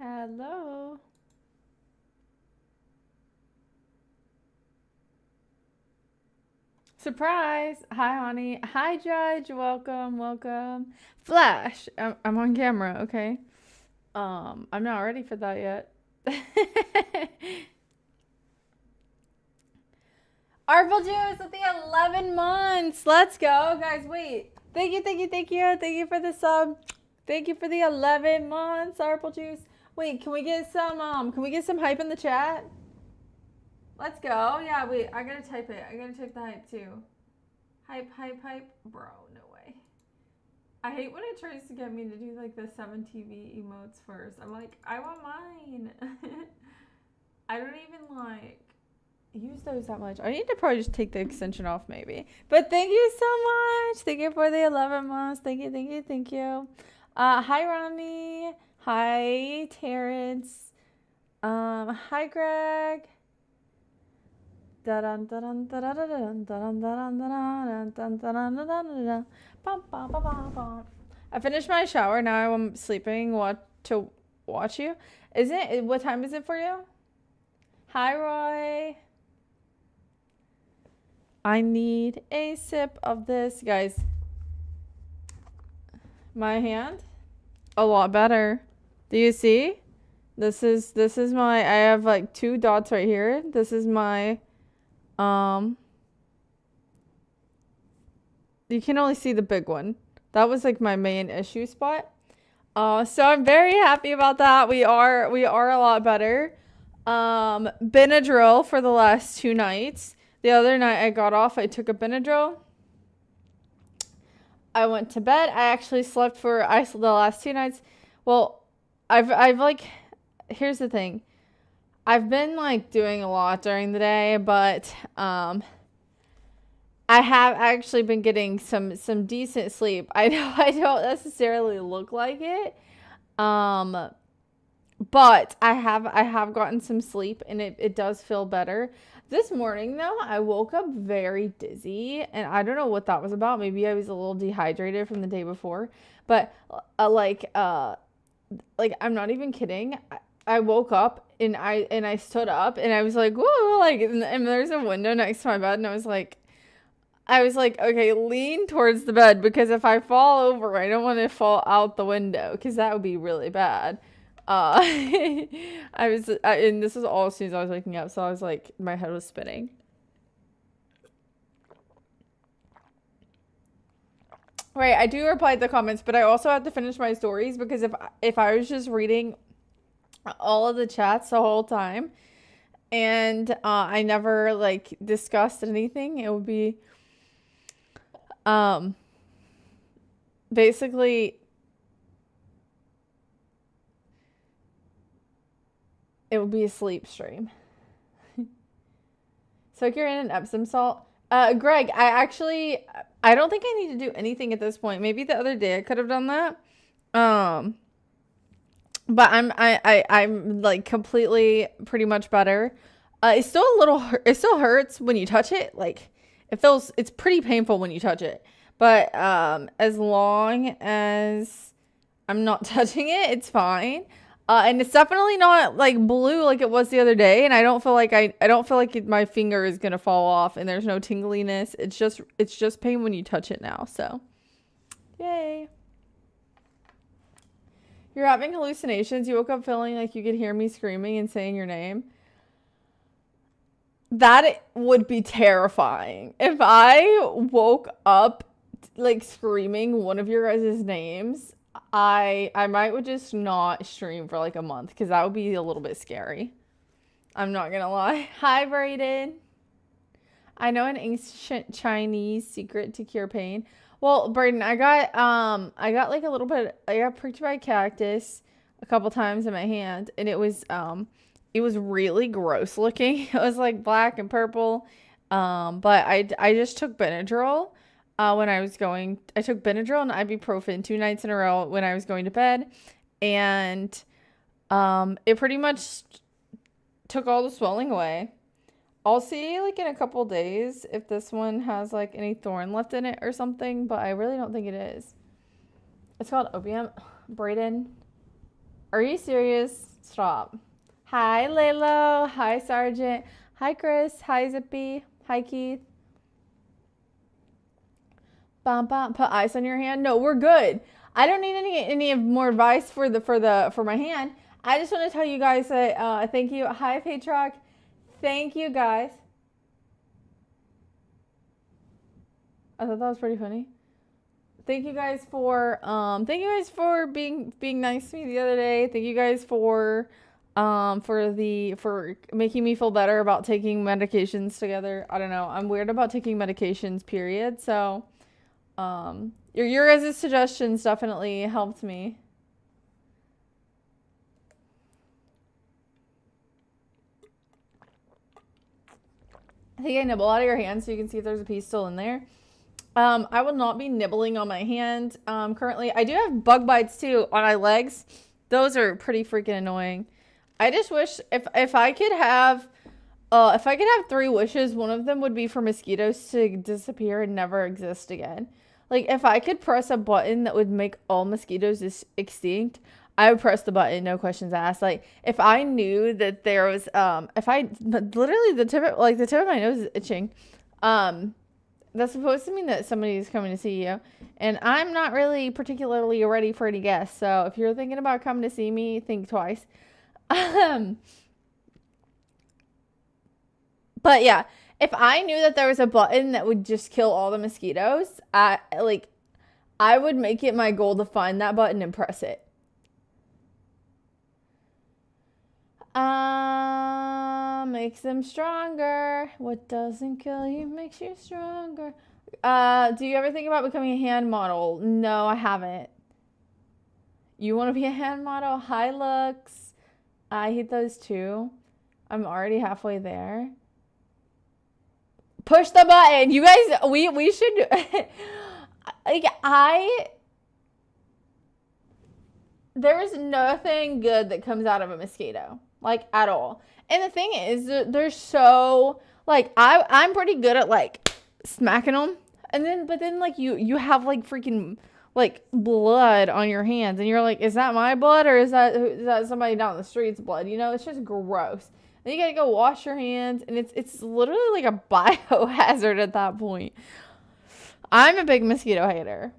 Hello. Surprise. Hi, honey. Hi, Judge. Welcome, welcome. Flash. I'm on camera, okay? I'm not ready for that yet. Artful Juice with the 11 months. Let's go, guys. Wait. Thank you, thank you, thank you. Thank you for the sub. Thank you for the 11 months, Artful Juice. Wait, can we get some hype in the chat? Let's go. Yeah, wait, I gotta type it. I gotta type the hype too. Hype, hype, hype. Bro, no way. I hate when it tries to get me to do like the 7TV emotes first. I'm like, I want mine. I don't even like use those that much. I need to probably just take the extension off maybe. But thank you so much. Thank you for the 11 months. Thank you, thank you, thank you. Hi Ronnie. Hi Terrence. Hi Greg. I finished my shower. Now I'm sleeping. What to watch you? Isn't it? What time is it for you? Hi, Roy. I need a sip of this, guys. My hand, a lot better. Do you see? This is my. I have like 2 dots right here. This is my. You can only see the big one. That was like my main issue spot. So I'm very happy about that. We are a lot better. Benadryl for the last 2 nights. The other night I got off, I took a Benadryl. I went to bed. I actually slept for the last 2 nights. Well, I've like, here's the thing. I've been like doing a lot during the day, but I have actually been getting some decent sleep. I know I don't necessarily look like it. But I have gotten some sleep and it does feel better. This morning though, I woke up very dizzy and I don't know what that was about. Maybe I was a little dehydrated from the day before, but like I'm not even kidding. I woke up and I stood up and I was like, whoa, like, and there's a window next to my bed and I was like, okay, lean towards the bed because if I fall over, I don't want to fall out the window because that would be really bad. And this was all as soon as I was waking up, so I was like, my head was spinning. Right, I do reply to the comments, but I also have to finish my stories because if I was just reading all of the chats the whole time and I never like discussed anything, it would be basically it would be a sleep stream. Soak your in an Epsom salt. Greg, I don't think I need to do anything at this point. Maybe the other day I could have done that. But I'm like completely pretty much better. It's still it still hurts when you touch it. Like it's pretty painful when you touch it. But as long as I'm not touching it, it's fine. And it's definitely not like blue like it was the other day. And I don't feel like my finger is gonna fall off. And there's no tingliness. It's just pain when you touch it now. So, yay! You're having hallucinations. You woke up feeling like you could hear me screaming and saying your name. That would be terrifying. If I woke up like screaming one of your guys' names, I would just not stream for like a month because that would be a little bit scary. I'm not gonna lie. Hi, Brayden. I know an ancient Chinese secret to cure pain. Well, Brayden, I got like a little bit. I got pricked by a cactus a couple times in my hand, and it was really gross looking. It was like black and purple. But I just took Benadryl. I took Benadryl and ibuprofen 2 nights in a row when I was going to bed, and it pretty much took all the swelling away. I'll see like in a couple days if this one has like any thorn left in it or something, but I really don't think it is. It's called opium. Brayden, are you serious? Stop. Hi, Laylo. Hi, Sergeant. Hi, Chris. Hi, Zippy. Hi, Keith. Bum, bum. Put ice on your hand. No, we're good. I don't need any more advice for my hand. I just want to tell you guys that thank you. Hi, Patrock. Thank you guys. I thought that was pretty funny. Thank you guys for being nice to me the other day. Thank you guys for making me feel better about taking medications together. I don't know. I'm weird about taking medications, period. So your guys' suggestions definitely helped me. I think I nibble out of your hand so you can see if there's a piece still in there. I will not be nibbling on my hand. Currently, I do have bug bites too on my legs. Those are pretty freaking annoying. I just wish if I could have 3 wishes, one of them would be for mosquitoes to disappear and never exist again. Like if I could press a button that would make all mosquitoes extinct, I would press the button, no questions asked. Like if I knew that there was literally the tip of my nose is itching. That's supposed to mean that somebody's coming to see you. And I'm not really particularly ready for any guests. So if you're thinking about coming to see me, think twice. But yeah, if I knew that there was a button that would just kill all the mosquitoes, I would make it my goal to find that button and press it. Makes them stronger. What doesn't kill you makes you stronger. Do you ever think about becoming a hand model? No, I haven't. You want to be a hand model? Hi, Lux. I hate those too. I'm already halfway there. Push the button. You guys, we should there is nothing good that comes out of a mosquito. Like at all. And the thing is, they're so like I'm pretty good at like smacking them, but then like you have like freaking like blood on your hands, and you're like, is that my blood or is that somebody down the street's blood? You know, it's just gross. Then you gotta go wash your hands, and it's literally like a biohazard at that point. I'm a big mosquito hater.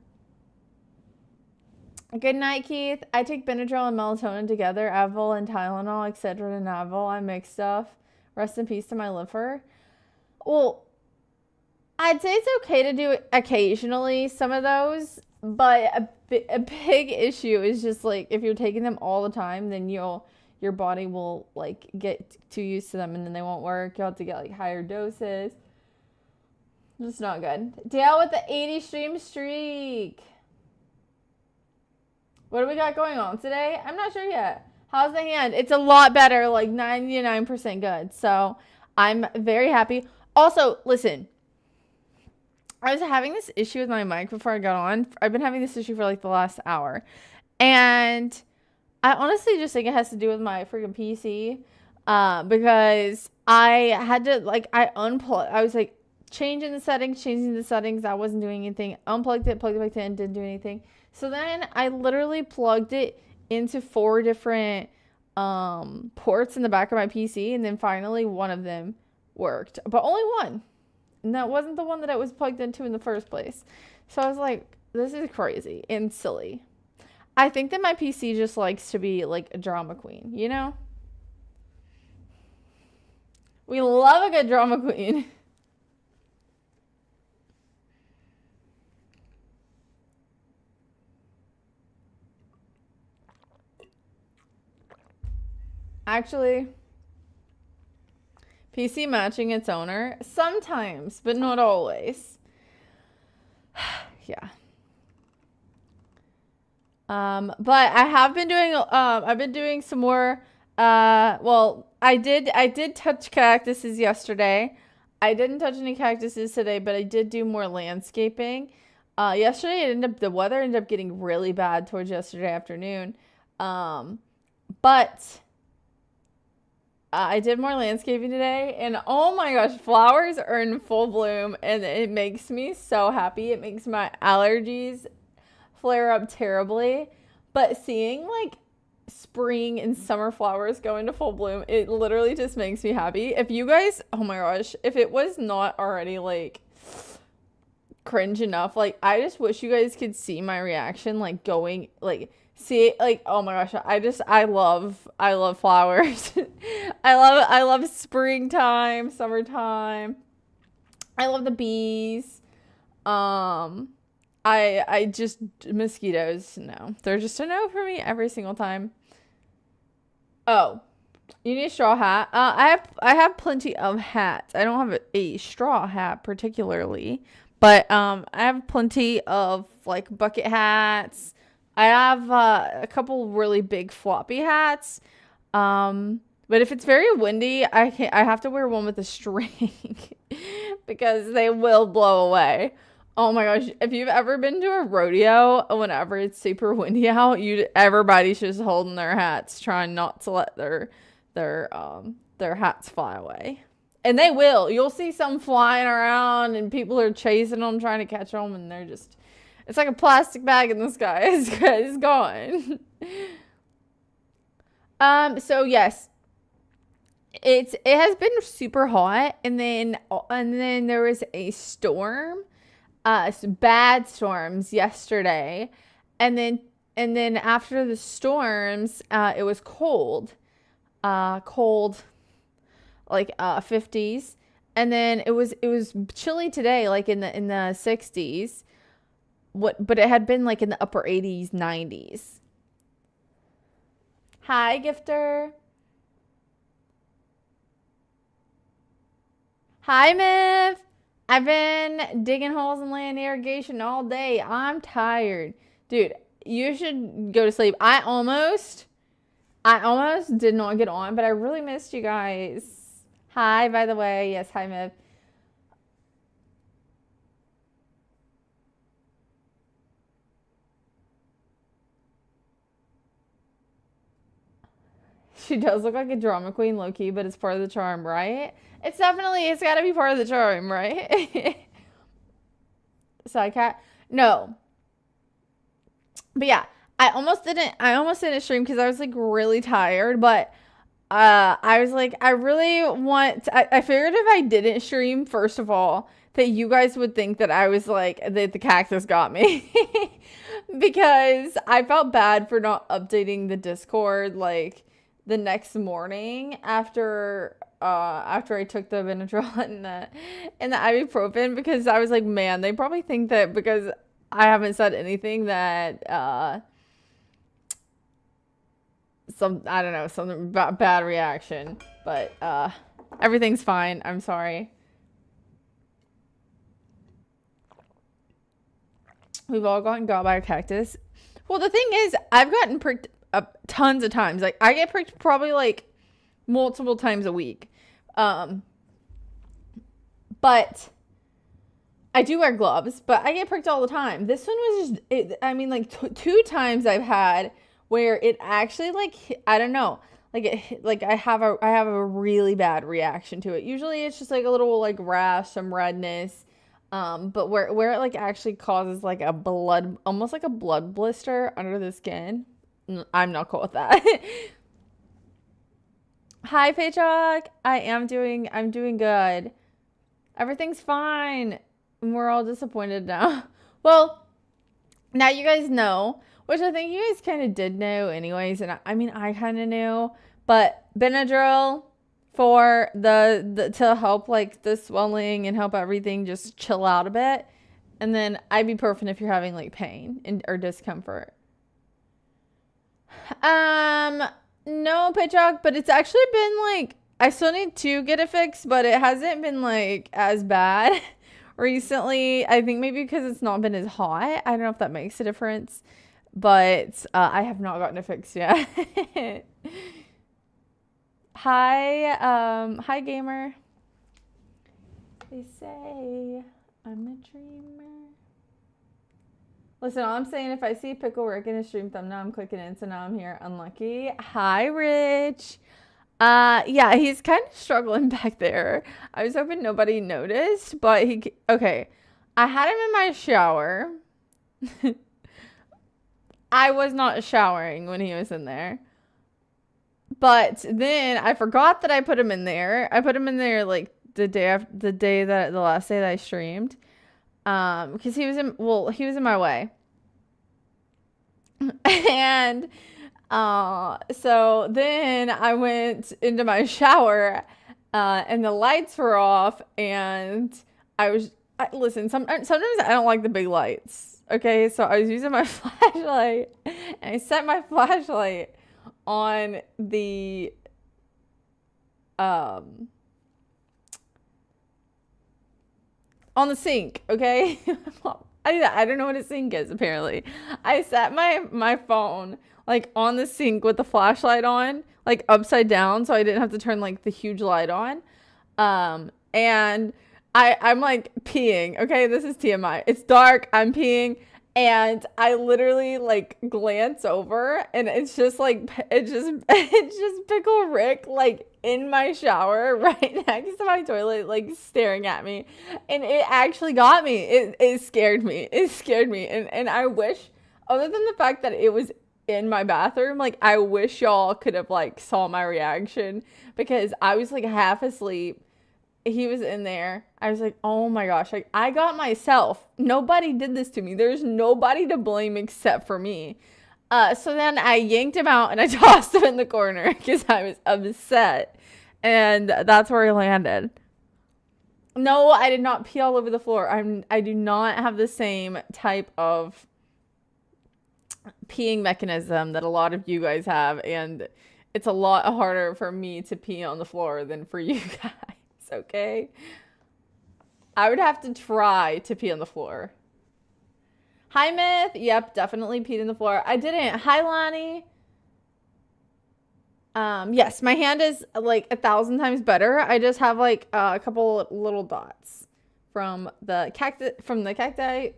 Good night, Keith. I take Benadryl and melatonin together, Advil and Tylenol, etc. and Advil. I mix stuff. Rest in peace to my liver. Well, I'd say it's okay to do occasionally some of those, but a big issue is just like if you're taking them all the time, then your body will like get too used to them and then they won't work. You'll have to get like higher doses. Just not good. Dale with the 80 stream streak. What do we got going on today? I'm not sure yet. How's the hand? It's a lot better, like 99% good. So I'm very happy. Also, listen, I was having this issue with my mic before I got on. I've been having this issue for like the last hour. And I honestly just think it has to do with my freaking PC. Because I had to, like, I unplugged. I was like changing the settings. I wasn't doing anything. Unplugged it, plugged it back in, didn't do anything. So then I literally plugged it into 4 different ports in the back of my PC. And then finally one of them worked. But only one. And that wasn't the one that it was plugged into in the first place. So I was like, this is crazy and silly. I think that my PC just likes to be like a drama queen, you know? We love a good drama queen. Actually, PC matching its owner sometimes, but not always. Yeah. But I have been doing I've been doing some more well, I did touch cactuses yesterday. I didn't touch any cactuses today, but I did do more landscaping. Yesterday the weather ended up getting really bad towards yesterday afternoon. But I did more landscaping today, and oh my gosh, flowers are in full bloom, and it makes me so happy. It makes my allergies flare up terribly. But seeing like spring and summer flowers go into full bloom, it literally just makes me happy. If you guys, oh my gosh, if it was not already like cringe enough, like I just wish you guys could see my reaction, like going, like see it, like oh my gosh, I love flowers. I love springtime, summertime. I love the bees. I just, mosquitoes, no. They're just a no for me every single time. Oh, you need a straw hat? I have plenty of hats. I don't have a straw hat particularly, but I have plenty of like bucket hats. I have a couple really big floppy hats. But if it's very windy, I have to wear one with a string because they will blow away. Oh my gosh, if you've ever been to a rodeo, whenever it's super windy out, everybody's just holding their hats, trying not to let their hats fly away. And they will. You'll see some flying around and people are chasing them, trying to catch them, and they're just, it's like a plastic bag in the sky. It's gone. So yes, it has been super hot, and then there was a storm. Some bad storms yesterday, and then after the storms, it was cold, like 50s, and then it was chilly today, like in the 60s. But it had been like in the upper 80s, 90s. Hi, Gifter. Hi, Miv. I've been digging holes and laying irrigation all day. I'm tired. Dude, you should go to sleep. I almost did not get on, but I really missed you guys. Hi, by the way. Yes, hi, Miv. She does look like a drama queen, low-key, but it's part of the charm, right? It's got to be part of the charm, right? Side cat? No. But yeah, I almost didn't stream because I was like really tired, but I was like, I figured if I didn't stream, first of all, that you guys would think that I was like, that the cactus got me. Because I felt bad for not updating the Discord like the next morning after I took the Benadryl and the ibuprofen, because I was like, man, they probably think that because I haven't said anything that I don't know, something bad reaction, but everything's fine. I'm sorry. We've all gotten got by a cactus. Well, the thing is, I've gotten pricked up tons of times. Like I get pricked probably like multiple times a week. But I do wear gloves, but I get pricked all the time. This one was just, two times I've had where it actually like, I don't know, like I have a really bad reaction to it. Usually it's just like a little like rash, some redness. But where it like actually causes like almost like a blood blister under the skin. I'm not cool with that. Hi, Paychok. I'm doing good. Everything's fine. We're all disappointed now. Well, now you guys know, which I think you guys kind of did know anyways. And I kind of knew, but Benadryl for the to help like the swelling and help everything just chill out a bit. And then ibuprofen if you're having like pain or discomfort. No, Petrock, but it's actually been like, I still need to get it fixed, but it hasn't been like as bad recently. I think maybe because it's not been as hot. I don't know if that makes a difference, but I have not gotten it fixed yet. Hi gamer. They say I'm a dreamer. Listen, all I'm saying, if I see Pickle Rick in a stream thumbnail, I'm clicking in, so now I'm here. Unlucky. Hi, Rich. Yeah, he's kind of struggling back there. I was hoping nobody noticed, but okay. I had him in my shower. I was not showering when he was in there. But then I forgot that I put him in there. I put him in there like the last day that I streamed. Because he was in my way. And so then I went into my shower, and the lights were off, and listen, sometimes I don't like the big lights. Okay, so I was using my flashlight, and I set my flashlight on the um on the sink, okay? I don't know what a sink is, apparently. I set my phone like on the sink with the flashlight on, like upside down, so I didn't have to turn like the huge light on. And I'm like peeing, okay? This is TMI. It's dark, I'm peeing, and I literally like glance over, and it's just like it's just Pickle Rick like in my shower right next to my toilet, like staring at me. And it actually got me. It scared me. It scared me. And I wish, other than the fact that it was in my bathroom, like I wish y'all could have like saw my reaction, because I was like half asleep. He was in there. I was like, oh my gosh, like I got myself. Nobody did this to me. There's nobody to blame except for me. So then I yanked him out and I tossed him in the corner because I was upset. And that's where he landed. No, I did not pee all over the floor. I do not have the same type of peeing mechanism that a lot of you guys have. And it's a lot harder for me to pee on the floor than for you guys. Okay? I would have to try to pee on the floor. Hi, Myth. Yep, definitely peed in the floor. I didn't. Hi, Lonnie. Yes, my hand is like 1,000 times better. I just have like a couple little dots from the cacti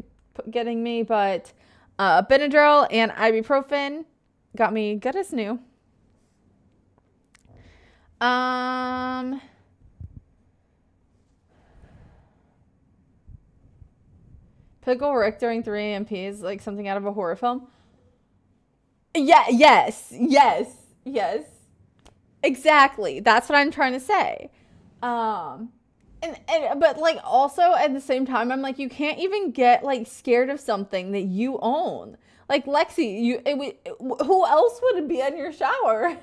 getting me, but Benadryl and ibuprofen got me good as new. Pickle Rick during 3 a.m. is like something out of a horror film. Yeah, yes. Exactly. That's what I'm trying to say. But like also at the same time, I'm like, you can't even get like scared of something that you own. Like Lexi, who else would be in your shower?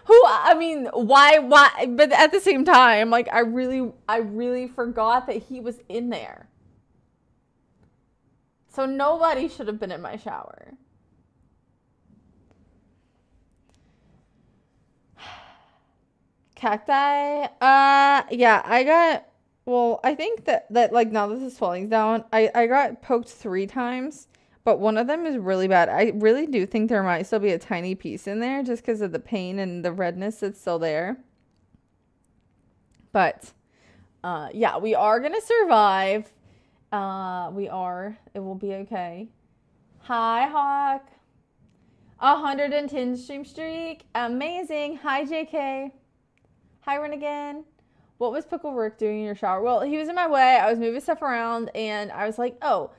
I mean, why? But at the same time, like I really forgot that he was in there. So nobody should have been in my shower. Cacti? Yeah, I think that like now that the swelling's down, I got poked 3 times, but one of them is really bad. I really do think there might still be a tiny piece in there just because of the pain and the redness that's still there. But, yeah, we are gonna survive. It will be okay. Hi, Hawk. 110 stream streak. Amazing. Hi, JK. Hi, Renegade. What was Pickle Rick doing in your shower? Well, he was in my way. I was moving stuff around, and I was like, oh,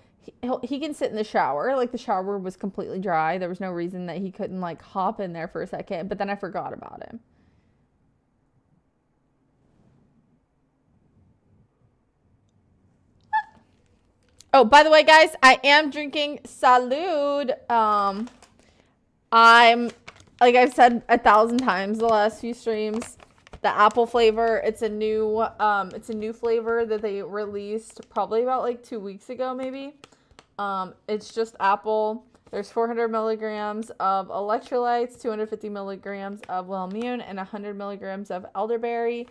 he can sit in the shower. Like, the shower was completely dry. There was no reason that he couldn't, like, hop in there for a second. But then I forgot about him. Oh, by the way, guys, I am drinking Salud. I'm, like I've said 1,000 times the last few streams, the apple flavor. It's a new flavor that they released probably about like 2 weeks ago, maybe. It's just apple. There's 400 milligrams of electrolytes, 250 milligrams of Wellmune, and 100 milligrams of elderberry.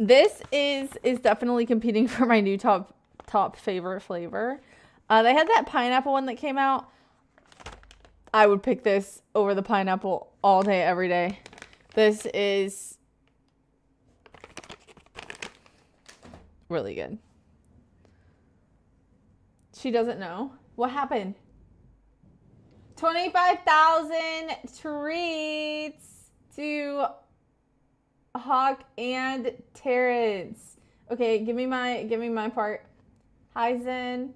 This is definitely competing for my new top favorite flavor. They had that pineapple one that came out. I would pick this over the pineapple all day, every day. This is really good. She doesn't know. What happened? 25,000 treats to Hawk and Terrence. Okay, give me my part. Hi, Zen.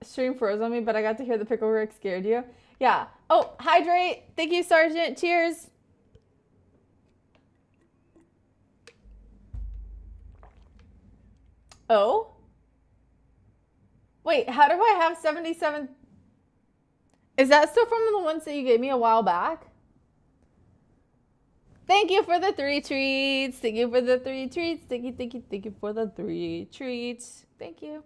stream froze on me, but I got to hear the Pickle Rick scared you. Yeah. Oh, hydrate. Thank you, Sergeant. Cheers. Oh? Wait, how do I have 77? Is that still from the ones that you gave me a while back? Thank you for the 3 treats. Thank you for the 3 treats. Thank you, thank you, thank you for the 3 treats. Thank you.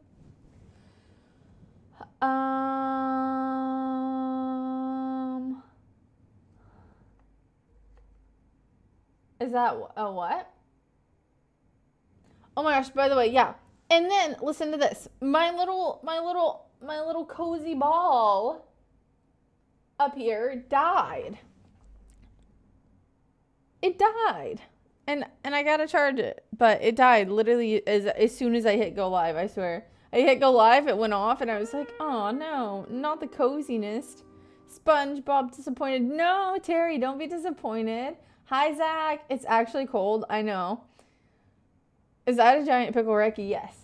Is that a what? Oh my gosh, by the way, yeah. And then listen to this. My little cozy ball up here died. It died. And I gotta charge it. But it died literally as soon as I hit go live, I swear. I hit go live, it went off, and I was like, oh no, not the coziness. SpongeBob disappointed. No, Terry, don't be disappointed. Hi, Zach. It's actually cold. I know. Is that a giant pickle, Ricky? Yes.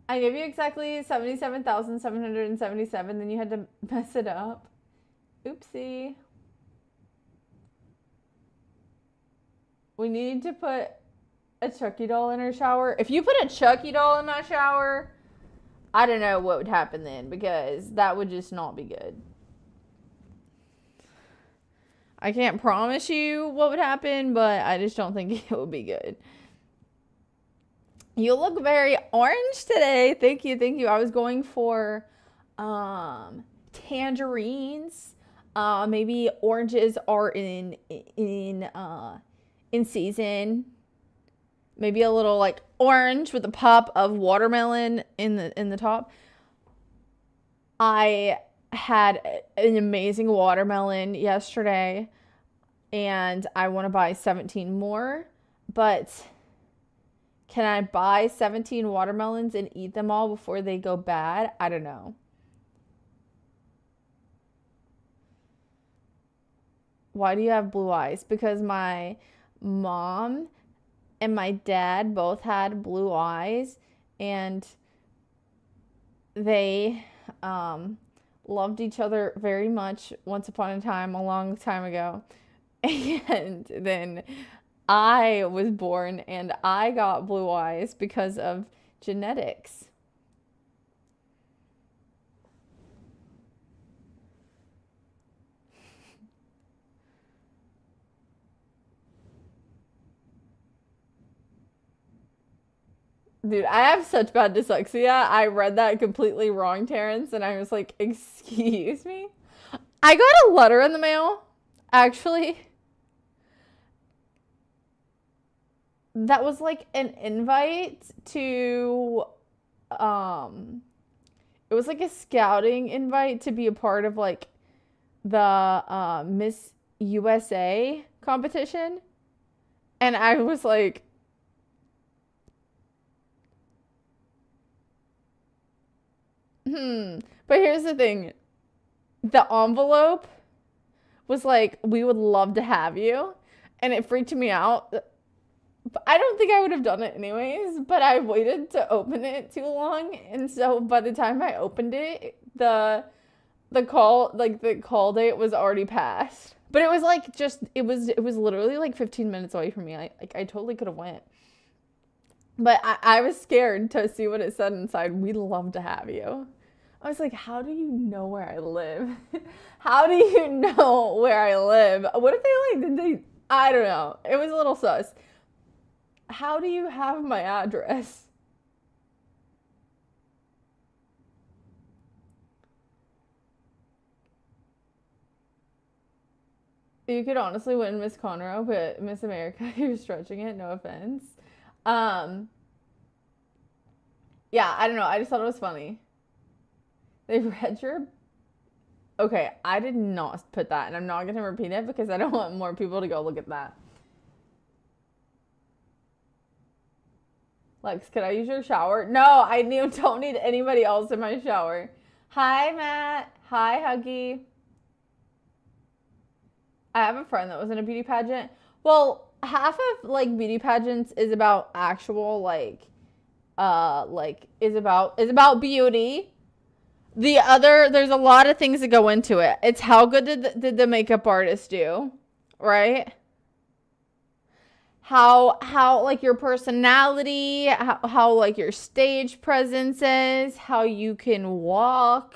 I gave you exactly 77,777, then you had to mess it up. Oopsie. We need to put a Chucky doll in her shower. If you put a Chucky doll in my shower, I don't know what would happen then, because that would just not be good. I can't promise you what would happen, but I just don't think it would be good. You look very orange today. Thank you, thank you. I was going for tangerines. Maybe oranges are in season. Maybe a little like orange with a pop of watermelon in the top. I had an amazing watermelon yesterday, and I want to buy 17 more, but can I buy 17 watermelons and eat them all before they go bad? I don't know. Why do you have blue eyes? Because my mom and my dad both had blue eyes, and they loved each other very much once upon a time, a long time ago. And then I was born and I got blue eyes because of genetics. Dude, I have such bad dyslexia. I read that completely wrong, Terrence, and I was like, excuse me? I got a letter in the mail, actually. That was like an invite to, it was like a scouting invite to be a part of like the Miss USA competition. And I was like, But here's the thing. The envelope was like, we would love to have you. And it freaked me out. I don't think I would have done it anyways, but I waited to open it too long. And so by the time I opened it, the call date was already passed. But it was like it was literally like 15 minutes away from me. I totally could have went. But I was scared to see what it said inside. We'd love to have you. I was like, how do you know where I live? How do you know where I live? What if I don't know. It was a little sus. How do you have my address? You could honestly win Miss Conroe, but Miss America, you're stretching it. No offense. Yeah, I don't know. I just thought it was funny. They read your... Okay, I did not put that, and I'm not going to repeat it because I don't want more people to go look at that. Lex, could I use your shower? No, I don't need anybody else in my shower. Hi, Matt. Hi, Huggy. I have a friend that was in a beauty pageant. Well, half of, like, beauty pageants is about actual, like, is about beauty. The other, there's a lot of things that go into it. It's how good did the makeup artist do, right? How like your personality, how like your stage presence is, how you can walk.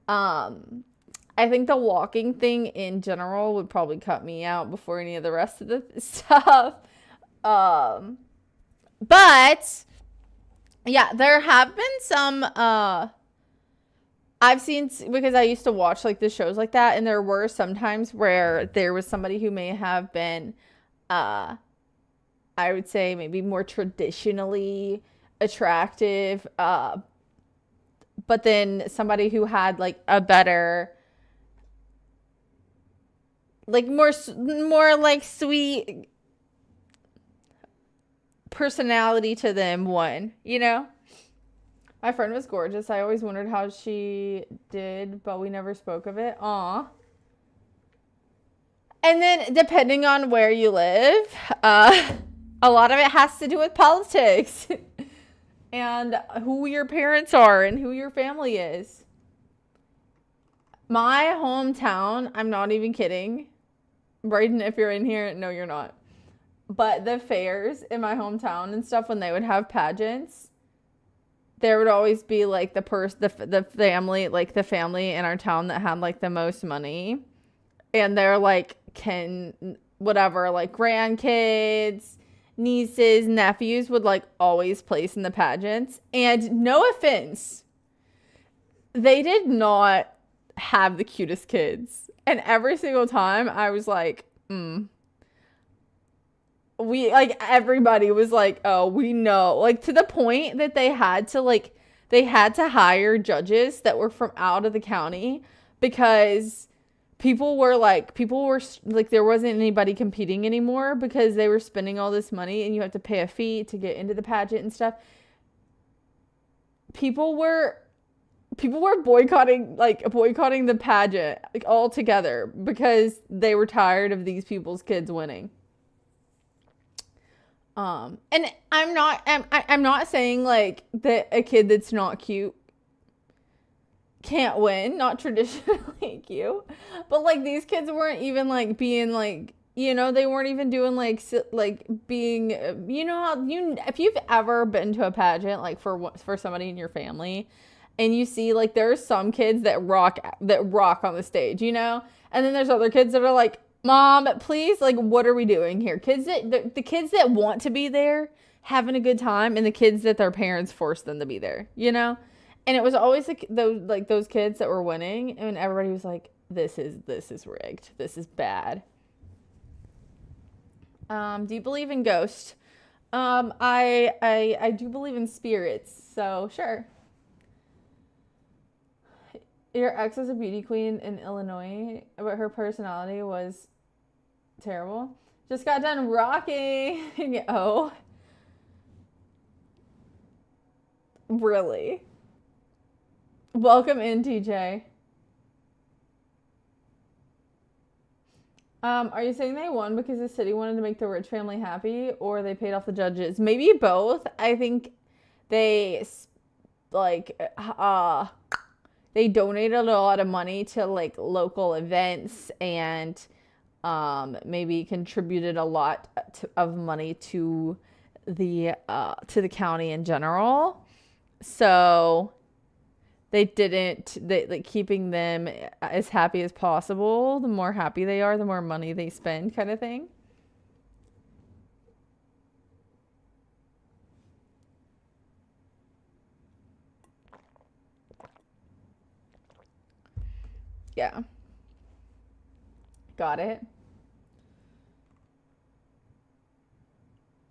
I think the walking thing in general would probably cut me out before any of the rest of the stuff. But yeah, there have been some I've seen, because I used to watch like the shows like that, and there were some times where there was somebody who may have been I would say maybe more traditionally attractive, but then somebody who had like a better, like more like sweet personality to them won, you know? My friend was gorgeous. I always wondered how she did, but we never spoke of it. Aw. And then depending on where you live, a lot of it has to do with politics and who your parents are and who your family is. My hometown, I'm not even kidding. Braden, if you're in here, no, you're not. But the fairs in my hometown and stuff, when they would have pageants, there would always be like the family, like the family in our town that had like the most money. And they're like, like grandkids, nieces, nephews would like always place in the pageants. And no offense, they did not have the cutest kids. And every single time I was like, everybody was like, oh, we know, like to the point that they had to hire judges that were from out of the county, because people were like, there wasn't anybody competing anymore because they were spending all this money and you have to pay a fee to get into the pageant and stuff. People were boycotting the pageant like altogether because they were tired of these people's kids winning. And I'm not saying like that a kid that's not cute can't win, not traditionally cute, but like these kids weren't even like being like, you know, they weren't even doing like being, you know, how if you've ever been to a pageant, like for somebody in your family, and you see like there's some kids that rock on the stage, you know, and then there's other kids that are like, Mom, please, like, what are we doing here? The kids that want to be there having a good time, and the kids that their parents forced them to be there, you know? And it was always like those kids that were winning, and everybody was like, this is rigged. This is bad. Do you believe in ghosts? I do believe in spirits, so sure. Your ex was a beauty queen in Illinois, but her personality was terrible. Just got done rocking. Oh. Really? Welcome in, TJ. Are you saying they won because the city wanted to make the rich family happy, or they paid off the judges? Maybe both. I think they they donated a lot of money to like local events, and maybe contributed a lot of money to the county in general. So they like keeping them as happy as possible. The more happy they are, the more money they spend, kind of thing. Yeah. Got it.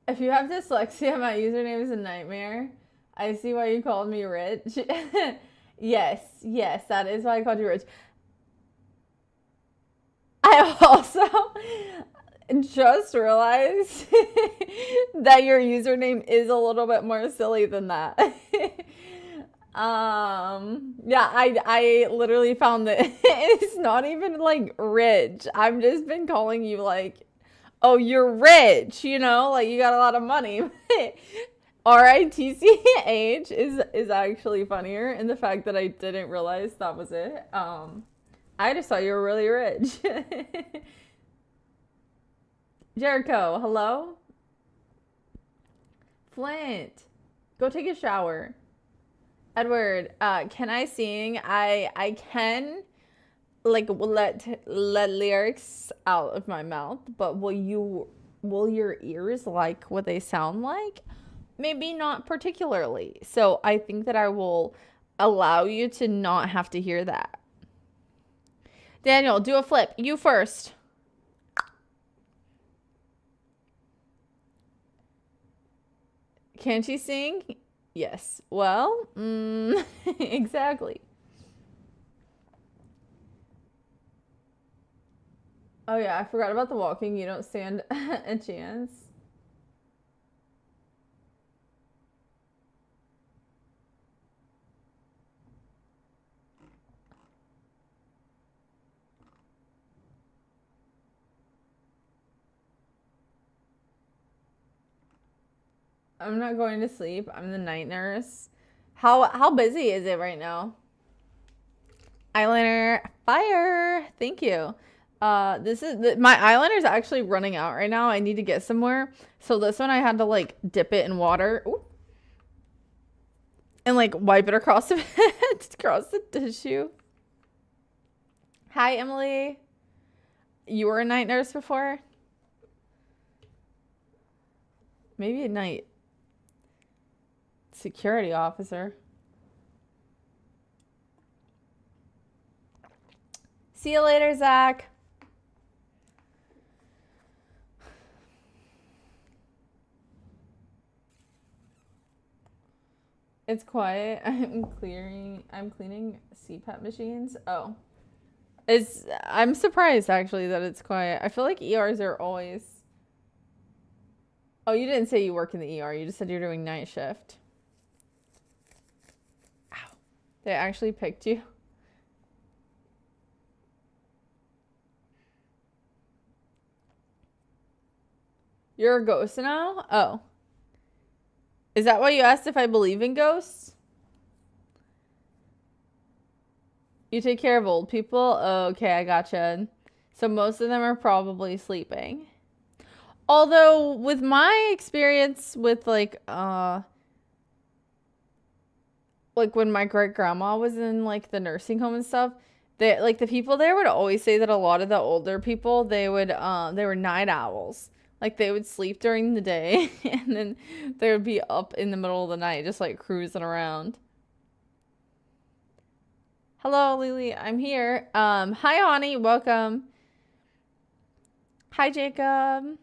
If you have dyslexia, my username is a nightmare. I see why you called me rich. Yes, that is why I called you rich. I also just realized that your username is a little bit more silly than that. Yeah, I literally found that it's not even like rich. I've just been calling you like, oh, you're rich, you know, like you got a lot of money. RITCH is actually funnier, and the fact that I didn't realize that was it. I just thought you were really rich. Jericho, hello? Flint, go take a shower. Edward, can I sing? I can like let lyrics out of my mouth, but will your ears like what they sound like? Maybe not particularly. So I think that I will allow you to not have to hear that. Daniel, do a flip. You first. Can she sing? Yes. Well, exactly. Oh yeah, I forgot about the walking. You don't stand a chance. I'm not going to sleep. I'm the night nurse. How busy is it right now? Eyeliner fire. Thank you. This is my eyeliner is actually running out right now. I need to get somewhere. So this one I had to like dip it in water. Ooh, and like wipe it across the across the tissue. Hi, Emily. You were a night nurse before? Maybe a night security officer. See you later, Zach. It's quiet. I'm cleaning CPAP machines. Oh. I'm surprised actually that it's quiet. I feel like ERs are always. Oh, you didn't say you work in the ER. You just said you're doing night shift. Ow. They actually picked you. You're a ghost now? Oh. Is that why you asked if I believe in ghosts? You take care of old people? Oh, okay, I gotcha. So most of them are probably sleeping. Although with my experience with like when my great grandma was in like the nursing home and stuff, they like the people there would always say that a lot of the older people they were night owls. Like they would sleep during the day and then they would be up in the middle of the night just like cruising around. Hello, Lily. I'm here. Hi, Honey. Welcome. Hi, Jacob.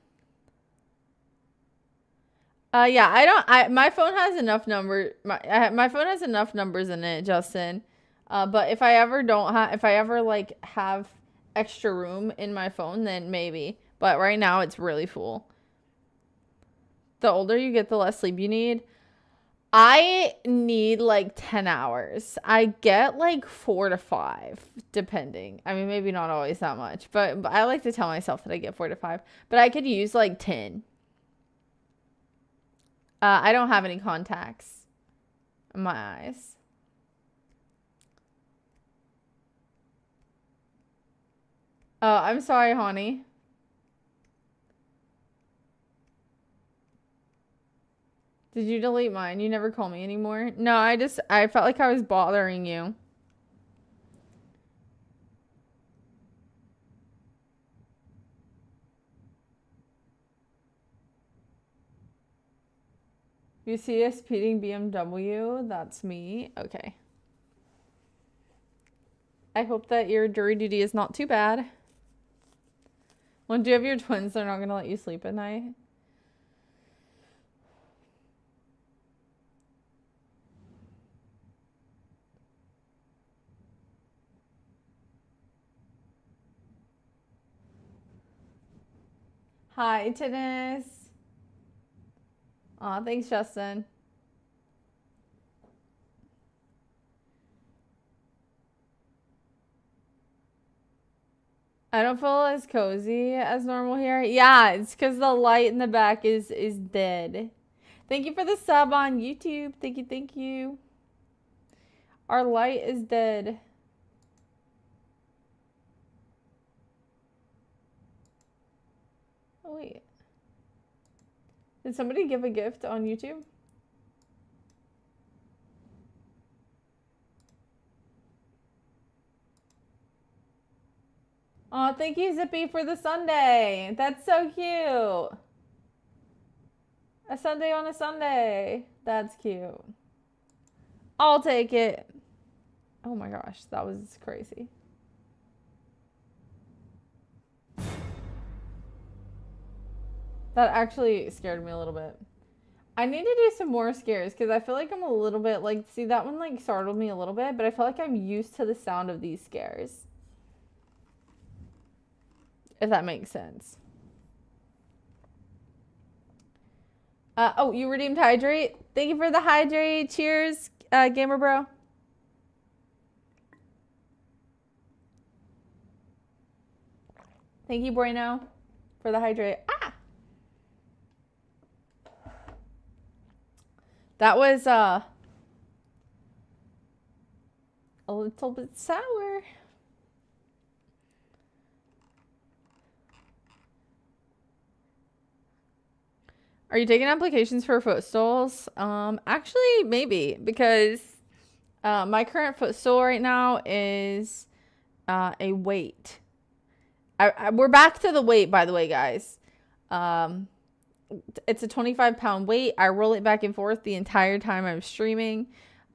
Yeah, my phone has enough my phone has enough numbers in it, Justin. But if I ever like have extra room in my phone, then maybe. But right now it's really full. The older you get, the less sleep you need. I need like 10 hours. I get like 4 to 5, depending. I mean, maybe not always that much, but I like to tell myself that I get 4 to 5. But I could use like 10. I don't have any contacts in my eyes. Oh, I'm sorry, honey. Did you delete mine? You never call me anymore? No, I felt like I was bothering you. You see a speeding BMW? That's me. Okay. I hope that your jury duty is not too bad. When do you have your twins, they're not going to let you sleep at night? Hi, tennis. Aw, thanks, Justin. I don't feel as cozy as normal here. Yeah, it's because the light in the back is dead. Thank you for the sub on YouTube. Thank you, thank you. Our light is dead. Oh, wait. Did somebody give a gift on YouTube? Oh, thank you, Zippy, for the Sunday. That's so cute. A Sunday on a Sunday. That's cute. I'll take it. Oh my gosh, that was crazy. That actually scared me a little bit. I need to do some more scares because I feel like I'm a little bit like, see, that one like startled me a little bit, but I feel like I'm used to the sound of these scares. If that makes sense. Oh, you redeemed Hydrate. Thank you for the Hydrate. Cheers, Gamer Bro. Thank you, Bueno, for the Hydrate. Ah! That was a little bit sour. Are you taking applications for footstools? Actually, maybe, because my current footstool right now is a weight. We're back to the weight, by the way, guys. It's a 25-pound weight. I roll it back and forth the entire time I'm streaming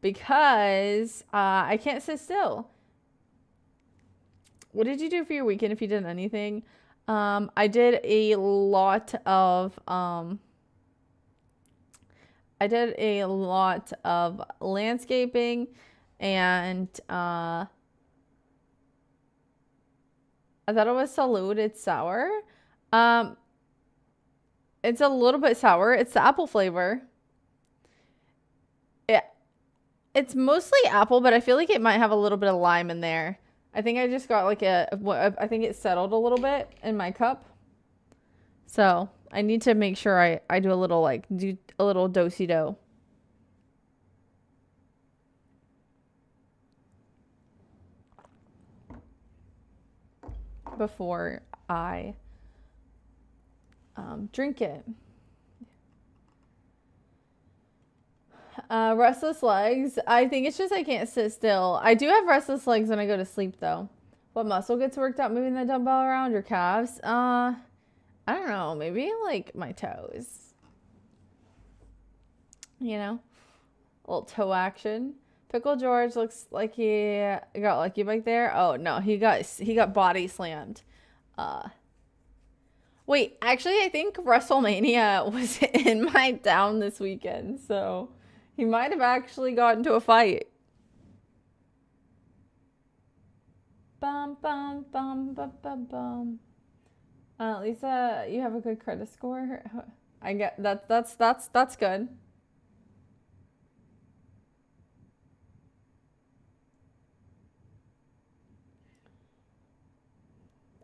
because I can't sit still. What did you do for your weekend if you did anything? I did a lot of landscaping and I thought it was salud. It's sour. It's a little bit sour. It's the apple flavor. It's mostly apple, but I feel like it might have a little bit of lime in there. I think I just got like I think it settled a little bit in my cup. So I need to make sure I do a little do-si-do. Before I drink it. Restless legs. I think it's just I can't sit still. I do have restless legs when I go to sleep though. What muscle gets worked out moving the dumbbell around? Your calves? I don't know. Maybe like my toes. You know? A little toe action. Pickle George looks like he got lucky back there. Oh no, he got body slammed. Wait, actually I think WrestleMania was in my town this weekend, so he might have actually got into a fight. Bum bum bum bum bum bum. Lisa, you have a good credit score. I get that's good.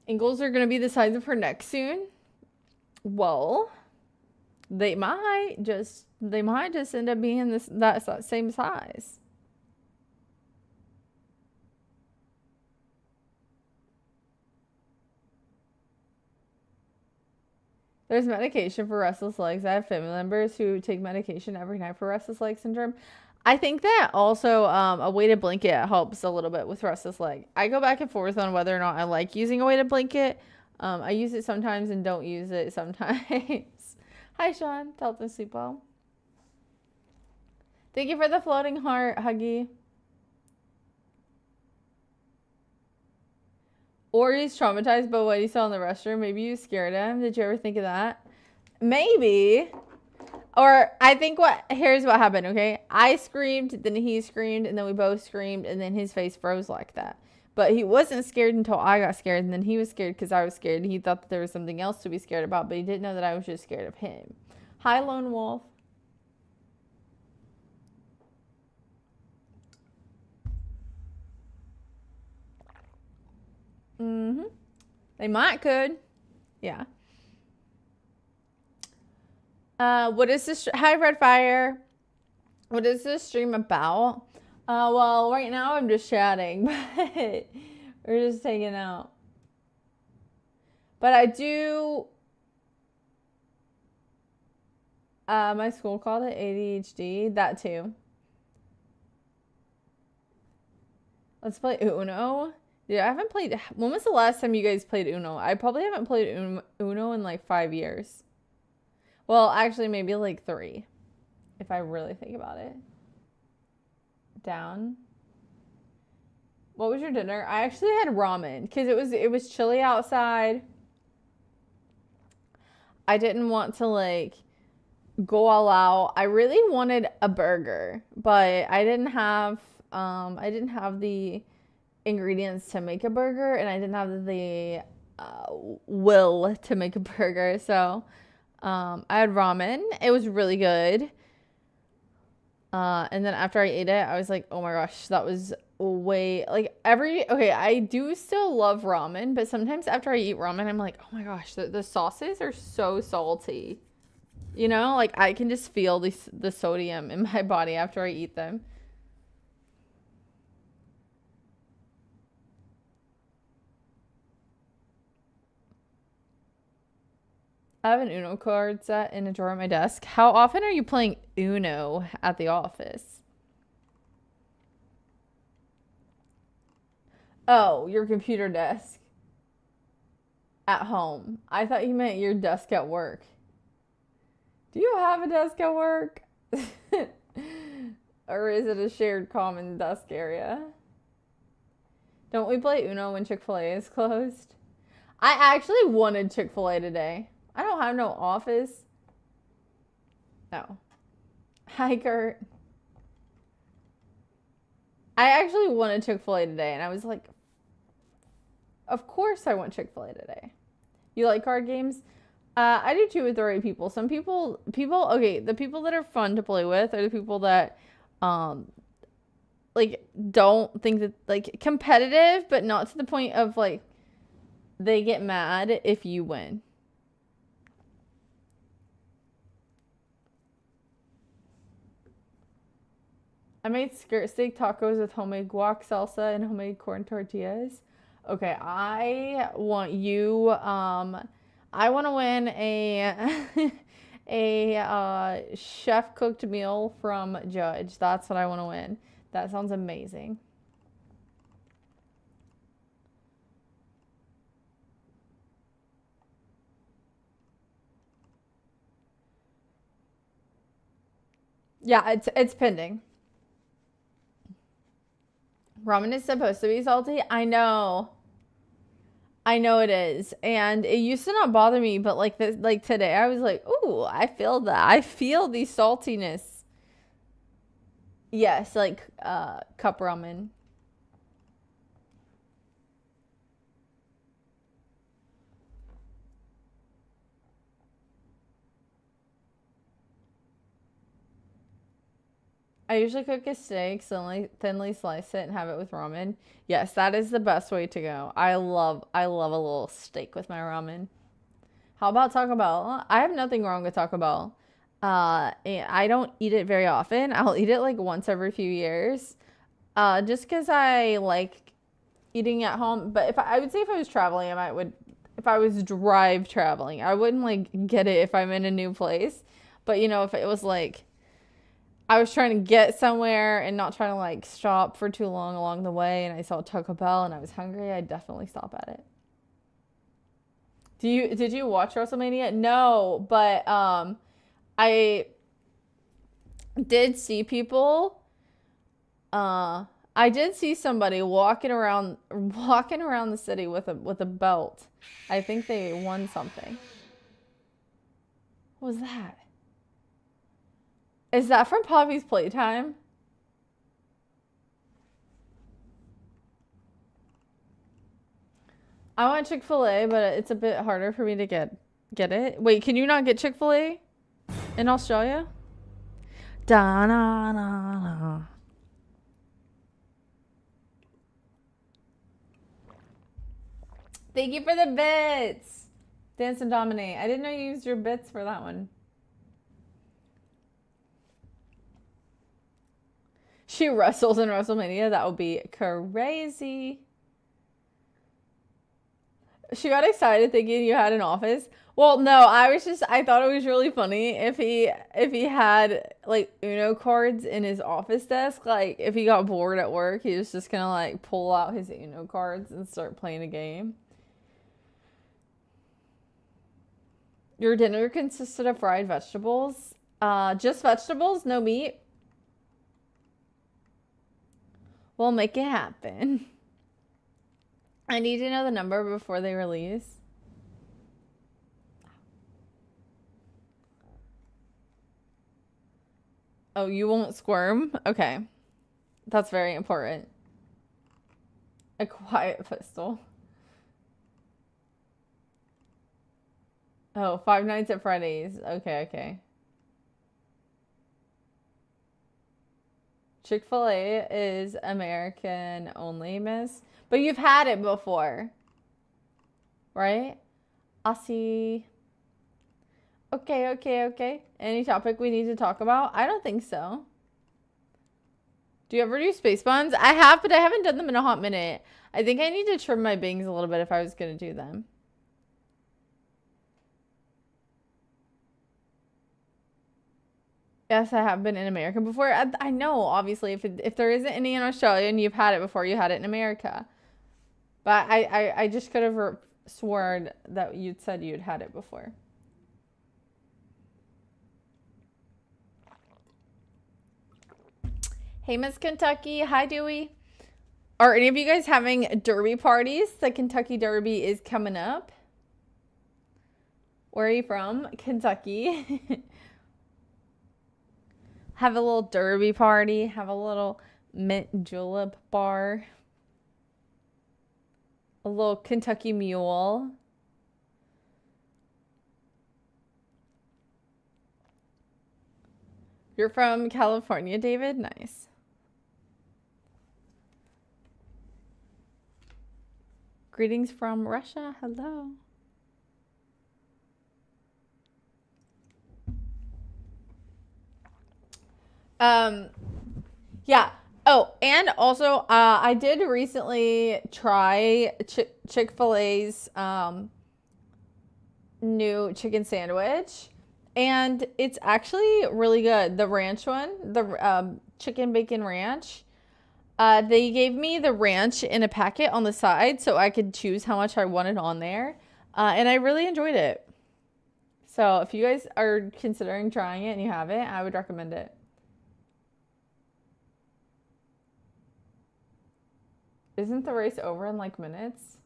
Ankles are gonna be the size of her neck soon. Well, they might just end up being that same size. There's medication for restless legs. I have family members who take medication every night for restless leg syndrome. I think that also a weighted blanket helps a little bit with restless leg. I go back and forth on whether or not I like using a weighted blanket. I use it sometimes and don't use it sometimes. Hi, Sean. Tell them to sleep well. Thank you for the floating heart, Huggy. Or he's traumatized by what he saw in the restroom. Maybe you scared him. Did you ever think of that? Maybe. Or I think here's what happened, okay? I screamed, then he screamed, and then we both screamed, and then his face froze like that. But he wasn't scared until I got scared, and then he was scared because I was scared, and he thought that there was something else to be scared about, but he didn't know that I was just scared of him. Hi, Lone Wolf. Mm-hmm. They might could. Yeah. What is this? Hi, Red Fire. What is this stream about? Well, right now I'm just chatting, but we're just hanging out. But I do. My school called it ADHD. That too. Let's play Uno. Yeah, I haven't played. When was the last time you guys played Uno? I probably haven't played Uno in like 5 years. Well, actually, maybe like 3, if I really think about it. Down. What was your dinner? I actually had ramen because it was chilly outside. I didn't want to like go all out. I really wanted a burger, but I didn't have the ingredients to make a burger, and I didn't have the will to make a burger. So I had ramen. It was really good. And then after I ate it, I was like, oh my gosh, that was way like okay, I do still love ramen, but sometimes after I eat ramen, I'm like, oh my gosh, the sauces are so salty. You know, like I can just feel the sodium in my body after I eat them. I have an Uno card set in a drawer at my desk. How often are you playing Uno at the office? Oh, your computer desk at home. I thought you meant your desk at work. Do you have a desk at work? Or is it a shared common desk area? Don't we play Uno when Chick-fil-A is closed? I actually wanted Chick-fil-A today. I don't have no office. No. Hi, Kurt. I actually wanted Chick-fil-A today, and I was like, of course I want Chick-fil-A today. You like card games? I do too with the right people. Some people, okay, the people that are fun to play with are the people that, like, don't think that, like, competitive, but not to the point of, like, they get mad if you win. I made skirt steak tacos with homemade guac salsa and homemade corn tortillas. Okay, I want you, I want to win a a chef cooked meal from Judge. That's what I want to win. That sounds amazing. Yeah, it's pending. Ramen is supposed to be salty. I know. I know it is. And it used to not bother me, but like today I was like, "Ooh, I feel that. I feel the saltiness." Yes, like cup ramen. I usually cook a steak, thinly slice it, and have it with ramen. Yes, that is the best way to go. I love a little steak with my ramen. How about Taco Bell? I have nothing wrong with Taco Bell. And I don't eat it very often. I'll eat it like once every few years. Just because I like eating at home. But I would say if I was traveling, if I was drive traveling, I wouldn't like get it if I'm in a new place. But if it was like I was trying to get somewhere and not trying to like stop for too long along the way, and I saw Taco Bell and I was hungry, I'd definitely stop at it. Did you watch WrestleMania? No, but I did see people. I did see somebody walking around the city with a belt. I think they won something. What was that? Is that from Poppy's Playtime? I want Chick-fil-A, but it's a bit harder for me to get it. Wait, can you not get Chick-fil-A in Australia? Da na na na. Thank you for the bits. Dance and dominate. I didn't know you used your bits for that one. She wrestles in WrestleMania. That would be crazy. She got excited thinking you had an office. Well, no, I thought it was really funny if he had like Uno cards in his office desk. Like if he got bored at work, he was just gonna like pull out his Uno cards and start playing a game. Your dinner consisted of fried vegetables. Just vegetables, no meat. We'll make it happen. I need to know the number before they release. Oh, you won't squirm? Okay. That's very important. A quiet pistol. Oh, Five Nights at Freddy's. Okay, okay. Chick-fil-A is American only, miss. But you've had it before. Right? Aussie. Okay, okay, okay. Any topic we need to talk about? I don't think so. Do you ever do space buns? I have, but I haven't done them in a hot minute. I think I need to trim my bangs a little bit if I was going to do them. Yes, I have been in America before. I know, obviously, if there isn't any in Australia and you've had it before, you had it in America. But I just could have sworn that you'd said you'd had it before. Hey, Miss Kentucky. Hi, Dewey. Are any of you guys having derby parties? The Kentucky Derby is coming up. Where are you from? Kentucky. Have a little derby party. Have a little mint julep bar. A little Kentucky mule. You're from California, David? Nice. Greetings from Russia. Hello. Yeah. Oh, and also, I did recently try Chick-fil-A's new chicken sandwich, and it's actually really good. The ranch one, the chicken bacon ranch. They gave me the ranch in a packet on the side so I could choose how much I wanted on there, and I really enjoyed it. So if you guys are considering trying it and you haven't, I would recommend it. Isn't the race over in like minutes?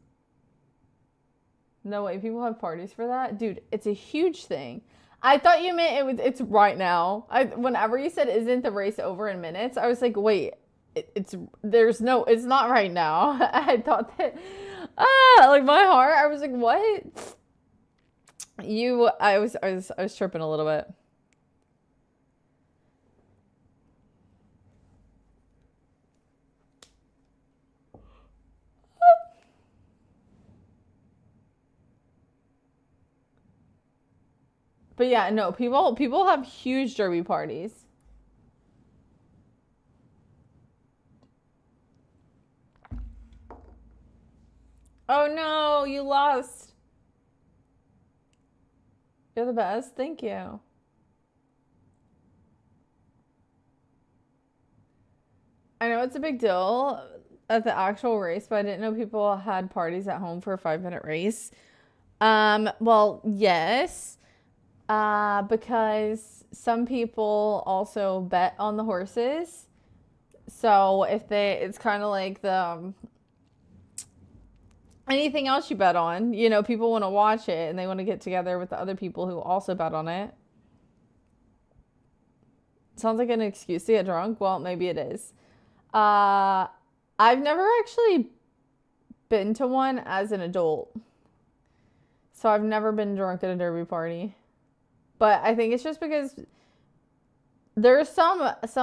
No way, people have parties for that? Dude, it's a huge thing. I thought you meant it's right now. Whenever you said isn't the race over in minutes, I was like, wait, it's not right now. I thought that like my heart, I was like, what? I was tripping a little bit. But yeah, no, people have huge derby parties. Oh no, you lost. You're the best. Thank you. I know it's a big deal at the actual race, but I didn't know people had parties at home for a 5-minute race. Well, yes. Because some people also bet on the horses. So it's kind of like the anything else you bet on, people want to watch it and they want to get together with the other people who also bet on it. Sounds like an excuse to get drunk. Well, maybe it is. I've never actually been to one as an adult. So I've never been drunk at a derby party. But I think it's just because there's some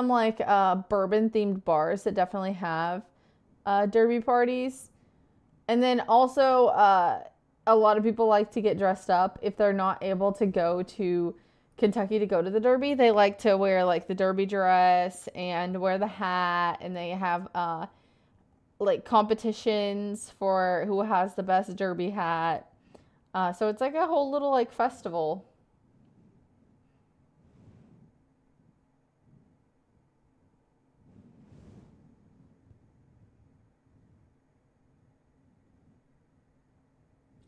like bourbon themed bars that definitely have derby parties. And then also a lot of people like to get dressed up if they're not able to go to Kentucky to go to the Derby. They like to wear like the Derby dress and wear the hat, and they have like competitions for who has the best Derby hat. So it's like a whole little like festival.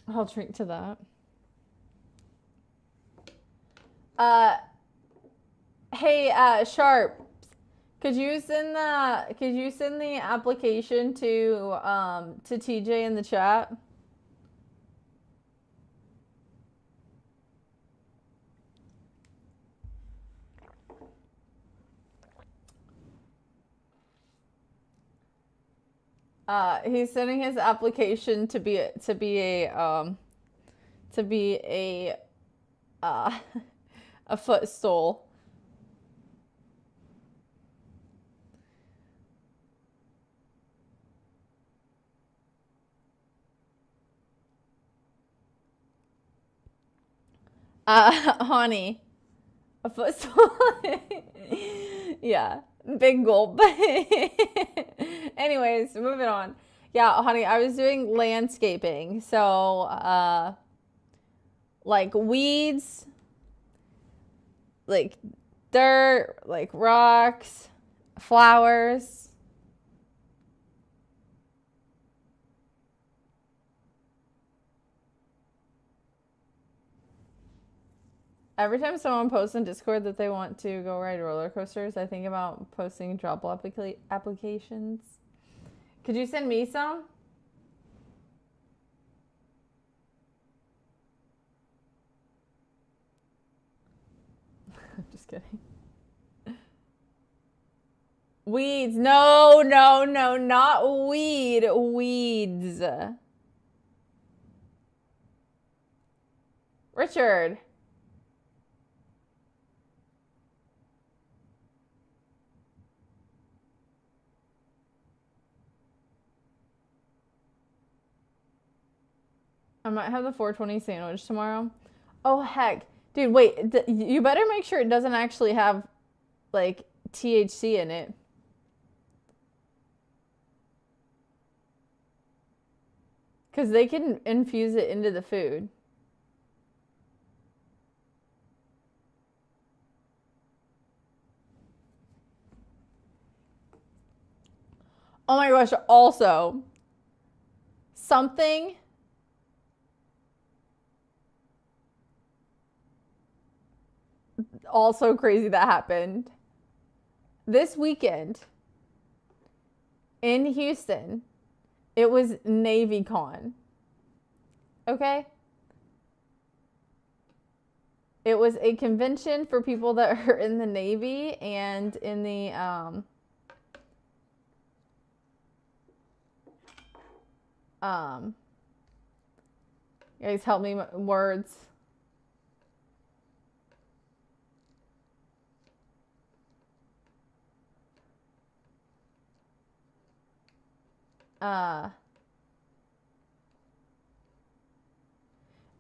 I'll drink to that. Hey, Sharp, could you send the application to TJ in the chat? He's sending his application to be a a footstool. Honey, a footstool. Yeah, big gulp. Anyways, moving on. Yeah, honey, I was doing landscaping. So, like weeds, like dirt, like rocks, flowers. Every time someone posts in Discord that they want to go ride roller coasters, I think about posting drop applications. Could you send me some? I'm just kidding. Weeds. No, no, no, not weed. Weeds. Richard. I might have the 420 sandwich tomorrow. Oh, heck. Dude, wait. You better make sure it doesn't actually have, like, THC in it. Because they can infuse it into the food. Oh my gosh. Also, something also crazy that happened this weekend in Houston. It was NavyCon. Okay? It was a convention for people that are in the Navy and in the you guys help me words.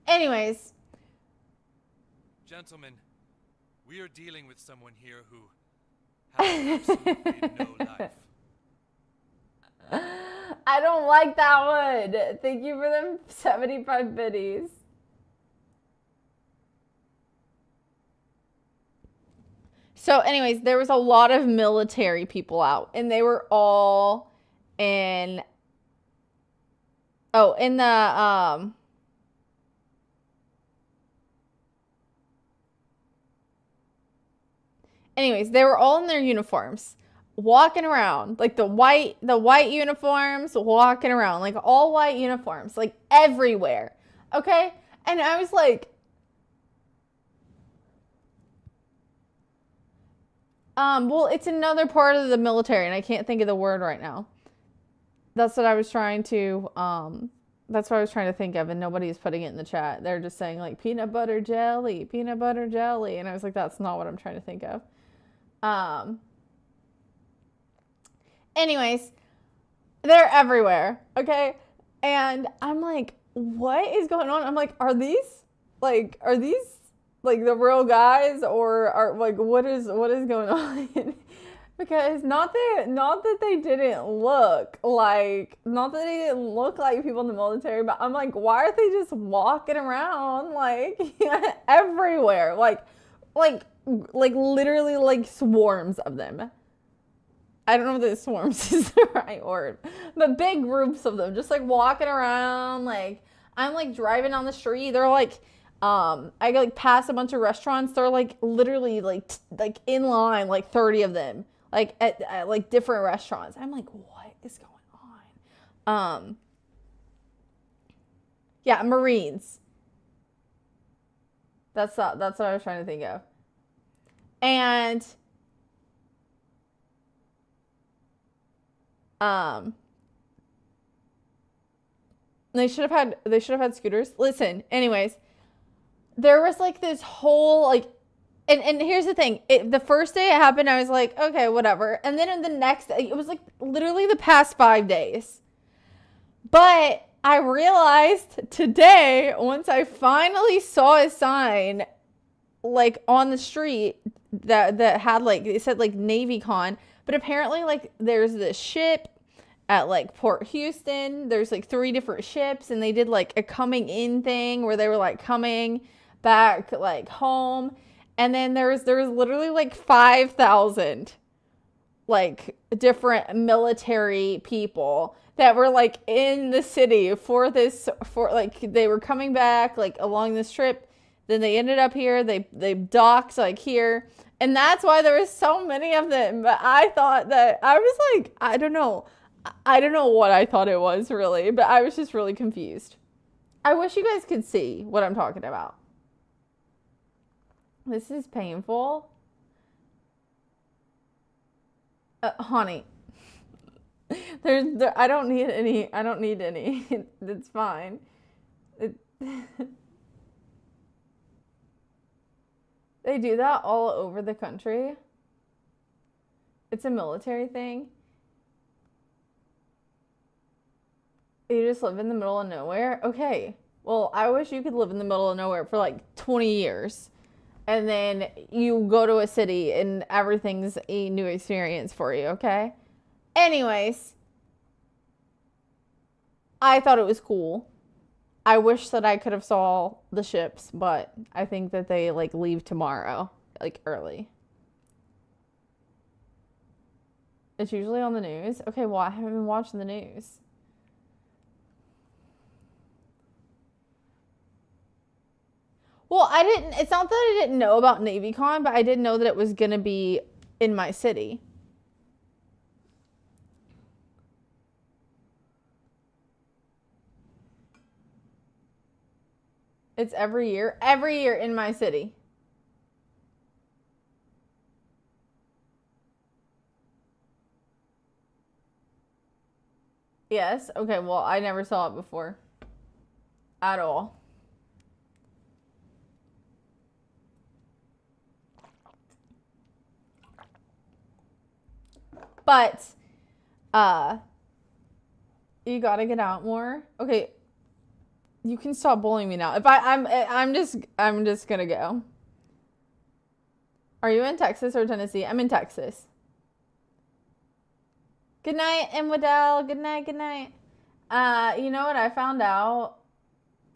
Anyways. Gentlemen, we are dealing with someone here who has absolutely no life. I don't like that one. Thank you for them 75 biddies. So anyways, there was a lot of military people out, and they were all in the anyways, they were all in their uniforms, walking around, like the white uniforms, walking around, like all white uniforms, like everywhere. Okay? And I was like, well, it's another part of the military, and I can't think of the word right now. That's what I was trying to think of, and nobody's putting it in the chat. They're just saying like peanut butter jelly, and I was like, that's not what I'm trying to think of. Anyways, they're everywhere, okay? And I'm like, what is going on? I'm like, are these like the real guys, or are like what is going on? Because not that they didn't look like people in the military, but I'm like, why are they just walking around like everywhere, like literally like swarms of them. I don't know if swarms is the right word, but big groups of them just like walking around. Like I'm like driving on the street. They're like, I like pass a bunch of restaurants. They're like literally like in line, like 30 of them, like at like different restaurants. I'm like, what is going on? Yeah, Marines. That's what I was trying to think of. And um they should have had scooters. Listen, anyways, there was like this whole like and here's the thing. The first day it happened, I was like, okay, whatever. And then in the next it was like literally the past 5 days. But I realized today, once I finally saw a sign like on the street that had like it said like Navy Con, but apparently like there's this ship at like Port Houston. There's like 3 different ships, and they did like a coming in thing where they were like coming back like home. And then there was literally like 5,000 like different military people that were like in the city for like they were coming back like along this trip. Then they ended up here. They docked like here. And that's why there was so many of them. But I thought that I was like, I don't know. I don't know what I thought it was really, but I was just really confused. I wish you guys could see what I'm talking about. This is painful. Honey, I don't need any. I don't need any. It's fine. It, they do that all over the country. It's a military thing. You just live in the middle of nowhere? Okay. Well, I wish you could live in the middle of nowhere for like 20 years. And then you go to a city and everything's a new experience for you, okay? Anyways, I thought it was cool. I wish that I could have saw the ships, but I think that they like leave tomorrow, like early. It's usually on the news. Okay, well, I haven't been watching the news. Well, it's not that I didn't know about NavyCon, but I didn't know that it was going to be in my city. It's every year in my city. Yes. Okay, well, I never saw it before at all. But uh you gotta get out more. Okay, you can stop bullying me now. If I'm just gonna go. Are you in Texas or Tennessee? I'm in Texas. Good night, and Waddell. Good night, good night. You know what I found out?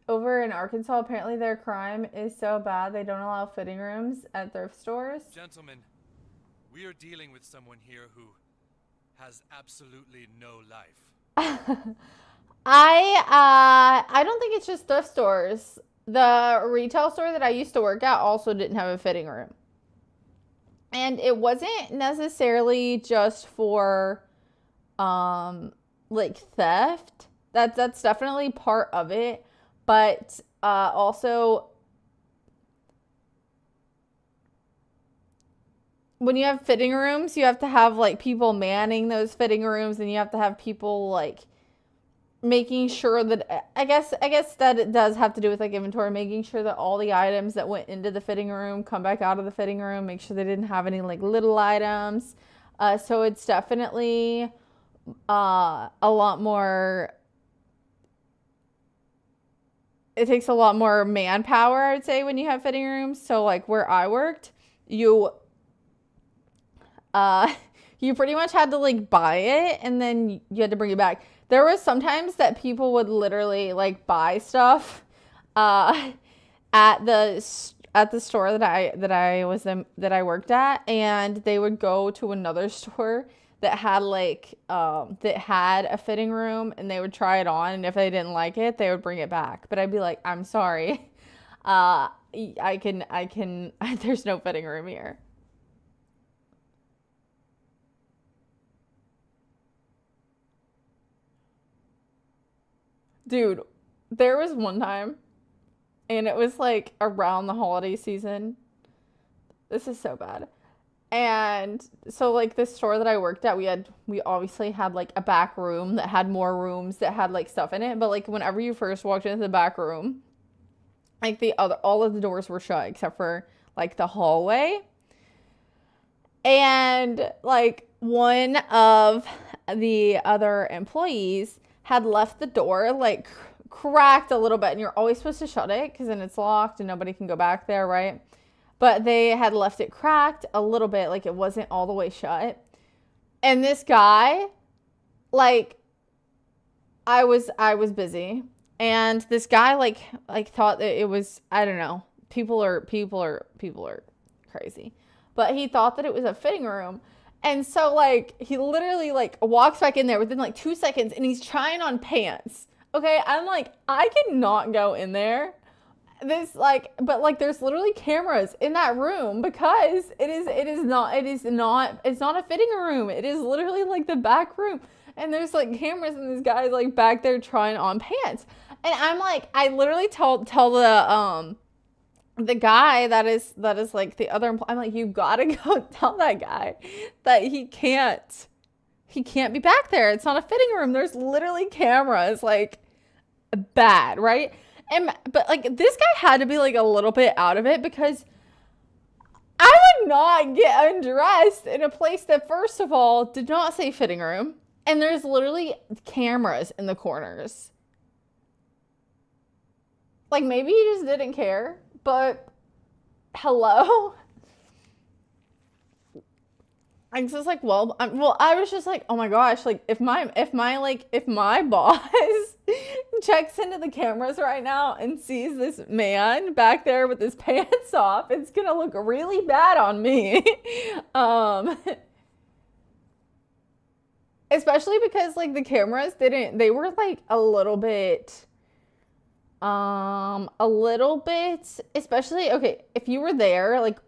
Over in Arkansas, apparently their crime is so bad they don't allow fitting rooms at thrift stores. Gentlemen, we are dealing with someone here who has absolutely no life. I don't think it's just thrift stores. The retail store that I used to work at also didn't have a fitting room. And it wasn't necessarily just for like theft. That's definitely part of it, but also when you have fitting rooms, you have to have like people manning those fitting rooms, and you have to have people like making sure that I guess that it does have to do with like inventory, making sure that all the items that went into the fitting room come back out of the fitting room, make sure they didn't have any like little items. So it's definitely a lot more it takes a lot more manpower, I would say, when you have fitting rooms. So like where I worked, you uh you pretty much had to like buy it and then you had to bring it back. There was sometimes that people would literally like buy stuff uh at the store that I worked at, and they would go to another store that had that had a fitting room, and they would try it on, and if they didn't like it, they would bring it back. But I'd be like, I'm sorry. I can there's no fitting room here. Dude, there was one time, and it was like around the holiday season. This is so bad. And so like this store that I worked at, we obviously had like a back room that had more rooms that had like stuff in it. But like whenever you first walked into the back room, like all of the doors were shut except for like the hallway. And like one of the other employees had left the door like cracked a little bit, and you're always supposed to shut it because then it's locked and nobody can go back there, right? But they had left it cracked a little bit, like it wasn't all the way shut. And this guy, like, I was busy, and this guy like thought that it was, I don't know. People are crazy. But he thought that it was a fitting room. And so like he literally like walks back in there within like 2 seconds, and he's trying on pants. Okay, I'm like, I cannot go in there. But like there's literally cameras in that room because it's not a fitting room. It is literally like the back room, and there's like cameras, and this guy's like back there trying on pants. And I'm like, I literally tell the guy that is like the other employee, I'm like, you gotta go tell that guy that he can't be back there. It's not a fitting room. There's literally cameras, like, bad, right? But like this guy had to be like a little bit out of it, because I would not get undressed in a place that first of all did not say fitting room, and there's literally cameras in the corners. Like maybe he just didn't care, but hello. I was just like, I was just like, oh my gosh, like if my boss checks into the cameras right now and sees this man back there with his pants off, it's gonna look really bad on me. Especially because like the cameras they were like a little bit, especially, okay, if you were there like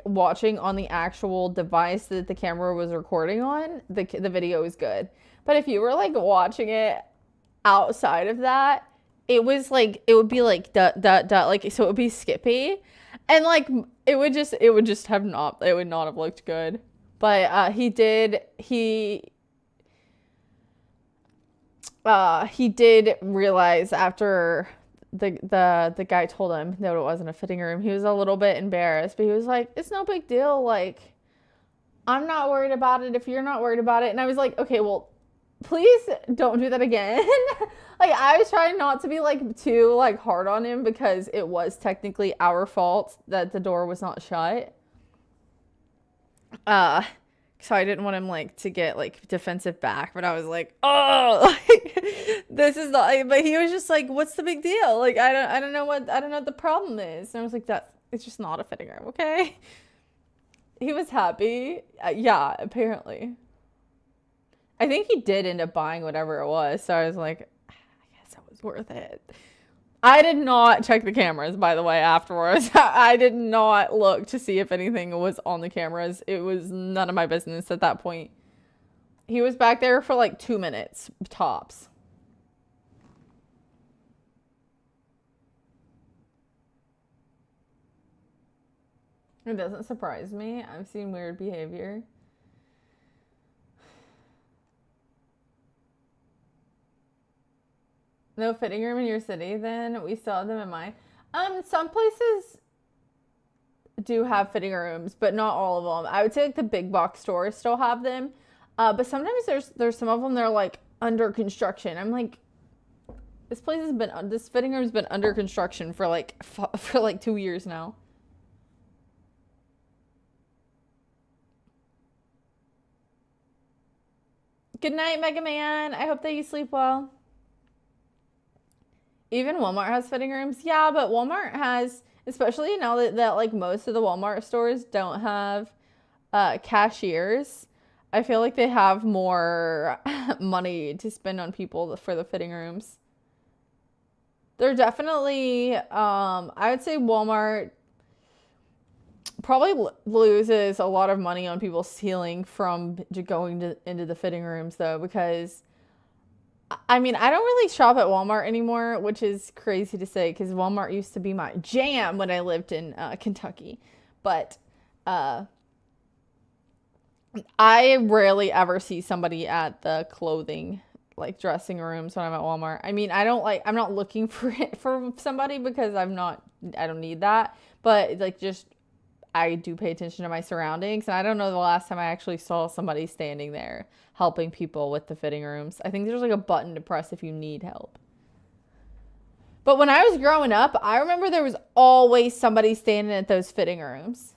watching on the actual device that the camera was recording on, the video is good. But if you were like watching it outside of that, it was like, it would be like dot dot dot, like, so it would be skippy, and like it would not have looked good. But he did realize after the guy told him that it wasn't a fitting room. He was a little bit embarrassed, but he was like, it's no big deal, like I'm not worried about it if you're not worried about it. And I was like, okay, well, please don't do that again. Like I was trying not to be like too like hard on him, because it was technically our fault that the door was not shut. So I didn't want him like to get like defensive back, but I was like, oh, like, this is not. But he was just like, what's the big deal? Like I don't know what the problem is. And I was like, it's just not a fitting room, okay? He was happy. Yeah, apparently. I think he did end up buying whatever it was. So I was like, I guess it was worth it. I did not check the cameras, by the way, afterwards. I did not look to see if anything was on the cameras. It was none of my business at that point. He was back there for like 2 minutes, tops. It doesn't surprise me. I've seen weird behavior. No fitting room in your city, then? We still have them in mine. Some places do have fitting rooms, but not all of them. I would say like the big box stores still have them. But sometimes there's some of them that are like under construction. I'm like, This fitting room's been under construction for for like 2 years now. Good night, Mega Man. I hope that you sleep well. Even Walmart has fitting rooms. Yeah, but Walmart has, especially now that like most of the Walmart stores don't have cashiers. I feel like they have more money to spend on people for the fitting rooms. They're definitely, I would say Walmart probably loses a lot of money on people stealing from going into the fitting rooms, though, because I mean, I don't really shop at Walmart anymore, which is crazy to say because Walmart used to be my jam when I lived in Kentucky. But I rarely ever see somebody at the clothing, like dressing rooms when I'm at Walmart. I mean, I'm not looking for it for somebody because I don't need that. But like just, I do pay attention to my surroundings. And I don't know the last time I actually saw somebody standing there helping people with the fitting rooms. I think there's like a button to press if you need help. But when I was growing up, I remember there was always somebody standing at those fitting rooms.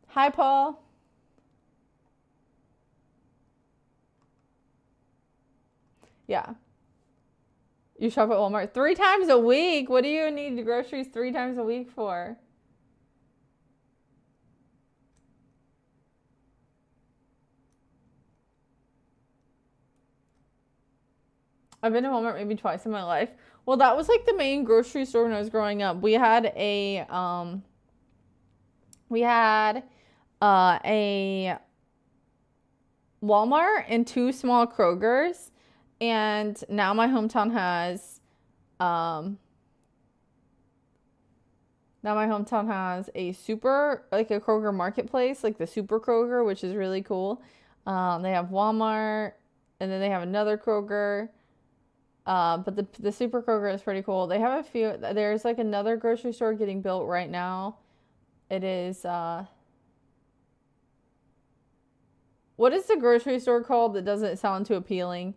Hi, Paul. Yeah. You shop at Walmart 3 times a week? What do you need groceries 3 times a week for? I've been to Walmart maybe twice in my life. Well, that was like the main grocery store when I was growing up. We had a Walmart and 2 small Krogers, and now my hometown has a super, like a Kroger marketplace, like the Super Kroger, which is really cool. They have Walmart, and then they have another Kroger. But the Super Kroger is pretty cool. They have a few. There's like another grocery store getting built right now. It is what is the grocery store called that doesn't sound too appealing?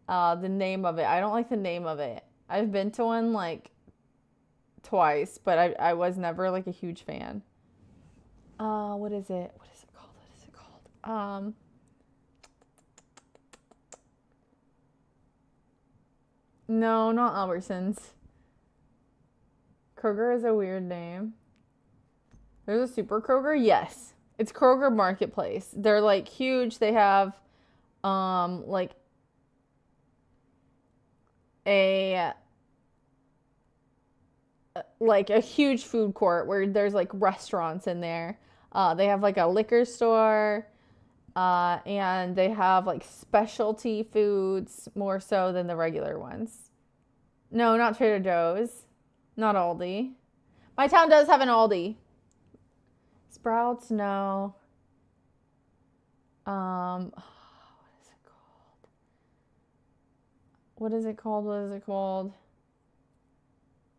The name of it. I don't like the name of it. I've been to one like twice, but I was never like a huge fan. What is it? What is it called? What is it called? No, not Albertsons. Kroger is a weird name. There's a Super Kroger? Yes. It's Kroger Marketplace. They're like huge. They have like a huge food court where there's like restaurants in there. They have like a liquor store. And they have like specialty foods more so than the regular ones. No, not Trader Joe's. Not Aldi. My town does have an Aldi. Sprouts, no. What is it called?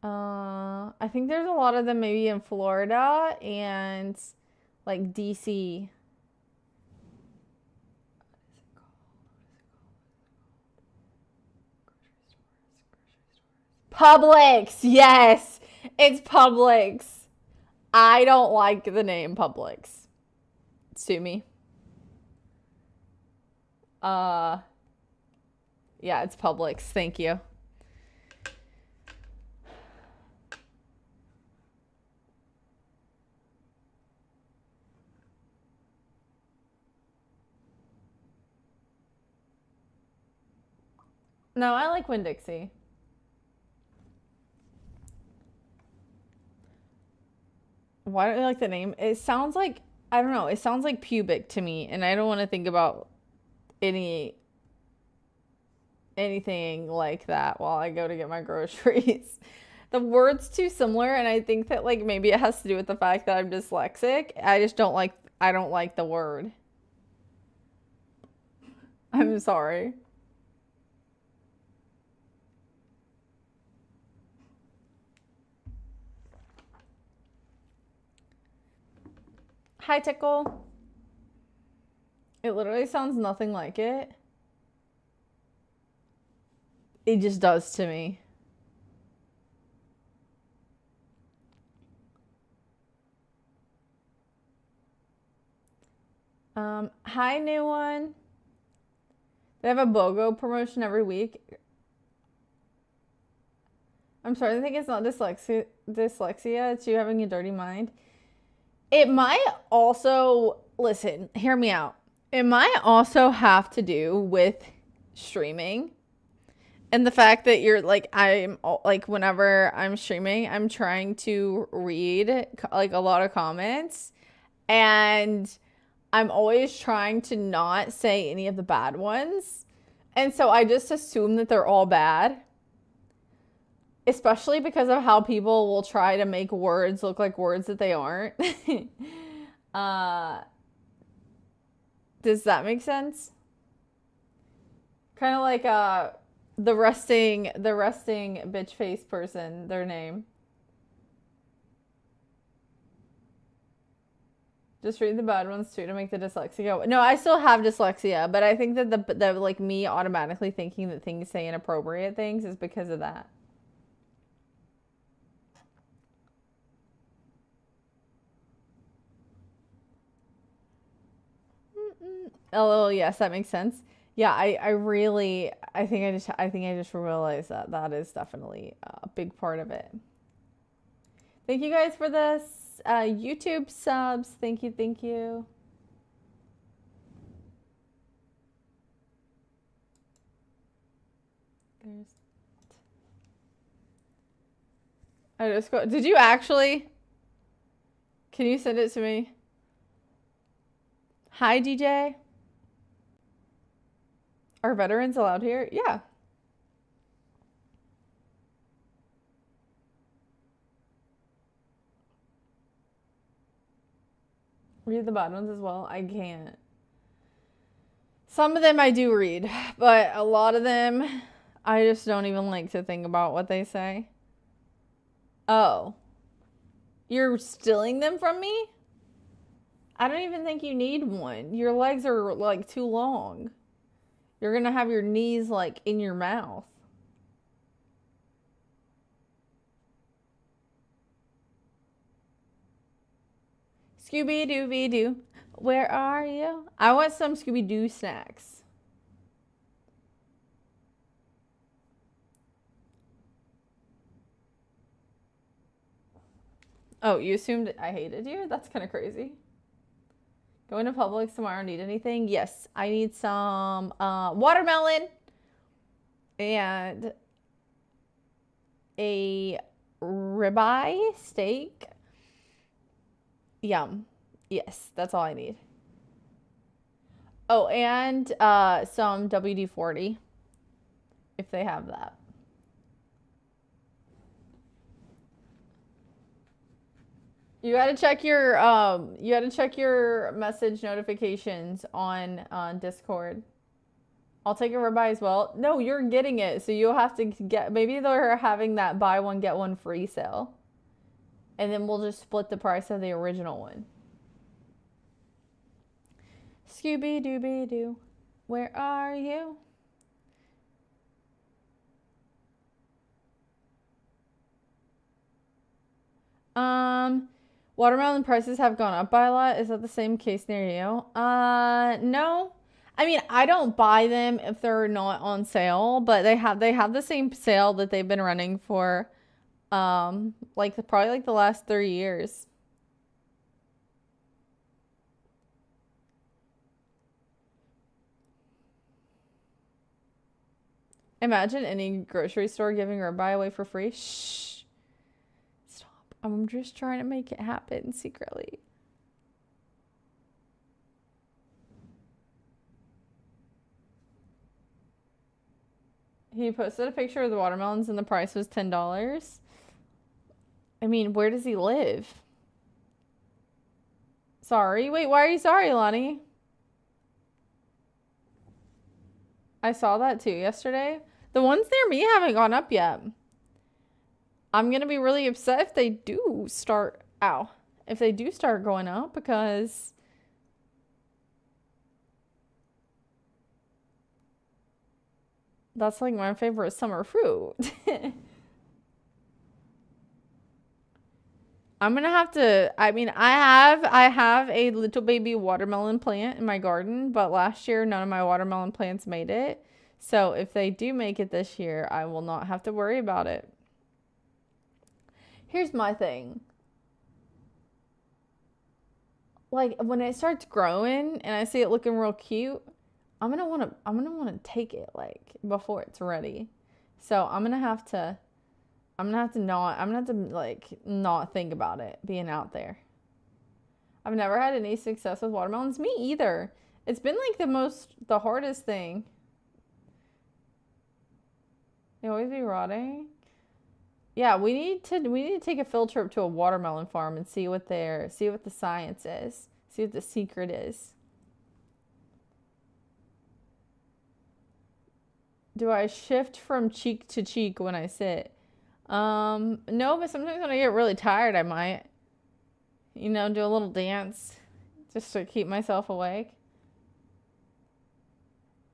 I think there's a lot of them maybe in Florida and like DC. Publix, yes, it's Publix. I don't like the name Publix. Sue me. Yeah, it's Publix. Thank you. No, I like Winn-Dixie. Why don't you like the name? It sounds like, I don't know, it sounds like pubic to me, and I don't want to think about anything like that while I go to get my groceries. The word's too similar, and I think that like maybe it has to do with the fact that I'm dyslexic. I don't like the word. I'm sorry. Hi, Tickle. It literally sounds nothing like it. It just does to me. Hi, new one. They have a BOGO promotion every week. I'm sorry, I think it's not dyslexia. It's you having a dirty mind. It might also, listen, hear me out. It might also have to do with streaming and the fact that you're like, I'm like, whenever I'm streaming, I'm trying to read like a lot of comments, and I'm always trying to not say any of the bad ones. And so I just assume that they're all bad. Especially because of how people will try to make words look like words that they aren't. uh, does that make sense? Kind of like the resting bitch face person, their name. Just read the bad ones too to make the dyslexia go. No, I still have dyslexia, but I think that the like me automatically thinking that things say inappropriate things is because of that. Oh, yes, that makes sense. Yeah, I really, I think I just realized that that is definitely a big part of it. Thank you guys for this YouTube subs. Thank you, thank you. There's. I just go. Did you actually? Can you send it to me? Hi, DJ. Are veterans allowed here? Yeah. Read the bad ones as well. I can't. Some of them I do read, but a lot of them I just don't even like to think about what they say. Oh. You're stealing them from me? I don't even think you need one. Your legs are like too long. You're gonna have your knees like in your mouth. Scooby-Dooby-Doo, where are you? I want some Scooby-Doo snacks. Oh, you assumed I hated you? That's kind of crazy. Going to Publix tomorrow, need anything? Yes, I need some watermelon and a ribeye steak. Yum. Yes, that's all I need. Oh, and some WD-40 if they have that. You gotta check your message notifications on Discord. I'll take a ribeye as well. No, you're getting it, so you'll have to get. Maybe they're having that buy one get one free sale, and then we'll just split the price of the original one. Scooby-Dooby-Doo, where are you? Watermelon prices have gone up by a lot. Is that the same case near you? No. I mean, I don't buy them if they're not on sale, but they have the same sale that they've been running for like probably like the last 3 years. Imagine any grocery store giving ribeye away for free. Shh. Stop. I'm just trying to make it happen secretly. He posted a picture of the watermelons and the price was $10. I mean, where does he live? Sorry. Wait, why are you sorry, Lonnie? I saw that too yesterday. The ones near me haven't gone up yet. I'm going to be really upset if they do start, if they do start going up because That's like my favorite summer fruit. I'm gonna have to, I mean, I have a little baby watermelon plant in my garden, but last year none of my watermelon plants made it. So if they do make it this year, I will not have to worry about it. Here's my thing. Like when it starts growing and I see it looking real cute, I'm gonna wanna take it like before it's ready. So I'm gonna have to like not think about it being out there. I've never had any success with watermelons. Me either. It's been like the hardest thing. They always be rotting. Yeah, we need to take a field trip to a watermelon farm and see what the science is. See what the secret is. Do I shift from cheek to cheek when I sit? No, but sometimes when I get really tired, I might, do a little dance just to keep myself awake.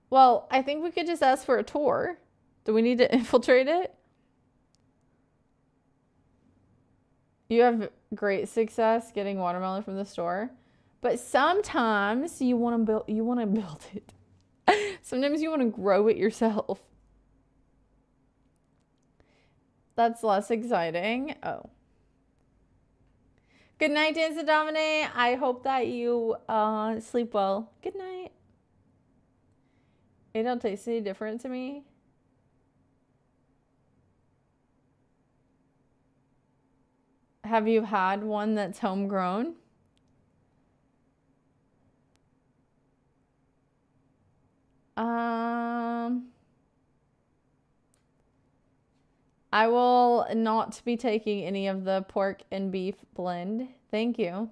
Well, I think we could just ask for a tour. Do we need to infiltrate it? You have great success getting watermelon from the store, but sometimes you want to build it. Sometimes you want to grow it yourself. That's less exciting. Oh. Good night, Dance and Domine. I hope that you sleep well. Good night. It don't taste any different to me. Have you had one that's homegrown? I will not be taking any of the pork and beef blend. Thank you.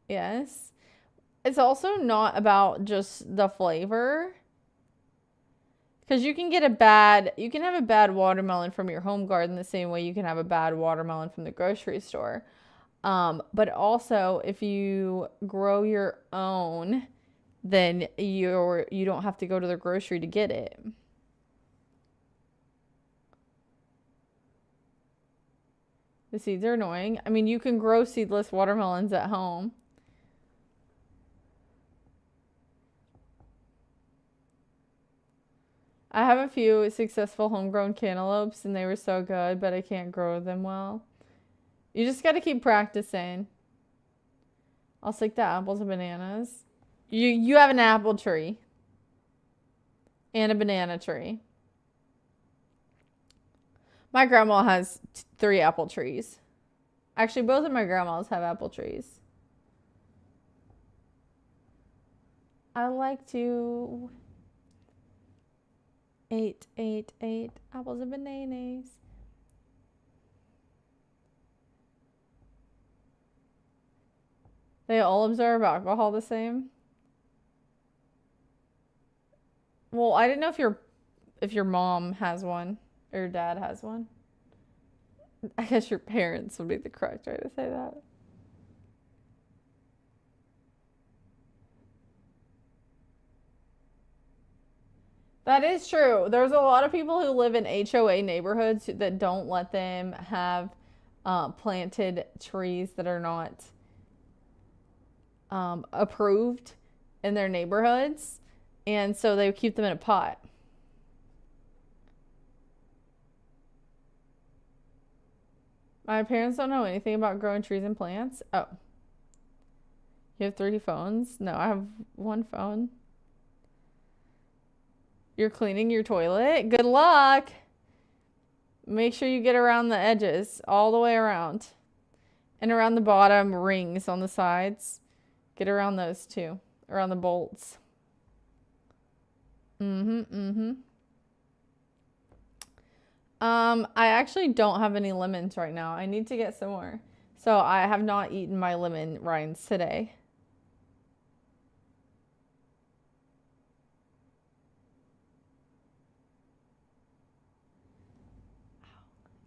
Yes. It's also not about just the flavor. Because you can have a bad watermelon from your home garden the same way you can have a bad watermelon from the grocery store. But also, if you grow your own, then you don't have to go to the grocery to get it. The seeds are annoying. I mean, you can grow seedless watermelons at home. I have a few successful homegrown cantaloupes and they were so good, but I can't grow them well. You just got to keep practicing. I'll stick to apples and bananas. You have an apple tree and a banana tree. My grandma has 3 apple trees. Actually, both of my grandmas have apple trees. I like to 8, 8, 8 apples and bananas. They all absorb alcohol the same. Well, I didn't know if your mom has one or your dad has one. I guess your parents would be the correct way to say that. That is true. There's a lot of people who live in HOA neighborhoods that don't let them have planted trees that are not approved in their neighborhoods. And so they keep them in a pot. My parents don't know anything about growing trees and plants. Oh. You have 3 phones? No, I have 1 phone. You're cleaning your toilet? Good luck. Make sure you get around the edges, all the way around. And around the bottom rings on the sides. Get around those too. Around the bolts. I actually don't have any lemons right now. I need to get some more. So I have not eaten my lemon rinds today.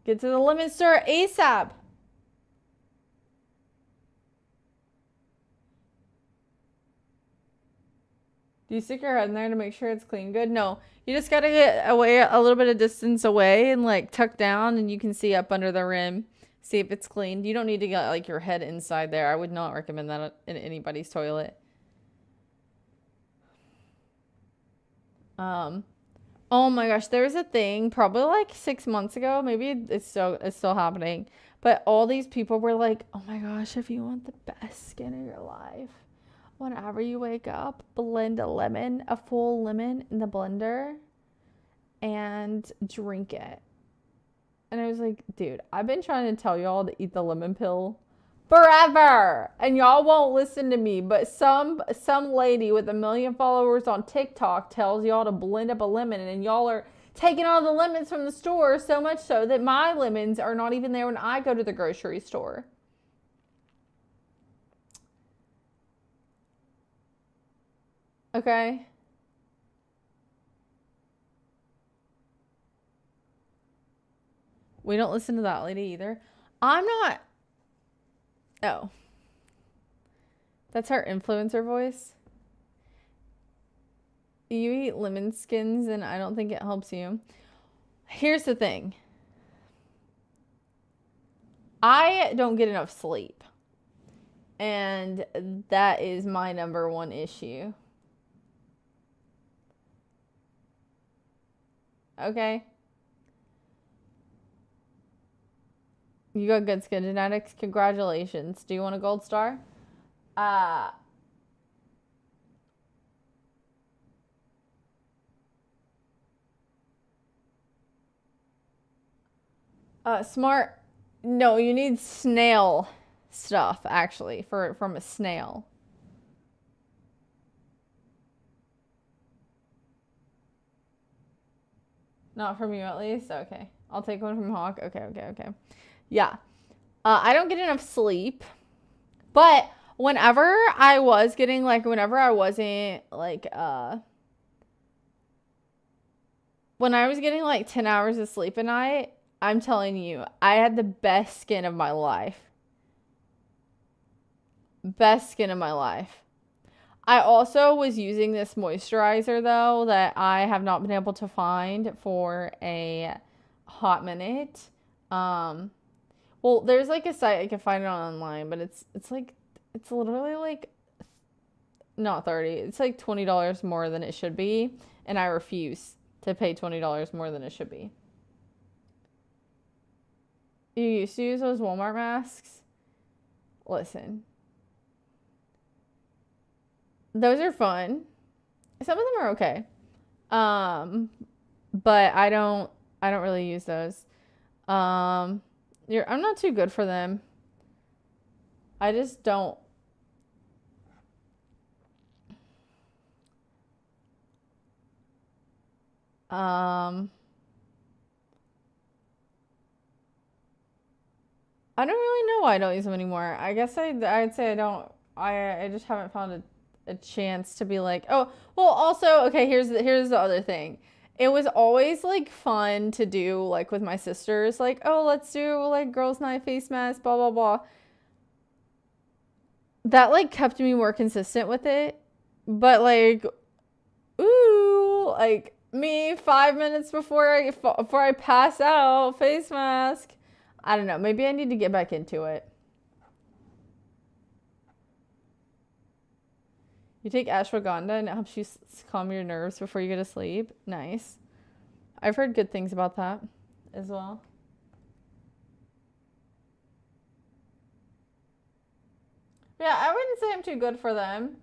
Get to the lemon store ASAP. Do you stick your head in there to make sure it's clean good? No. You just gotta get away a little bit of distance away and like tuck down, and you can see up under the rim. See if it's clean. You don't need to get like your head inside there. I would not recommend that in anybody's toilet. Oh my gosh, there was a thing probably like 6 months ago. Maybe it's still happening. But all these people were like, "Oh my gosh, if you want the best skin of your life, whenever you wake up, blend a full lemon in the blender and drink it." And I was like, dude, I've been trying to tell y'all to eat the lemon pill forever, and y'all won't listen to me. But some lady with 1 million followers on TikTok tells y'all to blend up a lemon, and y'all are taking all the lemons from the store, so much so that my lemons are not even there when I go to the grocery store. Okay. We don't listen to that lady either. I'm not. Oh. That's her influencer voice. You eat lemon skins and I don't think it helps you. Here's the thing. I don't get enough sleep. And that is my number one issue. Okay. You got good skin genetics. Congratulations. Do you want a gold star? Smart. No, you need snail stuff actually from a snail. Not from you at least. Okay, I'll take one from Hawk. Okay. Yeah. I don't get enough sleep, but whenever I was getting whenever I wasn't when I was getting like 10 hours of sleep a night, I'm telling you, I had the best skin of my life. Best skin of my life. I also was using this moisturizer though that I have not been able to find for a hot minute. Well, there's like a site I can find it online, but it's literally like not 30. It's like $20 more than it should be, and I refuse to pay $20 more than it should be. You used to use those Walmart masks? Listen. Those are fun. Some of them are okay. But I don't really use those. I'm not too good for them. I just don't. I don't really know why I don't use them anymore. I guess I'd say I don't. I just haven't found a chance to be like, oh, well, also, okay, here's the other thing. It was always like fun to do like with my sisters, like, oh, let's do like girls' night face mask, blah blah blah. That like kept me more consistent with it. But like, ooh, like me 5 minutes before I pass out, face mask. I don't know. Maybe I need to get back into it. You take ashwagandha and it helps you calm your nerves before you go to sleep. Nice. I've heard good things about that as well. Yeah, I wouldn't say I'm too good for them.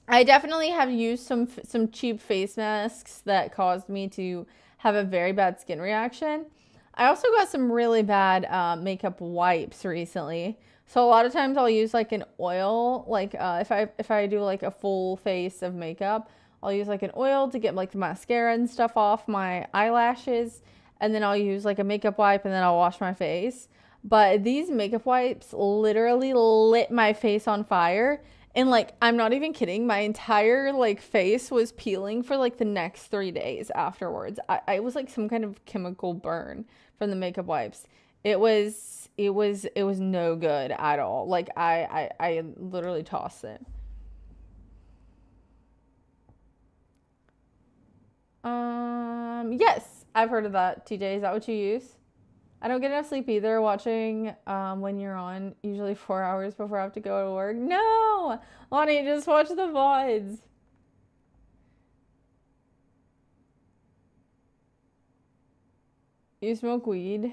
I definitely have used some cheap face masks that caused me to have a very bad skin reaction. I also got some really bad makeup wipes recently. So a lot of times I'll use like an oil, like if I do like a full face of makeup, I'll use like an oil to get like the mascara and stuff off my eyelashes, and then I'll use like a makeup wipe and then I'll wash my face. But these makeup wipes literally lit my face on fire. And like, I'm not even kidding. My entire like face was peeling for like the next 3 days afterwards. I was like some kind of chemical burn from the makeup wipes. It was no good at all. Like I literally tossed it. Yes, I've heard of that. TJ, is that what you use? I don't get enough sleep either watching when you're on, usually 4 hours before I have to go to work. No! Lonnie, just watch the VODs. You smoke weed?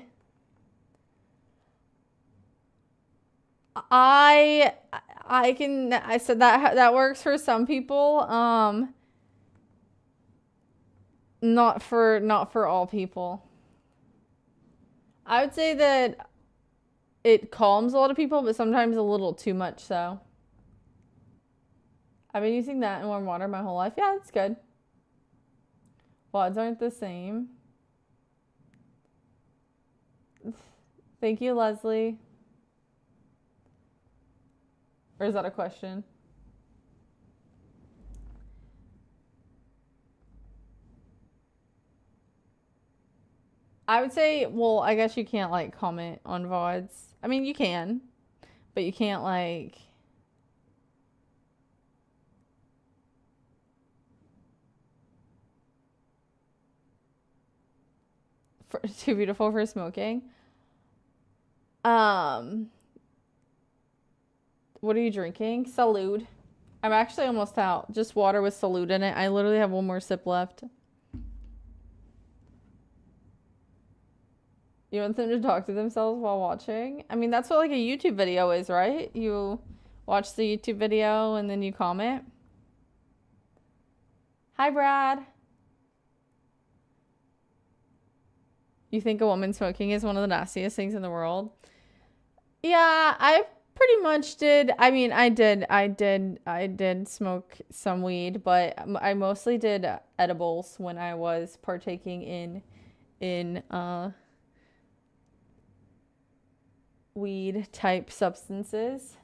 I I said that works for some people. Not for all people. I would say that it calms a lot of people, but sometimes a little too much so. I've been using that in warm water my whole life. Yeah, that's good. Wads aren't the same. Thank you, Leslie. Or is that a question? I would say, well, I guess you can't like comment on VODs. I mean, you can, but you can't like. Too beautiful for smoking. What are you drinking? Salud. I'm actually almost out. Just water with salud in it. I literally have one more sip left. You want them to talk to themselves while watching? I mean, that's what like a YouTube video is, right? You watch the YouTube video and then you comment. Hi, Brad. You think a woman smoking is one of the nastiest things in the world? Yeah, I pretty much did. I mean, I did smoke some weed, but I mostly did edibles when I was partaking in weed type substances.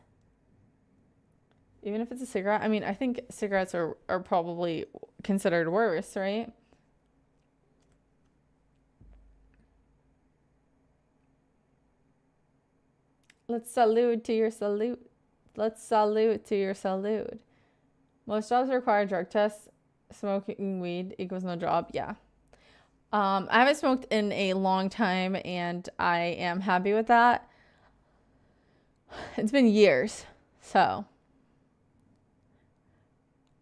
Even if it's a cigarette, I mean, I think cigarettes are probably considered worse, right? Let's salute to your salute. Let's salute to your salute. Most jobs require drug tests. Smoking weed equals no job. Yeah. I haven't smoked in a long time, and I am happy with that. It's been years, so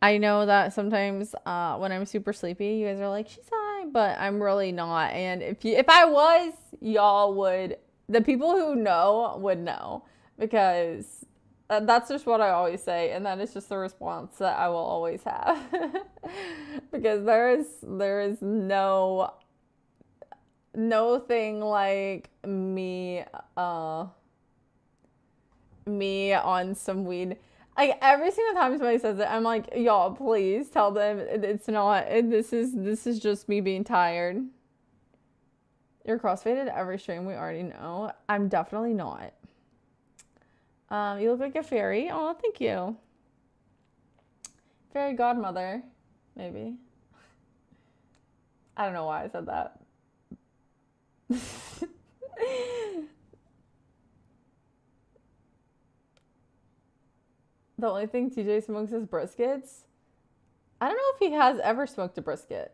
I know that sometimes when I'm super sleepy, you guys are like, she's high, but I'm really not. And if I was, y'all would, the people who know would know, because that's just what I always say, and that is just the response that I will always have. Because there is no thing like me on some weed. Like every single time somebody says it, I'm like, y'all, please tell them it's not. This is just me being tired. You're crossfaded every stream. We already know. I'm definitely not. You look like a fairy. Oh, thank you. Fairy godmother, maybe. I don't know why I said that. The only thing TJ smokes is briskets. I don't know if he has ever smoked a brisket.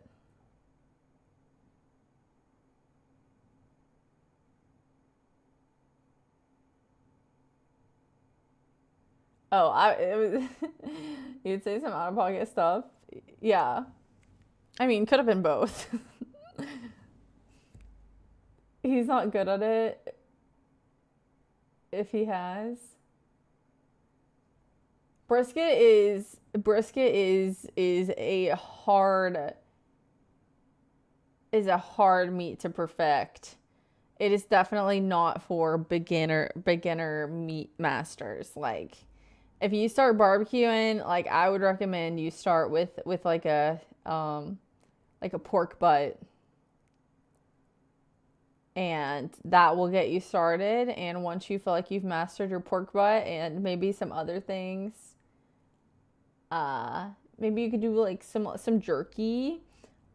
Oh, you'd say some out of pocket stuff. Yeah. I mean, could have been both. He's not good at it if he has. Brisket is a hard meat to perfect. It is definitely not for beginner meat masters. Like if you start barbecuing, like I would recommend you start with like a pork butt. And that will get you started. And once you feel like you've mastered your pork butt and maybe some other things, maybe you could do like some jerky.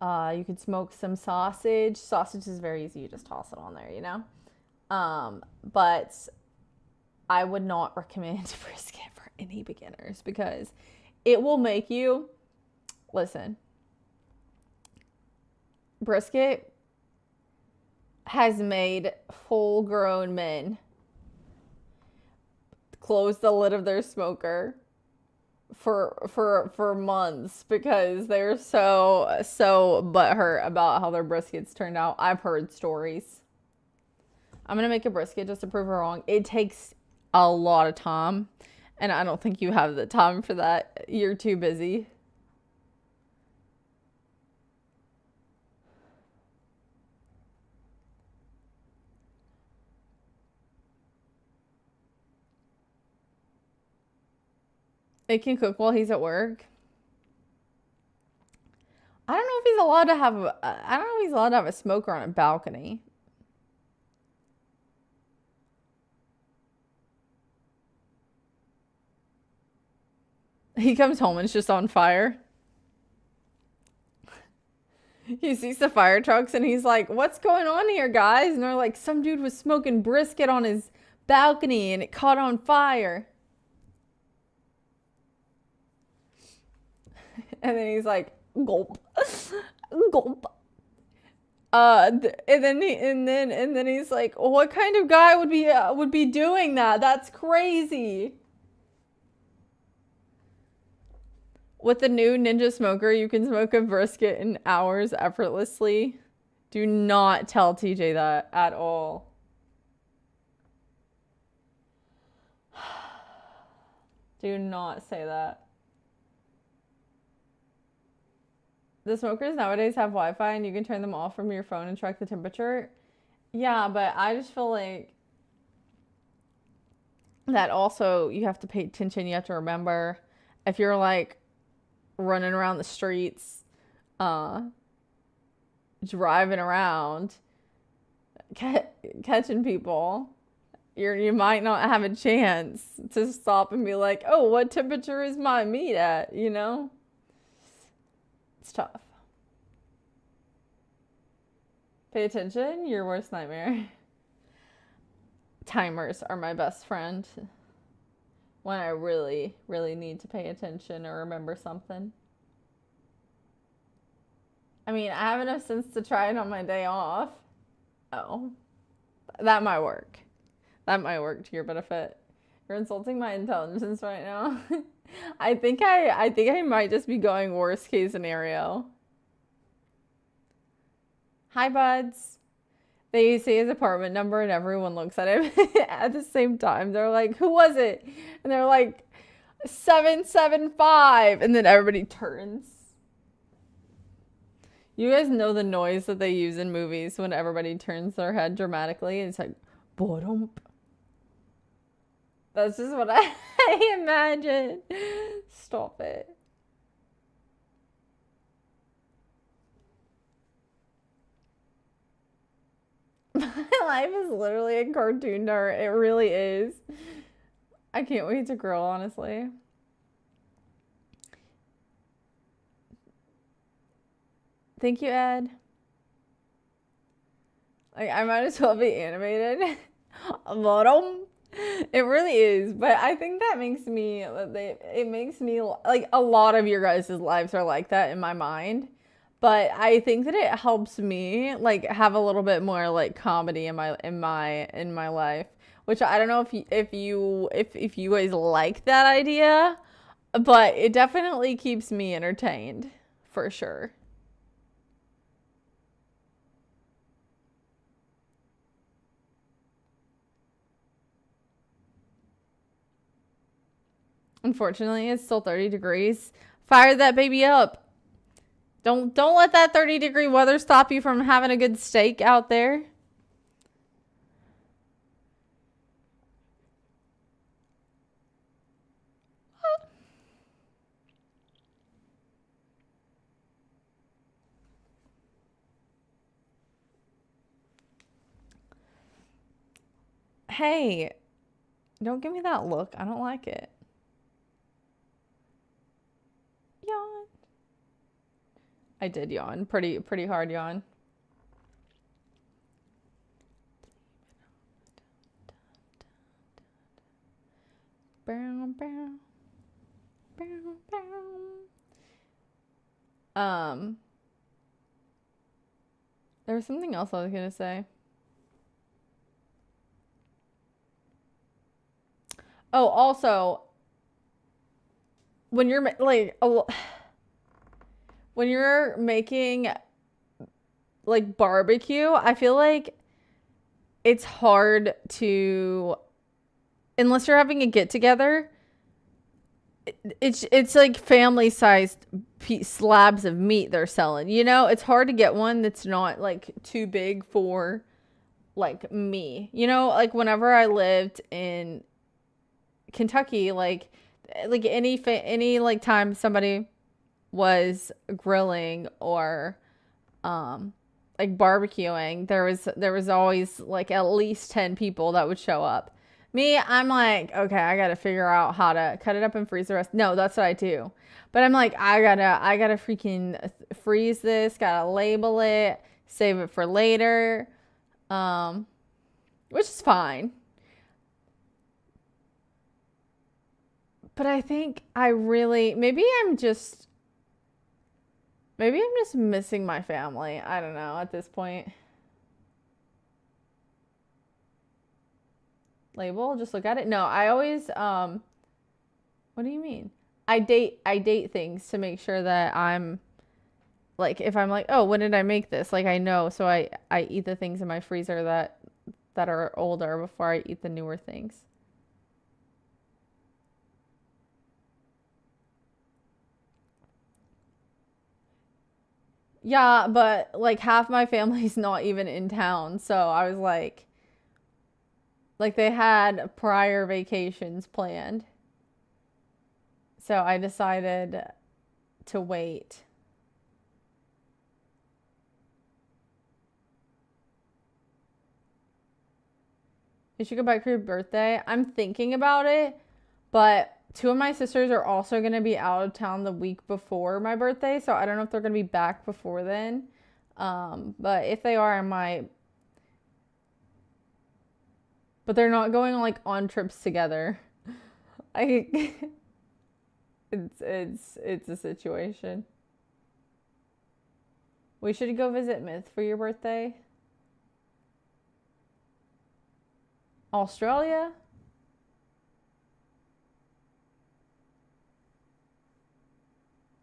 You could smoke some sausage. Sausage is very easy. You just toss it on there, you know? But I would not recommend brisket for any beginners because it will make you, listen, brisket has made full-grown men close the lid of their smoker for months because they're so butthurt about how their briskets turned out. I've heard stories. I'm gonna make a brisket just to prove her wrong. It takes a lot of time, and I don't think you have the time for that. You're too busy. It can cook while he's at work. I don't know if he's allowed to have I don't know if he's allowed to have a smoker on a balcony. He comes home and it's just on fire. He sees the fire trucks and he's like, "What's going on here, guys?" And they're like, "Some dude was smoking brisket on his balcony and it caught on fire." And then he's like, "Gulp, gulp." And then he's like, "What kind of guy would be doing that? That's crazy." With the new Ninja Smoker, you can smoke a brisket in hours effortlessly. Do not tell TJ that at all. Do not say that. The smokers nowadays have Wi-Fi and you can turn them off from your phone and track the temperature. Yeah, but I just feel like that also you have to pay attention. You have to remember if you're like running around the streets, driving around, catching people, you might not have a chance to stop and be like, "Oh, what temperature is my meat at?" You know? It's tough. Pay attention, your worst nightmare. Timers are my best friend when I really, really need to pay attention or remember something. I mean, I have enough sense to try it on my day off. Oh, that might work. That might work to your benefit. You're insulting my intelligence right now. I think I might just be going worst case scenario. Hi, buds. They say his apartment number and everyone looks at him at the same time. They're like, "Who was it?" And they're like, 775. And then everybody turns. You guys know the noise that they use in movies when everybody turns their head dramatically? It's like, "Boom." That's just what I imagine. Stop it. My life is literally a cartoon nerd. It really is. I can't wait to grow, honestly. Thank you, Ed. Like, I might as well be animated. It really is, but I think that makes me, it makes me, like, a lot of your guys' lives are like that in my mind. But I think that it helps me like have a little bit more like comedy in my life, which I don't know if you guys like that idea, but it definitely keeps me entertained for sure. Unfortunately, it's still 30 degrees. Fire that baby up. Don't let that 30-degree weather stop you from having a good steak out there. Hey, don't give me that look. I don't like it. Yawn. I did yawn. Pretty hard yawn. Bow, bow. Bow, bow. There was something else I was gonna say. Oh, also, when you're like, when you're making like barbecue, I feel like it's hard to, unless you're having a get together. It's like family sized slabs of meat they're selling. You know, it's hard to get one that's not like too big for like me. You know, like whenever I lived in Kentucky, like any like time somebody was grilling or like barbecuing, there was always like at least 10 people that would show up. Me, I'm like, okay, I gotta figure out how to cut it up and freeze the rest. No, that's what I do. But I'm like, I gotta freaking freeze this, gotta label it, save it for later, which is fine. But I think maybe I'm just missing my family. I don't know at this point. Label, just look at it. No, I always what do you mean? I date things to make sure that I'm like, if I'm like, oh, when did I make this? Like I know, so I eat the things in my freezer that are older before I eat the newer things. Yeah, but like half my family's not even in town, so I was like they had prior vacations planned. So I decided to wait. You should go back for your birthday. I'm thinking about it, but two of my sisters are also going to be out of town the week before my birthday, so I don't know if they're going to be back before then. But if they are, I might. But they're not going like on trips together. I it's a situation. We should go visit Myth for your birthday. Australia?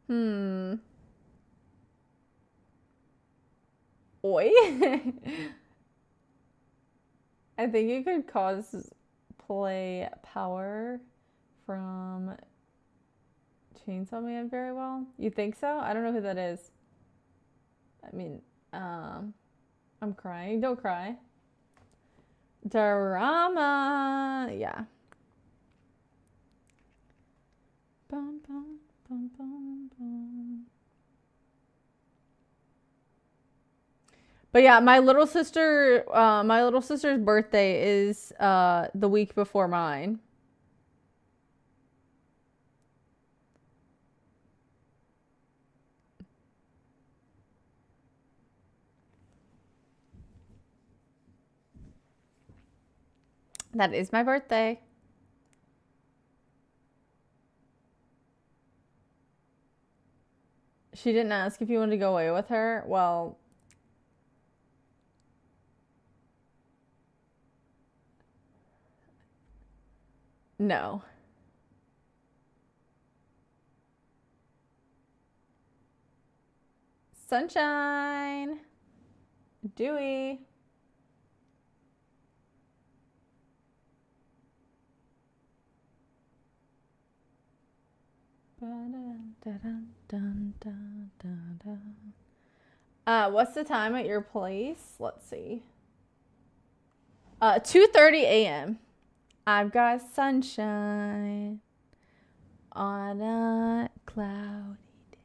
Hmm. Oi. I think it could cause play power from Chainsaw Man very well. You think so? I don't know who that is. I mean, I'm crying. Don't cry. Drama. Yeah. Bum, bum, bum, bum, bum. But yeah, my little sister's birthday is the week before mine. That is my birthday. She didn't ask if you wanted to go away with her. Well, no. Sunshine. Dewy. What's the time at your place? Let's see. 2:30 a.m. I've got sunshine on a cloudy day.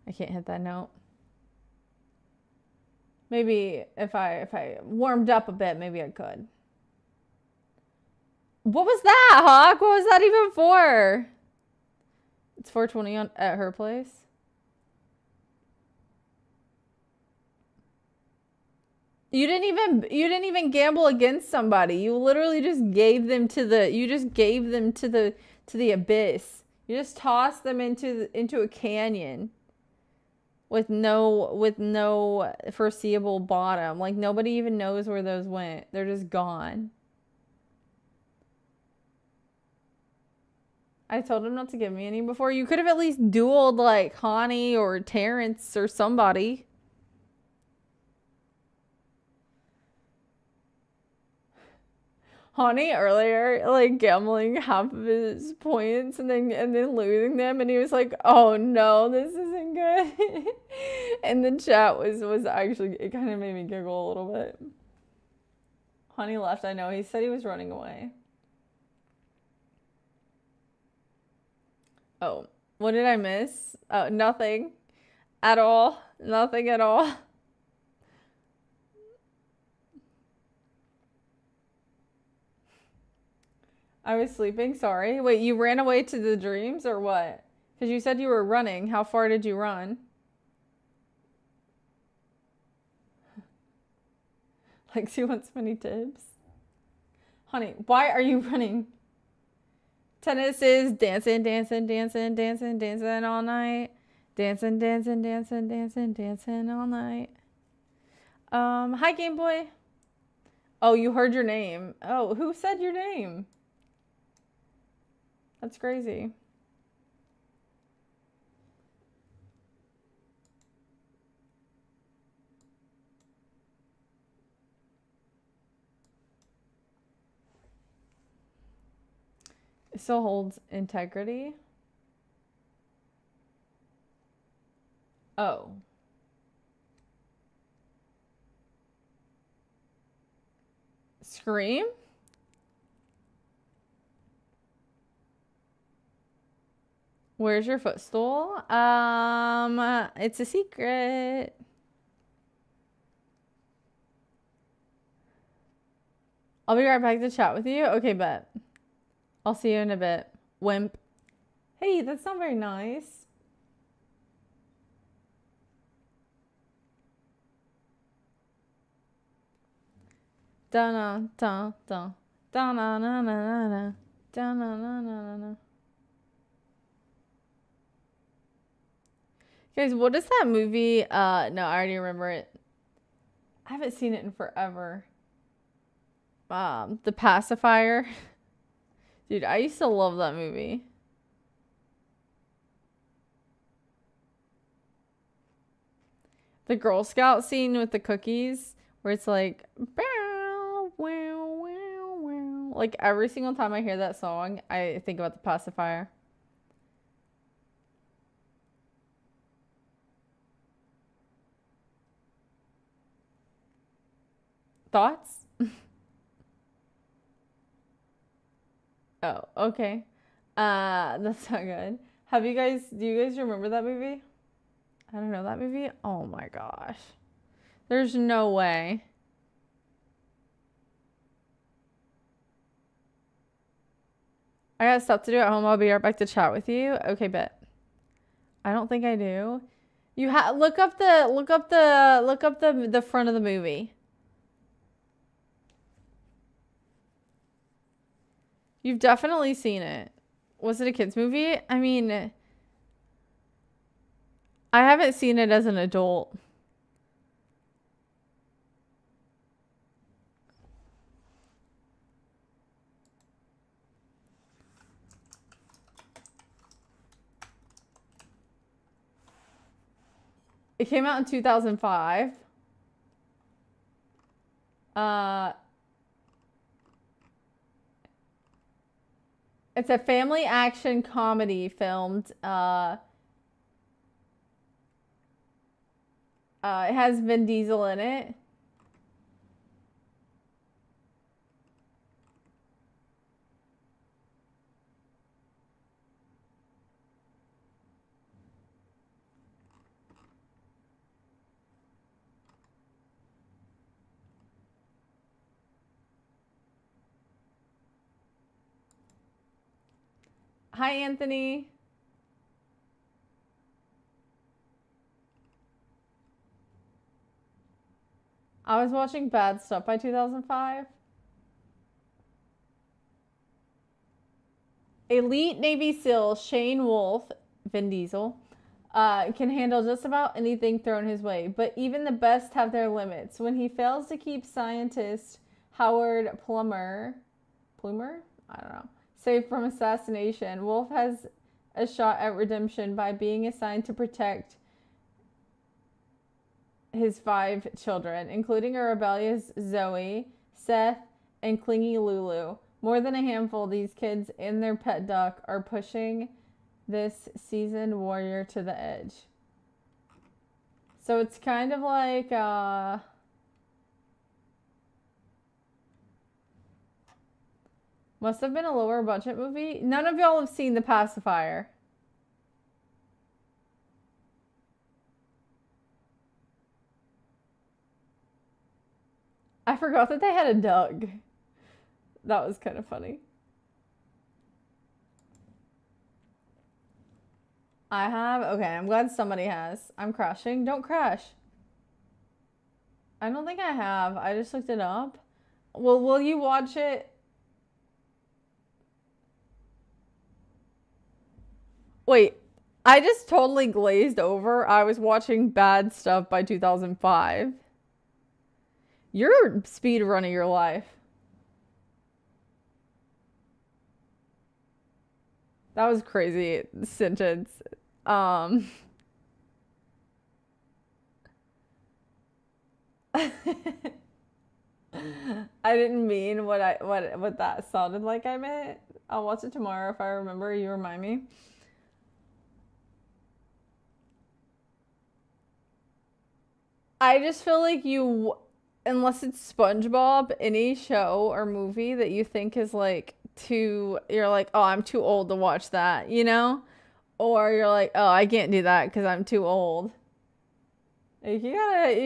I can't hit that note. Maybe if I warmed up a bit, maybe I could. What was that, Hawk? What was that even for? It's 4:20 at her place. You didn't even gamble against somebody. You literally just gave them to the abyss. You just tossed them into a canyon. with no foreseeable bottom. Like nobody even knows where those went. They're just gone. I told him not to give me any before. You could have at least dueled like Connie or Terrence or somebody. Hani earlier, like gambling half of his points and then losing them, and he was like, "Oh no, this isn't good." And the chat was actually, it kind of made me giggle a little bit. Hani left. I know he said he was running away. Oh, what did I miss? Oh, nothing at all. Nothing at all. I was sleeping, sorry. Wait, you ran away to the dreams or what? Because you said you were running. How far did you run? Lexi wants many tips. Honey, why are you running? Tennis is dancing, dancing, dancing, dancing, dancing all night. Dancing, dancing, dancing, dancing, dancing all night. Hi Game Boy. Oh, you heard your name. Oh, who said your name? That's crazy. It still holds integrity. Oh. Scream? Where's your footstool? It's a secret. I'll be right back to chat with you. Okay, bet. I'll see you in a bit. Wimp. Hey, that's not very nice. Da na da da da na na na na na da na na na na. Guys, what is that movie? No, I already remember it. I haven't seen it in forever. The Pacifier. Dude, I used to love that movie. The Girl Scout scene with the cookies, where it's like, bow, wow, wow, wow. Like every single time I hear that song, I think about the Pacifier. Thoughts? Oh, okay. That's not good. Do you guys remember that movie? I don't know that movie. Oh my gosh. There's no way. I got stuff to do at home. I'll be right back to chat with you. Okay, bet. I don't think I do. You look up the front of the movie. You've definitely seen it. Was it a kids movie? I mean, I haven't seen it as an adult. It came out in 2005. It's a family action comedy filmed. It has Vin Diesel in it. Hi, Anthony. I was watching Bad Stuff by 2005. Elite Navy SEAL Shane Wolf, Vin Diesel, can handle just about anything thrown his way, but even the best have their limits. When he fails to keep scientist Howard Plumer, I don't know, safe from assassination, Wolf has a shot at redemption by being assigned to protect his 5 children, including a rebellious Zoe, Seth, and clingy Lulu. More than a handful, these kids and their pet duck are pushing this seasoned warrior to the edge. So it's kind of like must have been a lower budget movie. None of y'all have seen The Pacifier. I forgot that they had a duck. That was kind of funny. I have? Okay, I'm glad somebody has. I'm crashing. Don't crash. I don't think I have. I just looked it up. Well, will you watch it? Wait, I just totally glazed over. I was watching Bad Stuff by 2005. You're speed running your life. That was a crazy sentence. I didn't mean what that sounded like I meant. I'll watch it tomorrow if I remember. You remind me. I just feel like you, unless it's SpongeBob, any show or movie that you think is like you're like, oh, I'm too old to watch that, you know? Or you're like, oh, I can't do that because I'm too old. Like you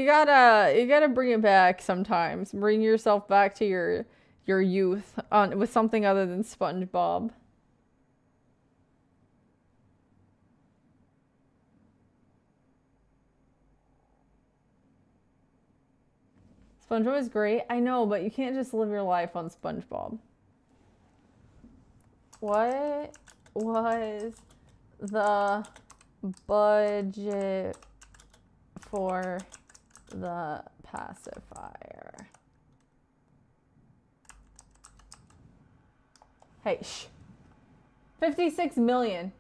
gotta bring it back sometimes. Bring yourself back to your youth with something other than SpongeBob. SpongeBob is great. I know, but you can't just live your life on SpongeBob. What was the budget for the Pacifier? Hey, shh. 56 million.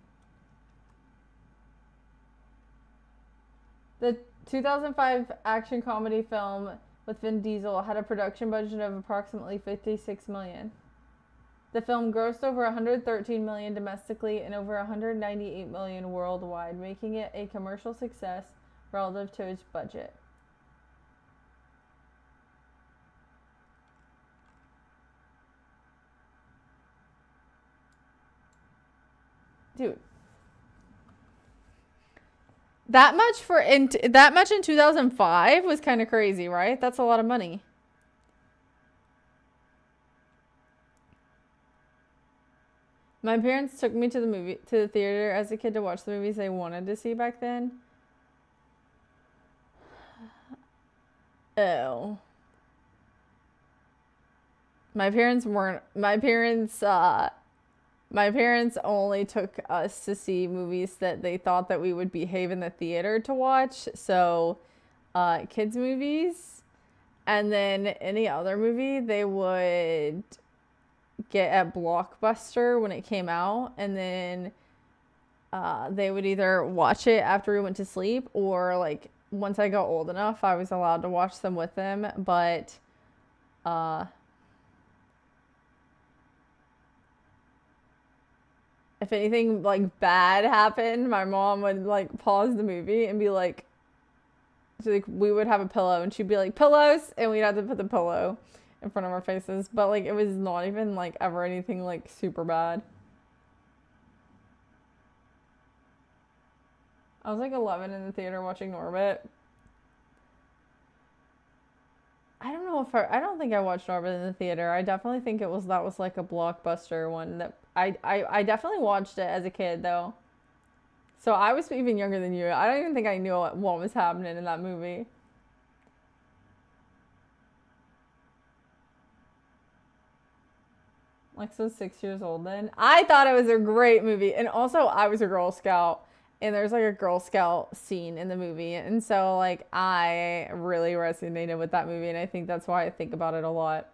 The 2005 action comedy film with Vin Diesel had a production budget of approximately 56 million. The film grossed over 113 million domestically and over 198 million worldwide, making it a commercial success relative to its budget. Dude. That much in 2005 was kind of crazy, right? That's a lot of money. My parents took me to the theater as a kid to watch the movies they wanted to see back then. Oh. My parents only took us to see movies that they thought that we would behave in the theater to watch. So, kids movies, and then any other movie they would get at Blockbuster when it came out, and then they would either watch it after we went to sleep, or like once I got old enough, I was allowed to watch them with them. But if anything like bad happened, my mom would like pause the movie and be like, we would have a pillow, and she'd be like, pillows, and we'd have to put the pillow in front of our faces. But like, it was not even like ever anything like super bad. I was like 11 in the theater watching Norbit. I don't think I watched Norbit in the theater. I definitely think that was like a Blockbuster one that I definitely watched it as a kid though. So I was even younger than you. I don't even think I knew what was happening in that movie. Lex was 6 years old then. I thought it was a great movie. And also, I was a Girl Scout. and there's like a Girl Scout scene in the movie. And so like I really resonated with that movie, and I think that's why I think about it a lot.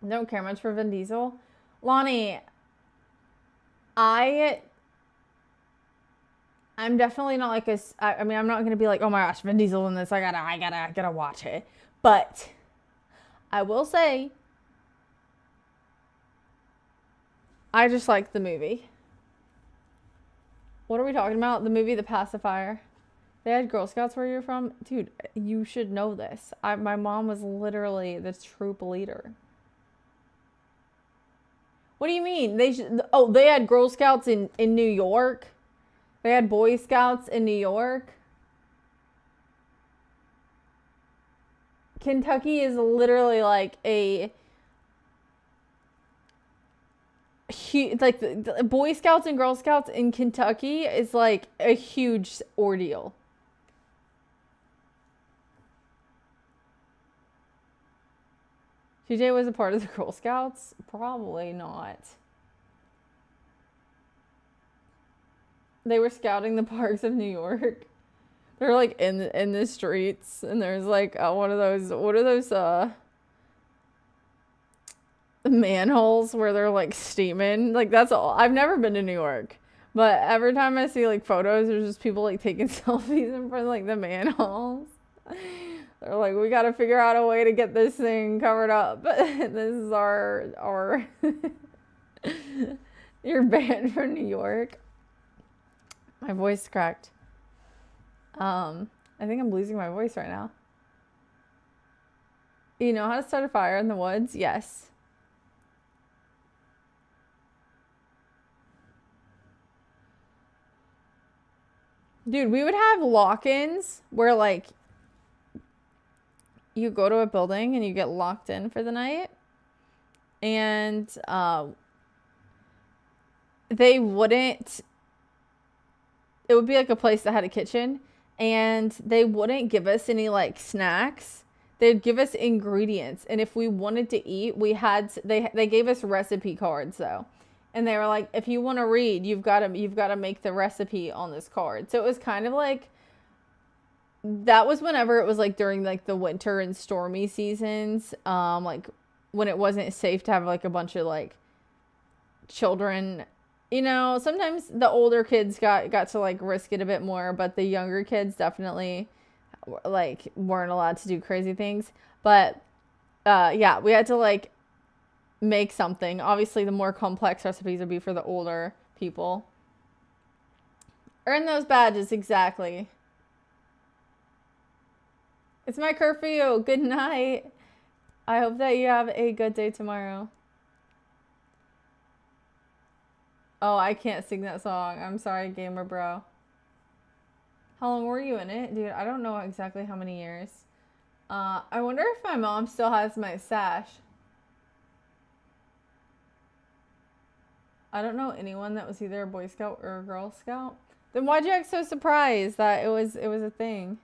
Don't care much for Vin Diesel. Lonnie, I'm definitely not like I mean, I'm not gonna be like, oh my gosh, Vin Diesel in this. I gotta watch it. But I will say, I just like the movie. What are we talking about? The movie The Pacifier. They had Girl Scouts where you're from? Dude, you should know this. My mom was literally the troop leader. What do you mean? They had Girl Scouts in New York? They had Boy Scouts in New York? Kentucky is literally like like the Boy Scouts and Girl Scouts in Kentucky is like a huge ordeal. TJ was a part of the Girl Scouts? Probably not. They were scouting the parks of New York. They're like in the streets, and there's like one of those, what are those manholes where they're like steaming? Like that's all. I've never been to New York, but every time I see like photos, there's just people like taking selfies in front of like the manholes. They're like, we got to figure out a way to get this thing covered up. This is our you're banned from New York. My voice cracked. I think I'm losing my voice right now. You know how to start a fire in the woods? Yes. Dude, we would have lock-ins where like you go to a building and you get locked in for the night, and they wouldn't, it would be like a place that had a kitchen, and they wouldn't give us any like snacks. They'd give us ingredients, and if we wanted to eat, they gave us recipe cards though. And they were like, if you want to read, you've got to make the recipe on this card. So it was kind of like, that was whenever it was like during like the winter and stormy seasons, like when it wasn't safe to have like a bunch of like children. You know, sometimes the older kids got to like risk it a bit more, but the younger kids definitely like weren't allowed to do crazy things. But yeah, we had to like make something. Obviously, the more complex recipes would be for the older people. Earn those badges, exactly. It's my curfew. Good night. I hope that you have a good day tomorrow. Oh, I can't sing that song. I'm sorry, gamer bro. How long were you in it? Dude, I don't know exactly how many years. I wonder if my mom still has my sash. I don't know anyone that was either a Boy Scout or a Girl Scout. Then why'd you act so surprised that it was a thing?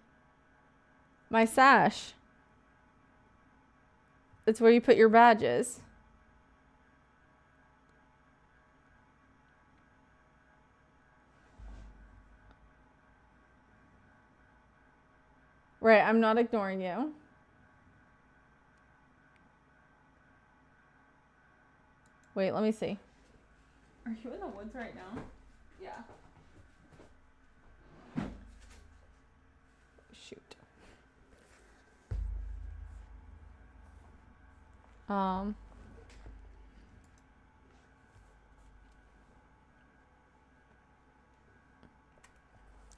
My sash. It's where you put your badges. Right, I'm not ignoring you. Wait, let me see. Are you in the woods right now? Yeah. Shoot.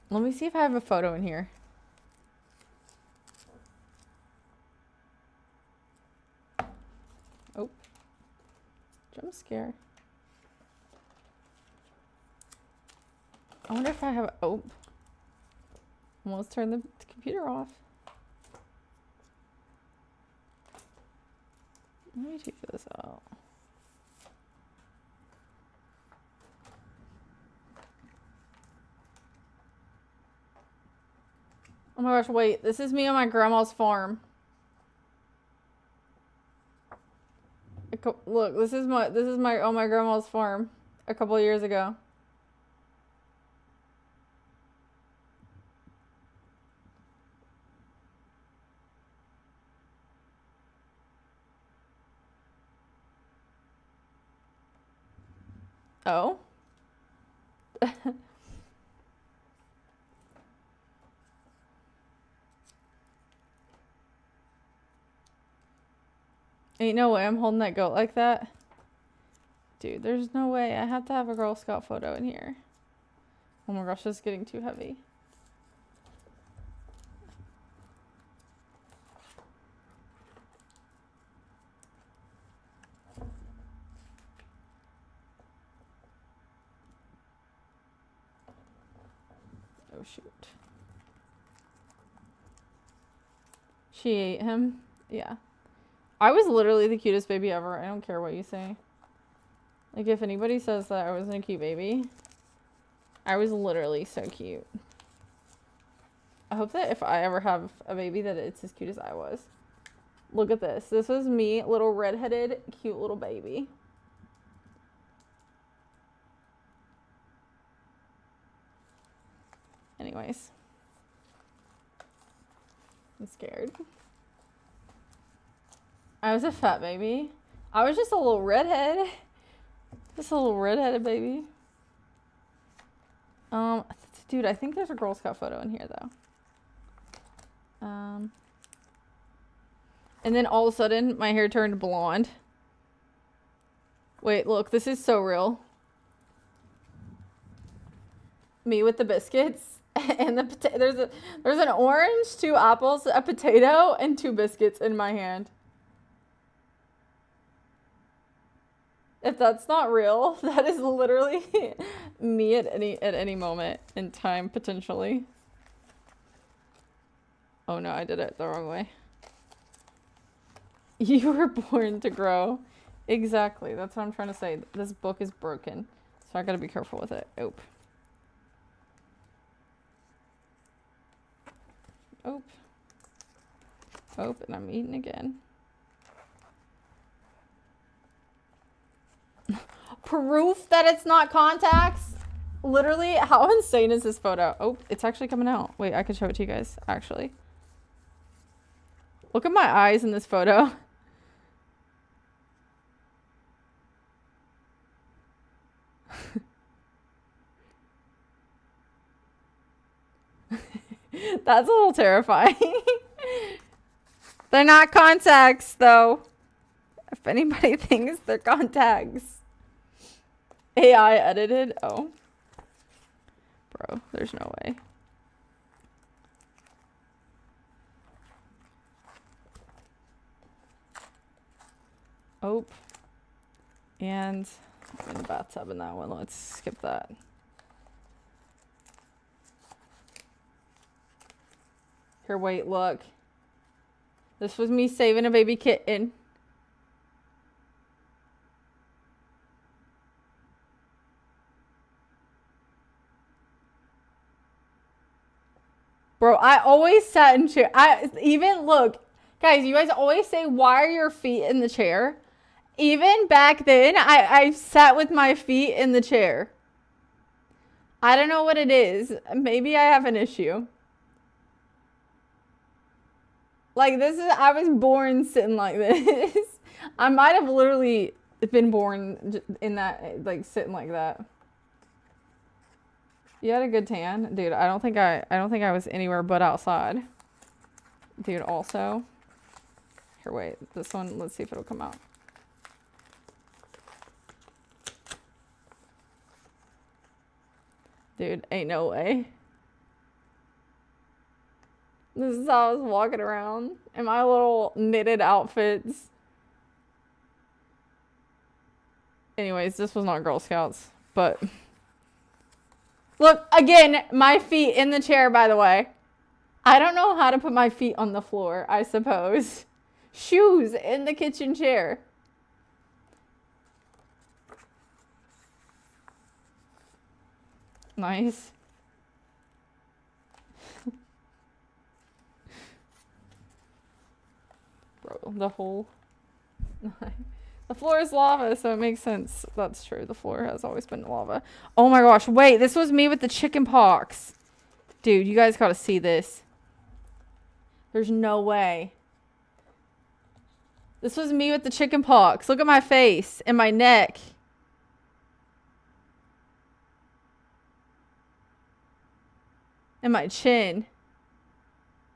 Let me see if I have a photo in here. Oh. Jump scare. I wonder if I have, oh. Almost turned the computer off. Let me take this out. Oh my gosh, wait. This is me on my grandma's farm. Look, this is my on my grandma's farm a couple years ago. Oh. Ain't no way I'm holding that goat like that. Dude, there's no way. I have to have a Girl Scout photo in here. Oh my gosh, this is getting too heavy. Oh shoot. She ate him? Yeah. I was literally the cutest baby ever. I don't care what you say. Like, if anybody says that I wasn't a cute baby, I was literally so cute. I hope that if I ever have a baby that it's as cute as I was. Look at this. This was me, little redheaded, cute little baby. Anyways. I'm scared. I was a fat baby. I was just a little redhead. Just a little redheaded baby. Dude, I think there's a Girl Scout photo in here though. And then all of a sudden my hair turned blonde. Wait, look, this is so real. Me with the biscuits and the there's an orange, 2 apples, a potato, and 2 biscuits in my hand. If that's not real, that is literally me at any moment in time, potentially. Oh no, I did it the wrong way. You were born to grow. Exactly, that's what I'm trying to say. This book is broken, so I gotta be careful with it. Oop. Oop. Oop, and I'm eating again. Proof that it's not contacts? Literally, how insane is this photo? Oh, it's actually coming out. Wait, I can show it to you guys, actually. Look at my eyes in this photo. That's a little terrifying. They're not contacts, though. If anybody thinks they're contacts. AI edited? Oh. Bro, there's no way. Oh. And I'm in the bathtub in that one. Let's skip that. Here, wait, look. This was me saving a baby kitten. Bro, I always sat in chair. Look, guys, you guys always say, why are your feet in the chair? Even back then, I sat with my feet in the chair. I don't know what it is. Maybe I have an issue. Like, I was born sitting like this. I might have literally been born in that, like, sitting like that. You had a good tan? Dude, I don't think I was anywhere but outside. Dude, also. Here, wait. This one, let's see if it'll come out. Dude, ain't no way. This is how I was walking around in my little knitted outfits. Anyways, this was not Girl Scouts, but... Look, again, my feet in the chair, by the way. I don't know how to put my feet on the floor, I suppose. Shoes in the kitchen chair. Nice. Bro, the floor is lava, so it makes sense. That's true. The floor has always been lava. Oh my gosh. Wait, this was me with the chicken pox. Dude, you guys gotta see this. There's no way. This was me with the chicken pox. Look at my face and my neck. and my chin,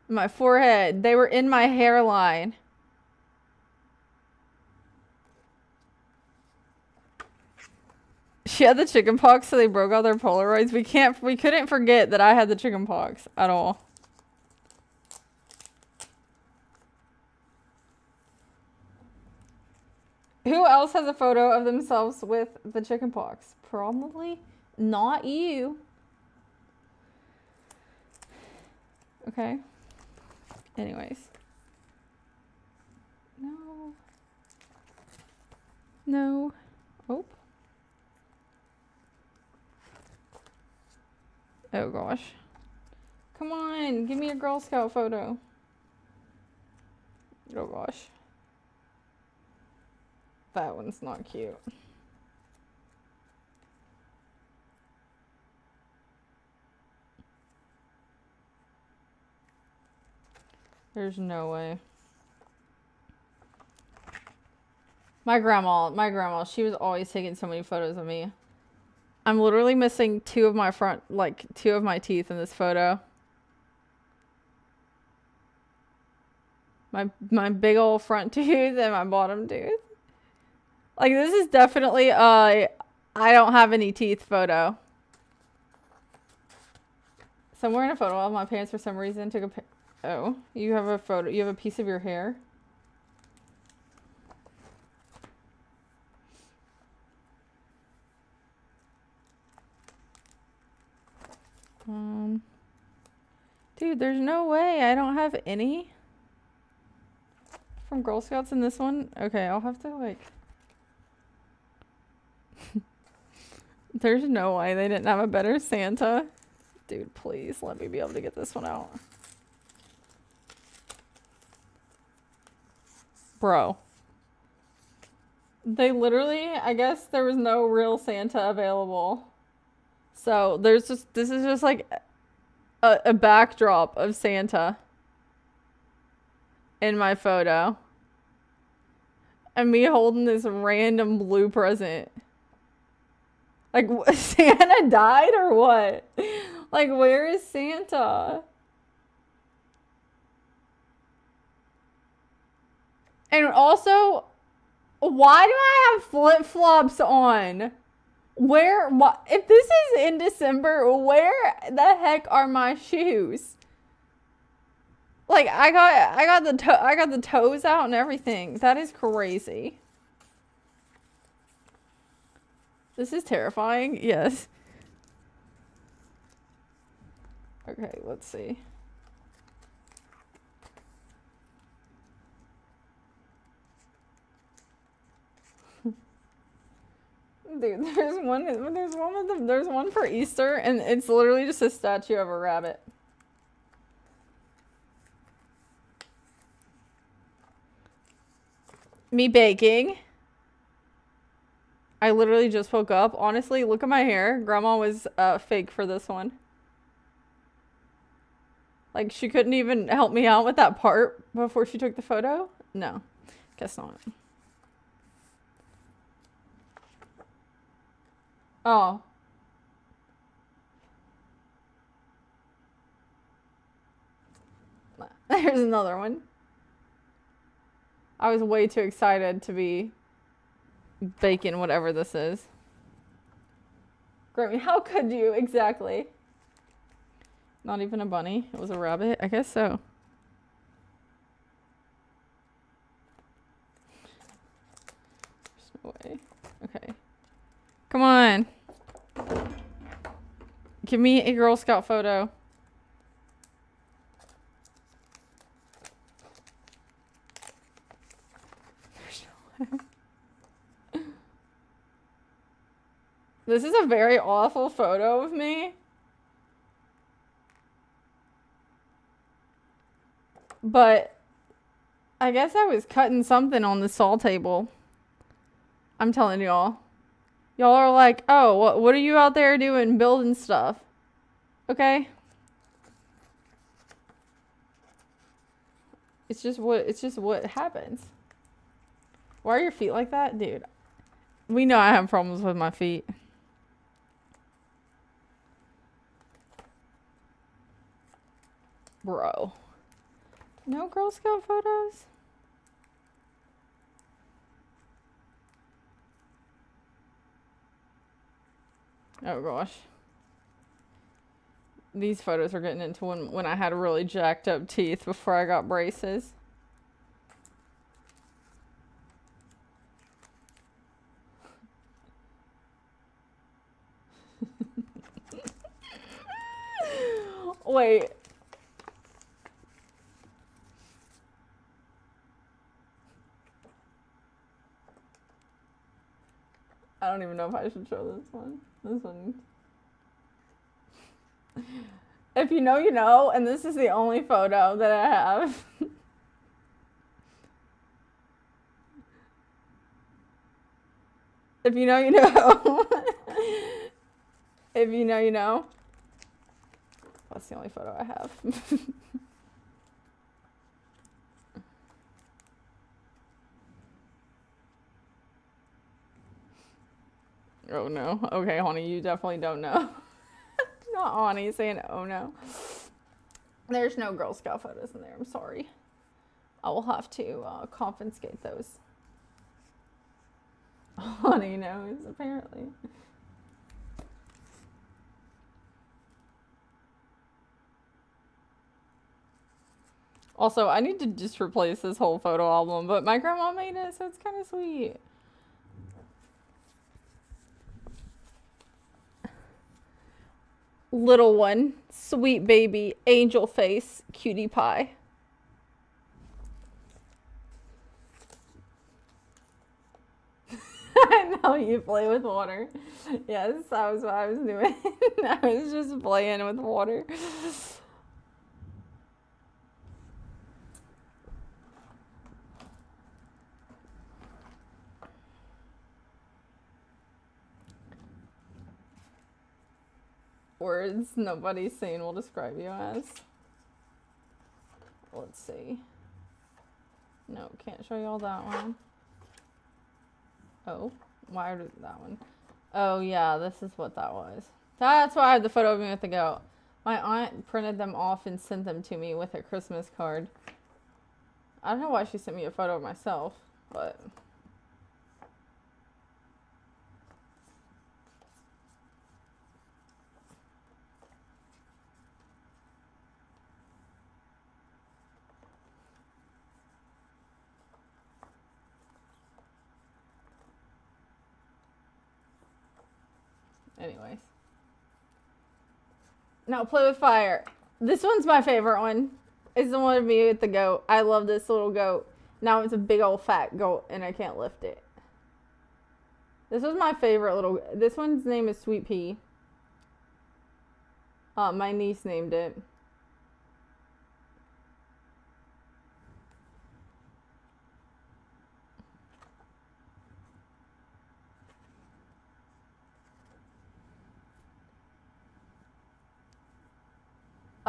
and my forehead. They were in my hairline. She had the chicken pox, so they broke out their Polaroids. We couldn't forget that I had the chicken pox at all. Who else has a photo of themselves with the chicken pox? Probably not you. Okay. Anyways. No. No. Oh. Oh gosh. Come on, give me a Girl Scout photo. Oh gosh. That one's not cute. There's no way. My grandma, she was always taking so many photos of me. I'm literally missing two of my teeth in this photo. My big old front tooth and my bottom tooth. Like, this is definitely I don't have any teeth photo. So I'm wearing a photo of my pants for some reason. Oh, you have a photo. You have a piece of your hair. Dude, there's no way I don't have any from Girl Scouts in this one. Okay, I'll have to like... There's no way they didn't have a better Santa. Dude, please let me be able to get this one out. Bro. They literally, I guess there was no real Santa available. So this is just like a backdrop of Santa in my photo. And me holding this random blue present. Like, Santa died or what? Like, where is Santa? And also, why do I have flip-flops on? If this is in December, where the heck are my shoes? Like, I got the toes out and everything. That is crazy. This is terrifying. Yes. Okay, let's see. Dude, there's one for Easter, and it's literally just a statue of a rabbit. Me baking. I literally just woke up. Honestly, look at my hair. Grandma was fake for this one. Like, she couldn't even help me out with that part before she took the photo? No, guess not. Oh. There's another one. I was way too excited to be baking whatever this is. Grammy, how could you? Exactly. Not even a bunny. It was a rabbit. I guess so. There's no way. Okay. Come on. Give me a Girl Scout photo. This is a very awful photo of me. But I guess I was cutting something on the saw table. I'm telling y'all. Y'all are like, oh, what are you out there doing, building stuff? Okay? It's just what happens. Why are your feet like that? Dude, we know I have problems with my feet. Bro. No Girl Scout photos? Oh gosh. These photos are getting into when I had really jacked up teeth before I got braces. Wait. I don't even know if I should show this one. This one. If you know, you know, and this is the only photo that I have. If you know, you know. If you know, you know. That's the only photo I have. Oh no. Okay, honey, you definitely don't know. Not honey saying oh no. There's no Girl Scout photos in there. I'm sorry. I will have to confiscate those. Honey knows, apparently. Also, I need to just replace this whole photo album, but my grandma made it, so it's kind of sweet. Little one, sweet baby, angel face, cutie pie. I know you play with water. Yes, that was what I was doing. I was just playing with water. Words nobody's seen will describe you as. Let's see. No, can't show you all that one. Oh, why did that one? Oh yeah, this is what that was. That's why I have the photo of me with the goat. My aunt printed them off and sent them to me with a Christmas card. I don't know why she sent me a photo of myself, but... Anyways. Now play with fire. This one's my favorite one. It's the one of me with the goat. I love this little goat. Now it's a big old fat goat and I can't lift it. This was my favorite little... This one's name is Sweet Pea. My niece named it.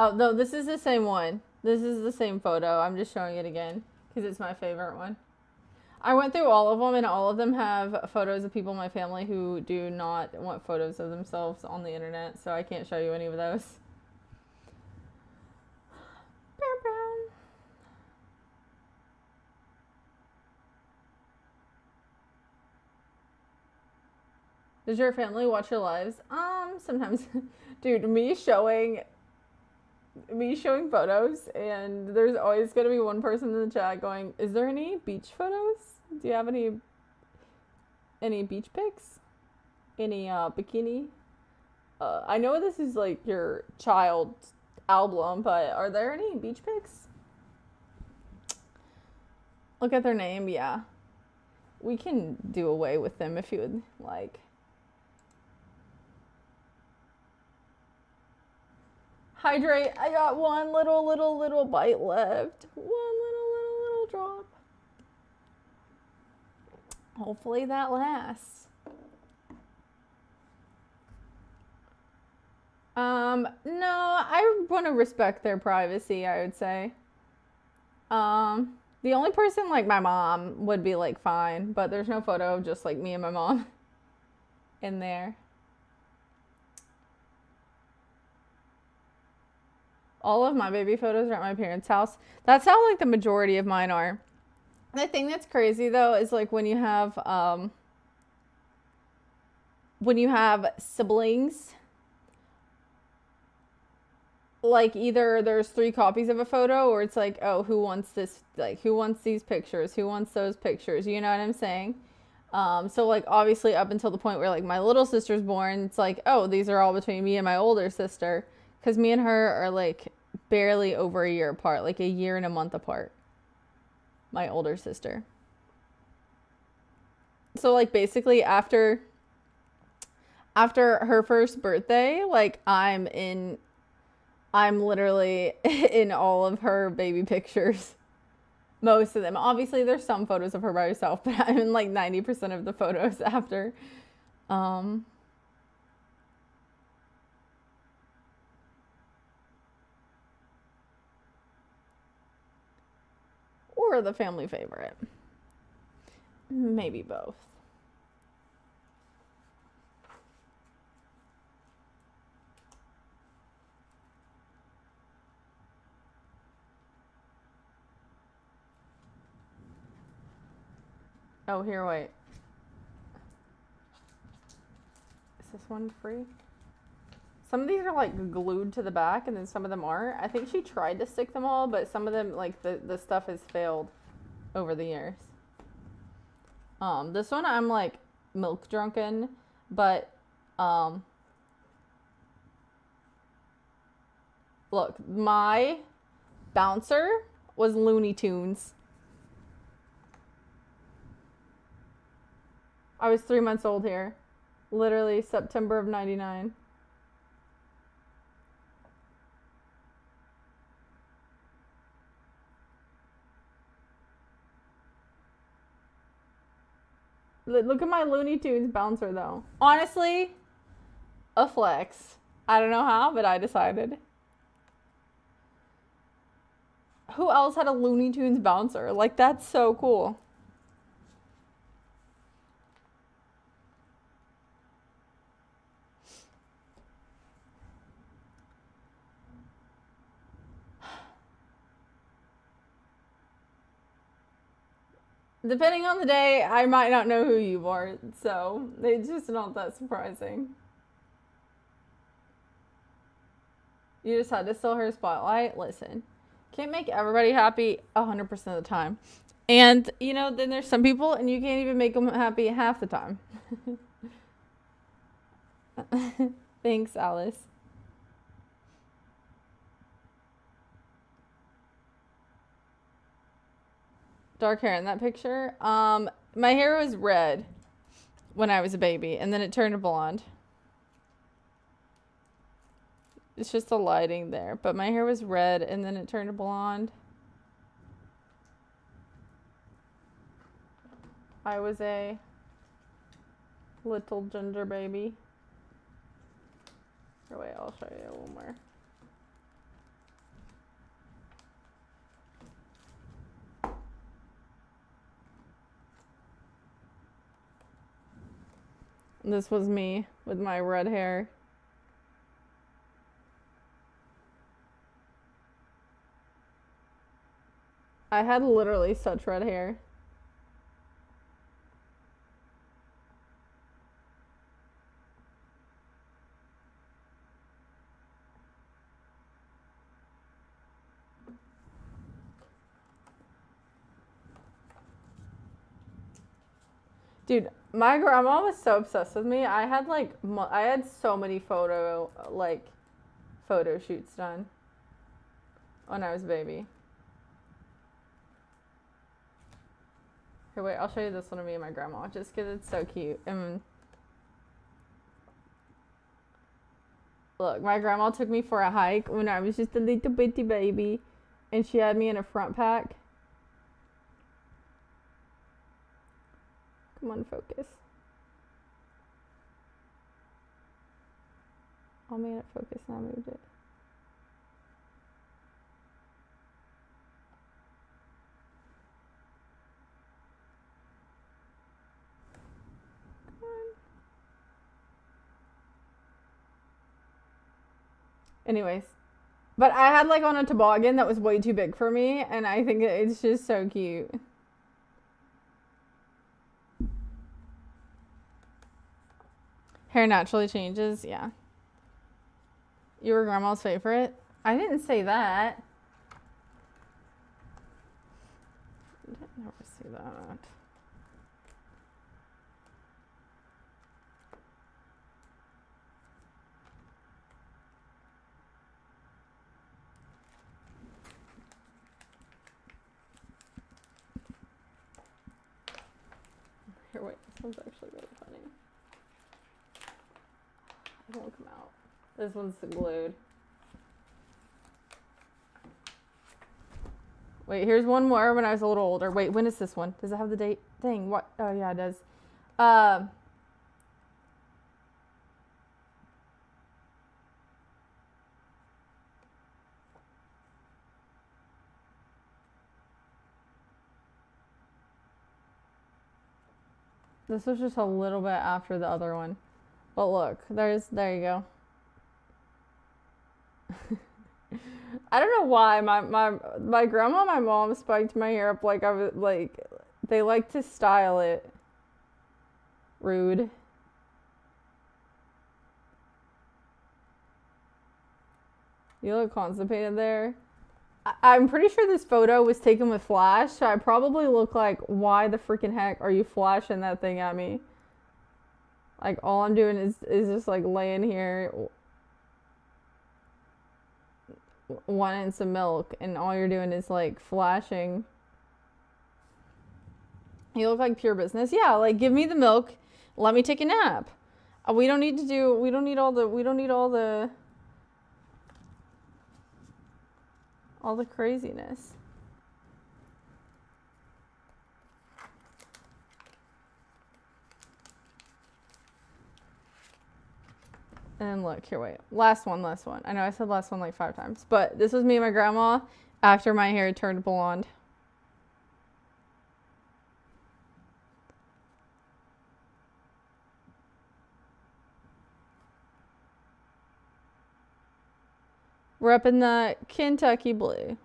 Oh, no, this is the same one. This is the same photo. I'm just showing it again because it's my favorite one. I went through all of them, and all of them have photos of people in my family who do not want photos of themselves on the internet, so I can't show you any of those. Does your family watch your lives? Sometimes. Dude, me showing photos, and there's always going to be one person in the chat going, is there any beach photos? Do you have any beach pics? Any bikini? I know this is like your child's album, but are there any beach pics? Look at their name, yeah. We can do away with them if you would like. Hydrate. I got one little bite left. One little drop. Hopefully that lasts. No, I want to respect their privacy, I would say. The only person like my mom would be like fine, but there's no photo of just like me and my mom in there. All of my baby photos are at my parents' house. That's how like the majority of mine are. The thing that's crazy though is like when you have siblings, like either there's 3 copies of a photo or it's like, oh, who wants this, like who wants these pictures, who wants those pictures, you know what I'm saying? So like obviously up until the point where like my little sister's born, it's like, oh, these are all between me and my older sister, because me and her are like barely over a year apart, like a year and a month apart, my older sister. So like basically after her first birthday, like I'm literally in all of her baby pictures. Most of them. Obviously, there's some photos of her by herself, but I'm in like 90% of the photos after. Um, or the family favorite. Maybe both. Oh, here, wait. Is this one free? Some of these are like glued to the back and then some of them aren't. I think she tried to stick them all, but some of them, like the stuff has failed over the years. This one I'm like milk drunken, but look, my bouncer was Looney Tunes. I was 3 months old here. Literally September of 99. Look at my Looney Tunes bouncer though. Honestly, a flex. I don't know how, but I decided. Who else had a Looney Tunes bouncer? Like, that's so cool. Depending on the day, I might not know who you are, so it's just not that surprising. You just had to steal her spotlight. Listen, can't make everybody happy 100% of the time. And, you know, then there's some people and you can't even make them happy half the time. Thanks, Alice. Dark hair in that picture. My hair was red when I was a baby, and then it turned blonde. It's just the lighting there, but my hair was red, and then it turned blonde. I was a little ginger baby. Oh, wait, I'll show you a little more. This was me with my red hair. I had literally such red hair. Dude, my grandma was so obsessed with me. I had like I had so many photo shoots done when I was a baby. Here, wait, I'll show you this one of me and my grandma just because it's so cute. And look, my grandma took me for a hike when I was just a little bitty baby, and she had me in a front pack. Come on, focus. I made it focus and I moved it. Come on. Anyways, But I had like on a toboggan that was way too big for me, and I think it's just so cute. Hair naturally changes, yeah. You were grandma's favorite? I didn't say that. I didn't never say that. Here, wait, this one's actually really funny. It won't come out. This one's glued. Wait, here's one more when I was a little older. Wait, when is this one? Does it have the date thing? What? Oh, yeah, it does. This was just a little bit after the other one. But look, there you go. I don't know why my grandma and my mom spiked my hair up like I was like they like to style it. Rude. You look constipated there. I'm pretty sure this photo was taken with flash, so I probably look like, why the freaking heck are you flashing that thing at me? Like, all I'm doing is just like laying here wanting some milk, and all you're doing is like flashing. You look like pure business. Yeah, like give me the milk, let me take a nap. We don't need all the craziness. And look, here, wait. Last one. I know I said last one like 5 times, but this was me and my grandma after my hair turned blonde. We're up in the Kentucky blue.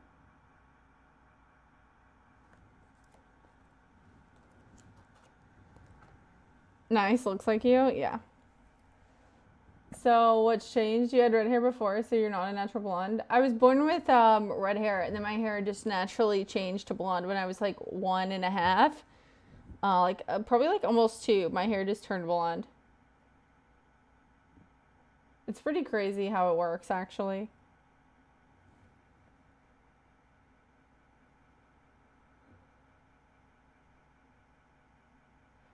Nice, looks like you, yeah. So what's changed? You had red hair before, so you're not a natural blonde. I was born with red hair, and then my hair just naturally changed to blonde when I was like 1.5. Probably like almost 2. My hair just turned blonde. It's pretty crazy how it works, actually.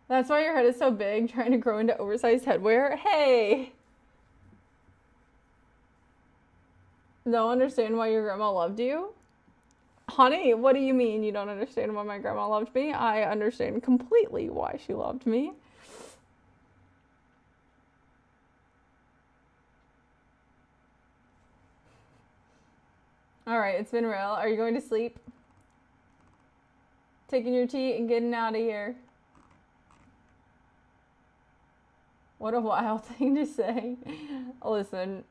That's why your head is so big, trying to grow into oversized headwear. Hey! Don't understand why your grandma loved you? Honey, what do you mean you don't understand why my grandma loved me? I understand completely why she loved me. All right, it's been real. Are you going to sleep? Taking your tea and getting out of here. What a wild thing to say. Listen,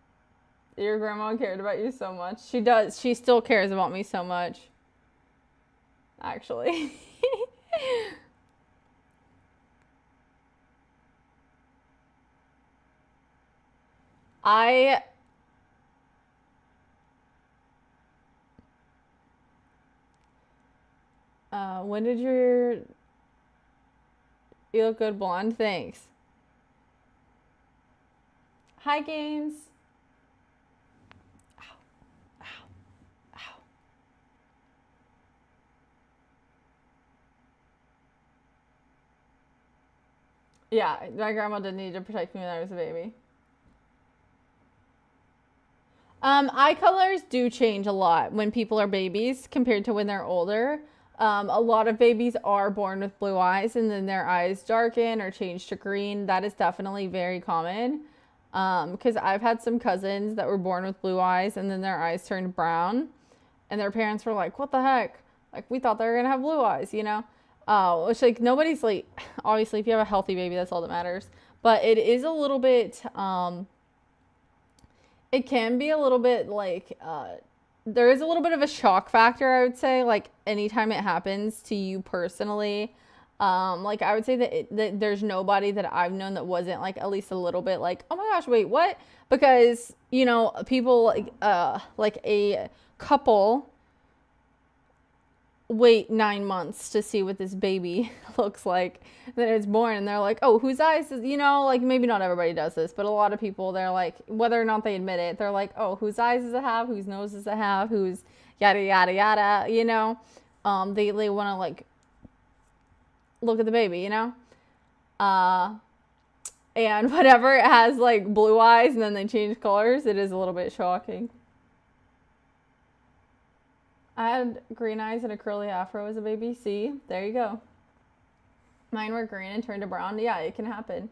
your grandma cared about you so much. She does. She still cares about me so much. Actually. When did you look good blonde? Thanks. Hi, Games. Ow, ow, ow. Yeah, my grandma did need to protect me when I was a baby. Eye colors do change a lot when people are babies compared to when they're older. A lot of babies are born with blue eyes and then their eyes darken or change to green. That is definitely very common. Because I've had some cousins that were born with blue eyes and then their eyes turned brown. And their parents were like, what the heck? Like, we thought they were going to have blue eyes, you know? Which, like, nobody's, like, obviously, if you have a healthy baby, that's all that matters. But it is a little bit, It can be a little bit like there is a little bit of a shock factor, I would say, like anytime it happens to you personally. Like I would say that there's nobody that I've known that wasn't like at least a little bit like, oh my gosh, wait, what? Because, you know, people like a couple wait 9 months to see what this baby looks like. Then it's born and they're like, oh, whose eyes is, you know, like maybe not everybody does this, but a lot of people, they're like, whether or not they admit it, they're like, oh, whose eyes does it have? Whose nose does it have? Whose yada, yada, yada, you know? They want to like look at the baby, you know? And whenever it has like blue eyes and then they change colors, it is a little bit shocking. I had green eyes and a curly afro as a baby. See, there you go. Mine were green and turned to brown. Yeah, it can happen.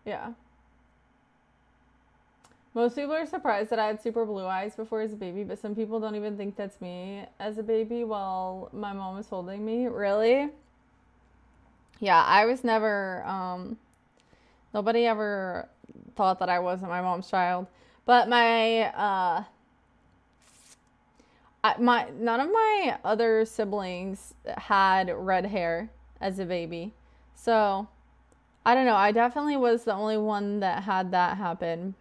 Yeah. Most people are surprised that I had super blue eyes before as a baby, but some people don't even think that's me as a baby while my mom was holding me. Really? Yeah, I was never, nobody ever thought that I wasn't my mom's child. But none of my other siblings had red hair as a baby. So, I don't know. I definitely was the only one that had that happen.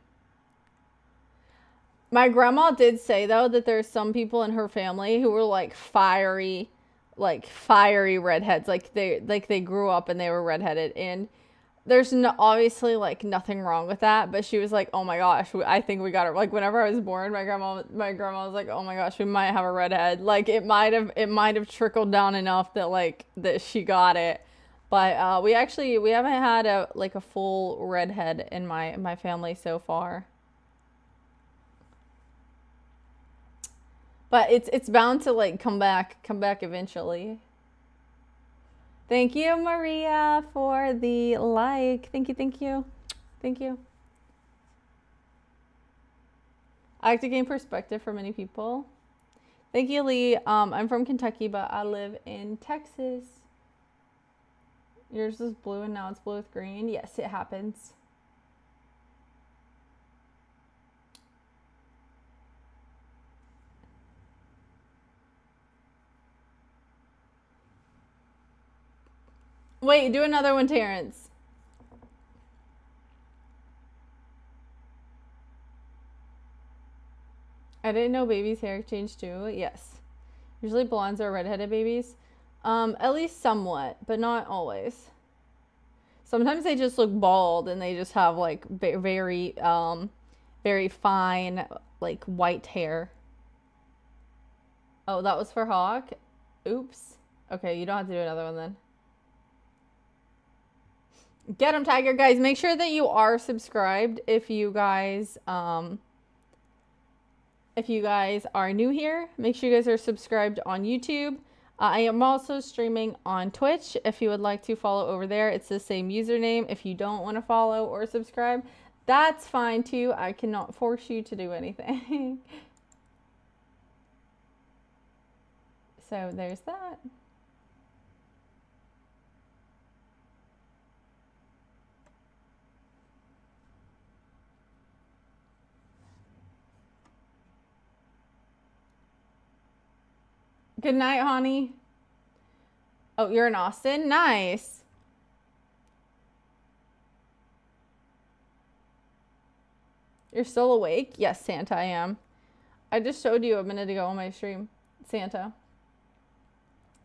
My grandma did say though that there's some people in her family who were like fiery redheads. Like they grew up and they were redheaded. And there's no, obviously like nothing wrong with that. But she was like, oh my gosh, I think we got it. Like whenever I was born, my grandma was like, oh my gosh, we might have a redhead. Like it might have trickled down enough that like that she got it. But we haven't had a full redhead in my family so far. But it's bound to like come back eventually. Thank you, Maria, for the like. Thank you, thank you, thank you. I like to gain perspective for many people. Thank you, Lee. I'm from Kentucky, but I live in Texas. Yours was blue and now it's blue with green. Yes, it happens. Wait, do another one, Terrence. I didn't know babies' hair change too. Yes. Usually blondes are redheaded babies. At least somewhat, but not always. Sometimes they just look bald and they just have like very fine like white hair. Oh, that was for Hawk. Oops. Okay, you don't have to do another one then. Get him, Tiger. Guys, make sure that you are subscribed if you guys are new here. Make sure you guys are subscribed on YouTube. I am also streaming on Twitch. If you would like to follow over there, it's the same username. If you don't want to follow or subscribe, that's fine too. I cannot force you to do anything. So there's that. Good night, honey. Oh, you're in Austin? Nice. You're still awake? Yes, Santa, I am. I just showed you a minute ago on my stream. Santa.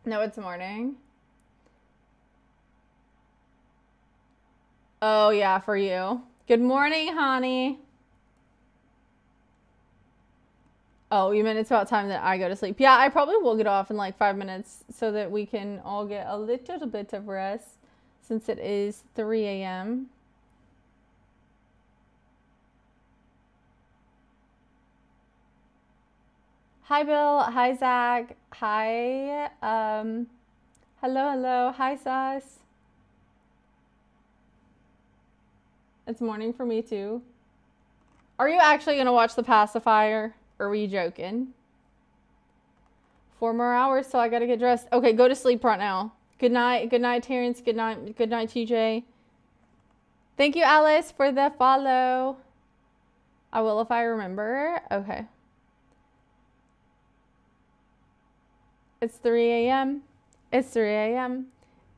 No, it's morning. Oh, yeah, for you. Good morning, honey. Oh, you meant it's about time that I go to sleep. Yeah, I probably will get off in like 5 minutes so that we can all get a little bit of rest since it is 3 a.m. Hi, Bill. Hi, Zach. Hi. Hello. Hi, Sus. It's morning for me, too. Are you actually going to watch The Pacifier? Or were you joking? 4 more hours, so I got to get dressed. Okay, go to sleep right now. Good night. Good night, Terrence. Good night, TJ. Thank you, Alice, for the follow. I will if I remember. Okay. It's 3 a.m. It's 3 a.m.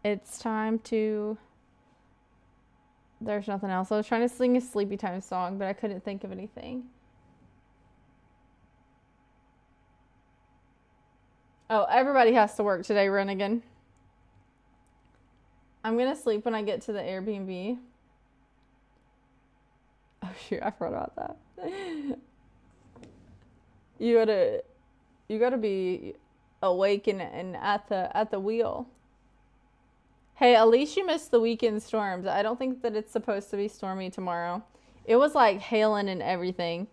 It's time to... There's nothing else. I was trying to sing a sleepy time song, but I couldn't think of anything. Oh, everybody has to work today, Rennigan. I'm going to sleep when I get to the Airbnb. Oh, shoot. I forgot about that. You gotta be awake and at the wheel. Hey, at least you missed the weekend storms. I don't think that it's supposed to be stormy tomorrow. It was like hailing and everything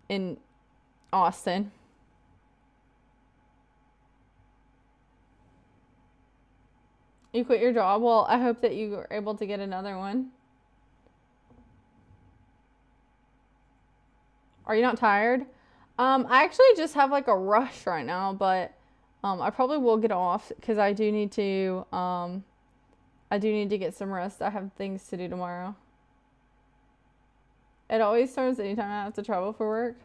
in Austin. You quit your job? Well, I hope that you were able to get another one. Are you not tired? I actually just have like a rush right now, but I probably will get off because I do need to get some rest. I have things to do tomorrow. It always storms anytime I have to travel for work.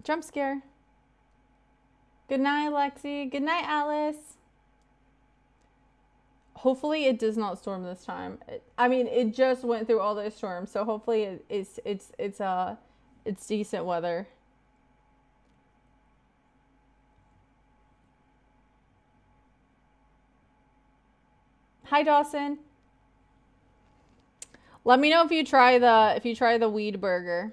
Jump scare. Good night, Lexi. Good night, Alice. Hopefully it does not storm this time. It just went through all those storms, so hopefully it's decent weather. Hi, Dawson. Let me know if you try the weed burger.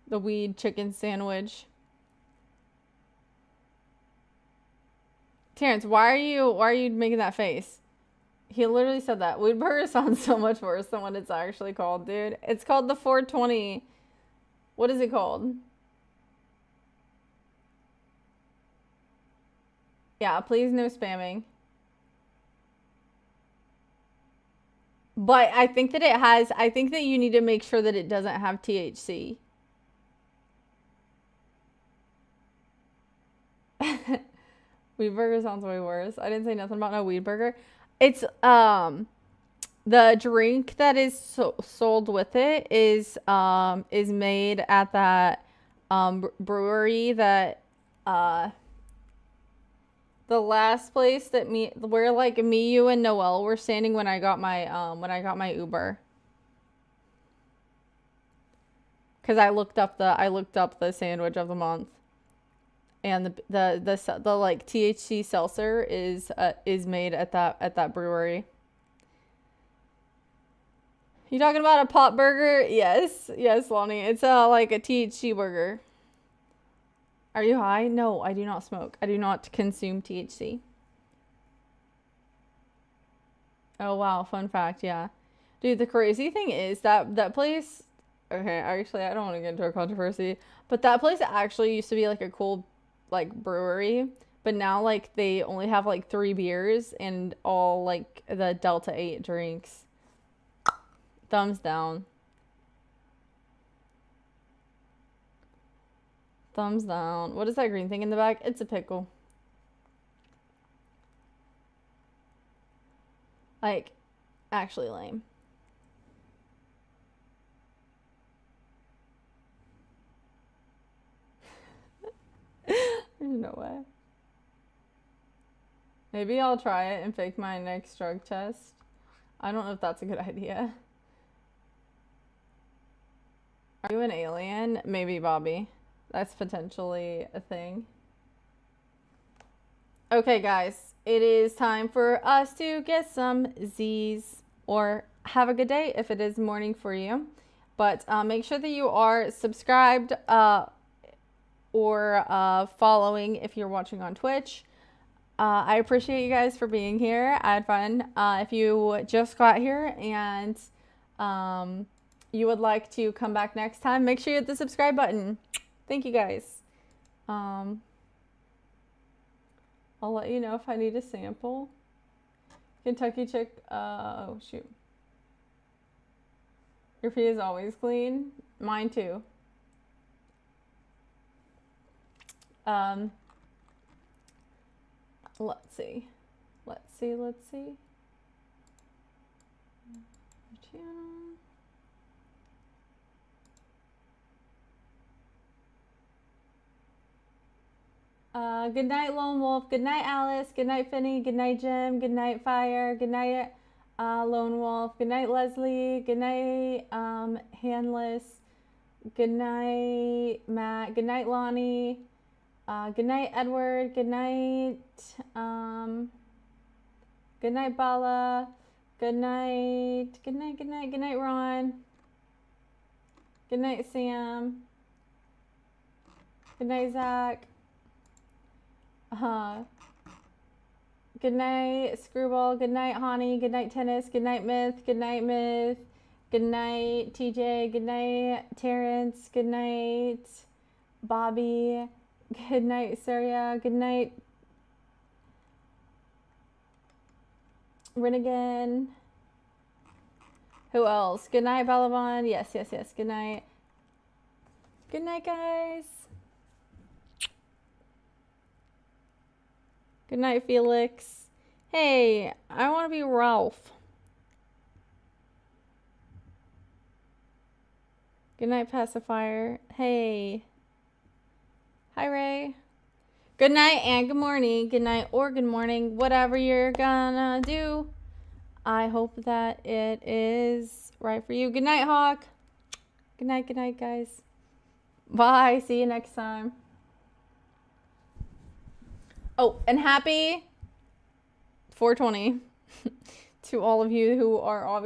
The weed chicken sandwich. Terrence, why are you making that face? He literally said that. Weed burger sounds so much worse than what it's actually called, dude. It's called the 420. What is it called? Yeah, please no spamming. But I think that you need to make sure that it doesn't have THC. Weed burger sounds way worse. I didn't say nothing about no weed burger. It's the drink that is sold with it is made at that brewery that the last place that where like me, you, and Noelle were standing when I got my Uber. Cause I looked up the sandwich of the month. And the like THC seltzer is made at that brewery. You talking about a pot burger? Yes, Lonnie. It's like a THC burger. Are you high? No, I do not smoke. I do not consume THC. Oh wow, fun fact, yeah. Dude, the crazy thing is that place. Okay, actually, I don't want to get into a controversy, but that place actually used to be like a cool like brewery, but now like they only have like 3 beers and all like the Delta 8 drinks. Thumbs down. Thumbs down. What is that green thing in the back? It's a pickle. Like, actually lame. There's no way. Maybe I'll try it and fake my next drug test. I don't know if that's a good idea. Are you an alien? Maybe, Bobby. That's potentially a thing. Okay, guys. It is time for us to get some Z's, or have a good day if it is morning for you. But make sure that you are subscribed. or following if you're watching on Twitch. I appreciate you guys for being here. I had fun. If you just got here and you would like to come back next time, make sure you hit the subscribe button. Thank you guys. I'll let you know if I need a sample. Kentucky Chick. Oh, shoot. Your pee is always clean. Mine too. Let's see. Channel. Good night, Lone Wolf. Good night, Alice. Good night, Finny. Good night, Jim. Good night, Fire. Good night, Lone Wolf. Good night, Leslie. Good night, Handless. Good night, Matt. Good night, Lonnie. Good night, Edward. Good night, good night, Bala. Good night, Ron. Good night, Sam. Good night, Zach. Good night, Screwball. Good night, Honey. Good night, Tennis. Good night, Myth. Good night, Myth. Good night, TJ. Good night, Terrence. Good night, Bobby. Good night, Surya. Good night, Renegade. Who else? Good night, Balaban. Yes. Good night. Good night, guys. Good night, Felix. Hey, I want to be Ralph. Good night, Pacifier. Hey. Hi, Ray. Good night and good morning. Good night or good morning. Whatever you're gonna do. I hope that it is right for you. Good night, Hawk. Good night, guys. Bye. See you next time. Oh, and happy 420 to all of you who are obviously